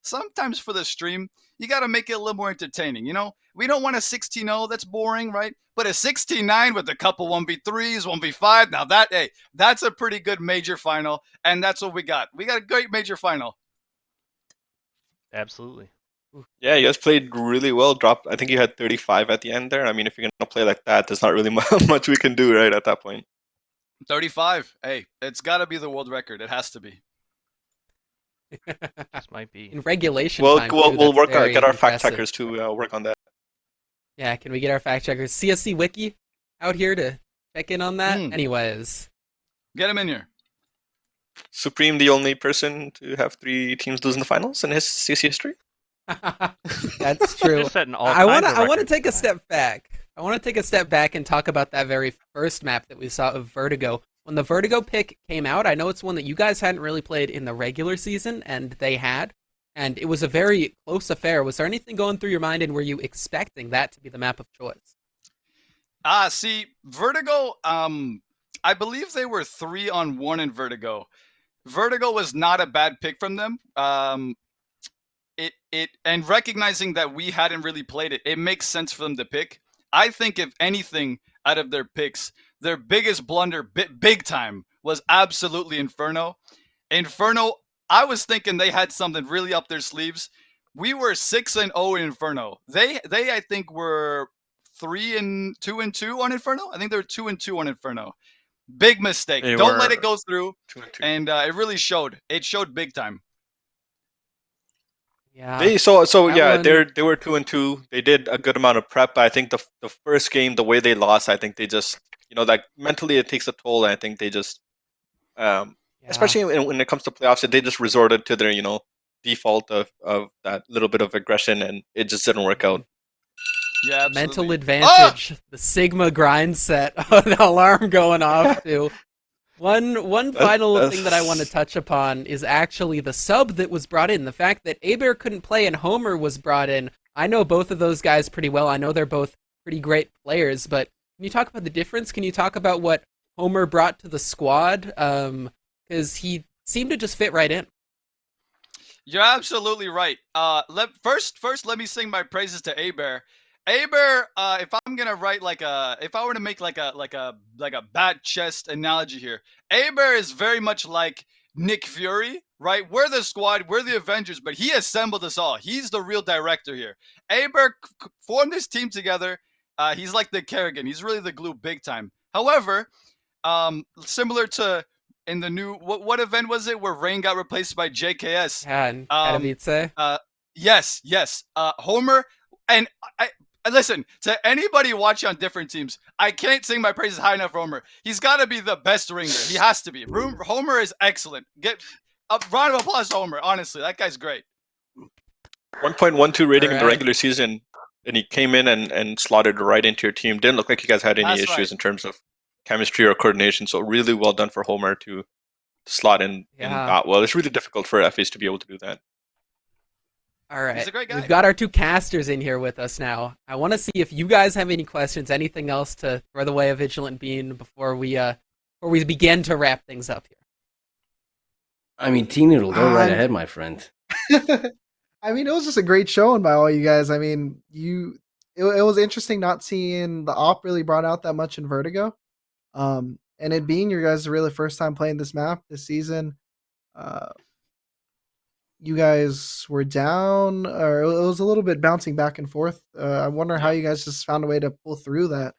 Sometimes for the stream, you got to make it a little more entertaining. You know, we don't want a 16-0. That's boring, right? But a 16-9 with a couple 1v3s, 1v5. Now that's a pretty good major final, and that's what we got. We got a great major final. Absolutely. Yeah, you guys played really well. I think you had 35 at the end there. I mean, if you're gonna play like that, there's not really much we can do, right, at that point. 35. Hey, it's got to be the world record. It has to be. This might be. In regulation We'll time, too, we'll that's work on very get our fact impressive. checkers to work on that. Yeah, can we get our fact checkers? CSC Wiki out here to check in on that? Anyways. Get him in here. Supreme, the only person to have 3 teams lose in the finals in his CC history. That's true. Just setting all I kinds of want to records take a tonight. step back. I want to take a step back and talk about that very first map that we saw of Vertigo. When the Vertigo pick came out, I know it's one that you guys hadn't really played in the regular season, and they had, and it was a very close affair. Was there anything going through your mind, and were you expecting that to be the map of choice? See, Vertigo, I believe they were 3-on-1 in Vertigo. Vertigo was not a bad pick from them. And recognizing that we hadn't really played it, it makes sense for them to pick. I think if anything out of their picks, their biggest blunder, big time, was absolutely Inferno. Inferno, I was thinking they had something really up their sleeves. We were 6-0 in Inferno. They I think were 2-2 on Inferno. I think they were 2-2 on Inferno. Big mistake. Don't let it go through. 2-2. And it really showed. It showed big time. Yeah. They were 2-2. They did a good amount of prep. I think the first game, the way they lost, I think they just like mentally it takes a toll. And I think they just especially when it comes to playoffs, they just resorted to their default of that little bit of aggression, and it just didn't work out. Yeah, absolutely. Mental advantage, the Sigma grind set, the alarm going off too. One final thing that I want to touch upon is actually the sub that was brought in. The fact that Abear couldn't play and Homer was brought in. I know both of those guys pretty well. I know they're both pretty great players, but can you talk about the difference? Can you talk about what Homer brought to the squad? Because he seemed to just fit right in. You're absolutely right. First, let me sing my praises to Abear. Abear, if I'm gonna write if I were to make like a bat chest analogy here, Abear is very much like Nick Fury, right? We're the squad, we're the Avengers, but he assembled us all. He's the real director here. Abear formed this team together. He's like the Kerrigan. He's really the glue, big time. However, similar to in the new what event was it where Rain got replaced by JKS? Yeah, and Katowice. Yes. Homer and listen, to anybody watching on different teams, I can't sing my praises high enough for Homer. He's got to be the best ringer. He has to be. Homer is excellent. Get a round of applause to Homer. Honestly, that guy's great. 1.12 rating in the regular season, and he came in and slotted right into your team. Didn't look like you guys had any issues in terms of chemistry or coordination. So really well done for Homer to slot in that well. It's really difficult for FAs to be able to do that. All right, he's a great guy. We've got our two casters in here with us now. I want to see if you guys have any questions, anything else to throw the way of Vigilant Bean before we begin to wrap things up here. I mean, T-Noodle, go right ahead, my friend. I mean, it was just a great showing by all you guys. I mean, it was interesting not seeing the op really brought out that much in Vertigo. And it being your guys' really first time playing this map this season, you guys were down, or it was a little bit bouncing back and forth. I wonder how you guys just found a way to pull through that,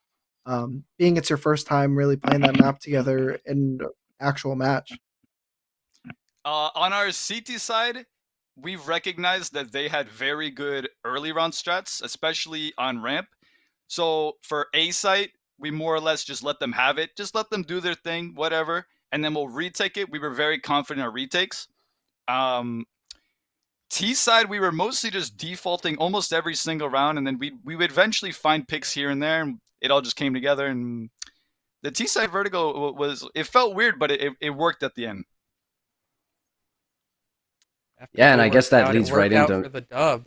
being it's your first time really playing that map together in an actual match. On our CT side, we've recognized that they had very good early round strats, especially on ramp. So for A site, we more or less just let them have it. Just let them do their thing, whatever. And then we'll retake it. We were very confident in our retakes. T side, we were mostly just defaulting almost every single round. And then we would eventually find picks here and there. And it all just came together. And the T side Vertigo it felt weird, but it worked at the end. Yeah, and I guess that leads right into for the dub.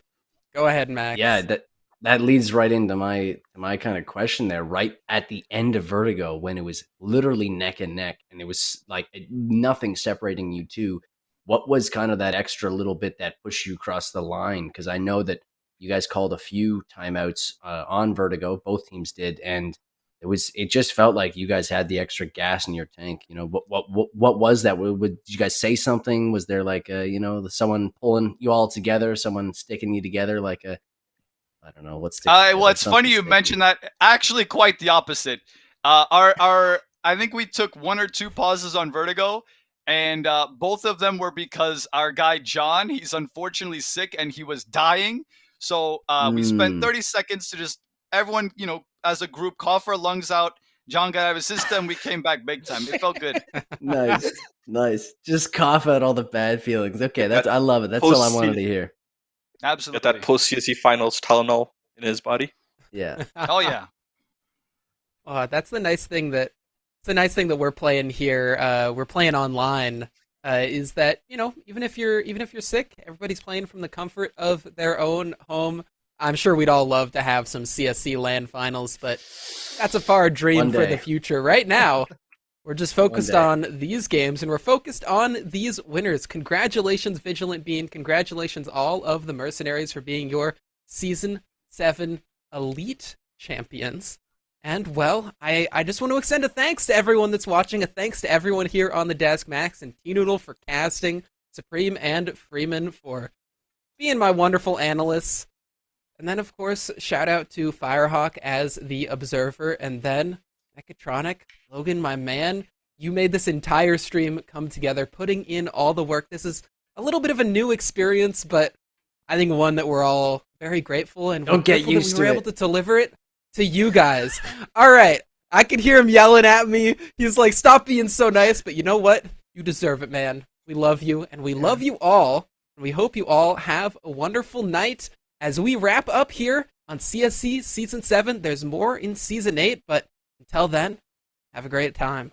Go ahead, Max. Yeah, that leads right into my kind of question there. Right at the end of Vertigo, when it was literally neck and neck, and it was like nothing separating you two, what was kind of that extra little bit that pushed you across the line? Because I know that you guys called a few timeouts on Vertigo, both teams did, and it just felt like you guys had the extra gas in your tank. You know, what was that? Did you guys say something? Was there like someone pulling you all together, someone sticking you together like a, I don't know, what sticks together? Well, it's Something funny you sticky. mentioned that. Actually, quite the opposite. Our I think we took 1 or 2 pauses on Vertigo, and both of them were because our guy John, he's unfortunately sick and he was dying. So we spent 30 seconds to just everyone, as a group, cough our lungs out. John got out of his system. We came back big time. It felt good. Nice. Just cough out all the bad feelings. Okay, I love it. That's all I wanted to hear. Get Absolutely. that post CSC finals Tylenol in his body. Yeah. Oh yeah. That's the nice thing that we're playing here. We're playing online. Is that even if you're sick, everybody's playing from the comfort of their own home. I'm sure we'd all love to have some CSC LAN finals, but that's a far dream for the future. Right now, we're just focused on these games, and we're focused on these winners. Congratulations, Vigilant Bean. Congratulations, all of the Mercenaries, for being your Season 7 Elite Champions. And, well, I just want to extend a thanks to everyone that's watching, a thanks to everyone here on the desk, Max and T-Noodle for casting, Supreme and Freeman for being my wonderful analysts. And then, of course, shout out to Firehawk as the observer, and then Mechatronic, Logan, my man, you made this entire stream come together, putting in all the work. This is a little bit of a new experience, but I think one that we're all very grateful, and Don't get used that we were to able to deliver it to you guys. All right, I can hear him yelling at me. He's like, "Stop being so nice," but you know what? You deserve it, man. We love you, and we love you all, and we hope you all have a wonderful night. As we wrap up here on CSC Season 7, there's more in Season 8, but until then, have a great time.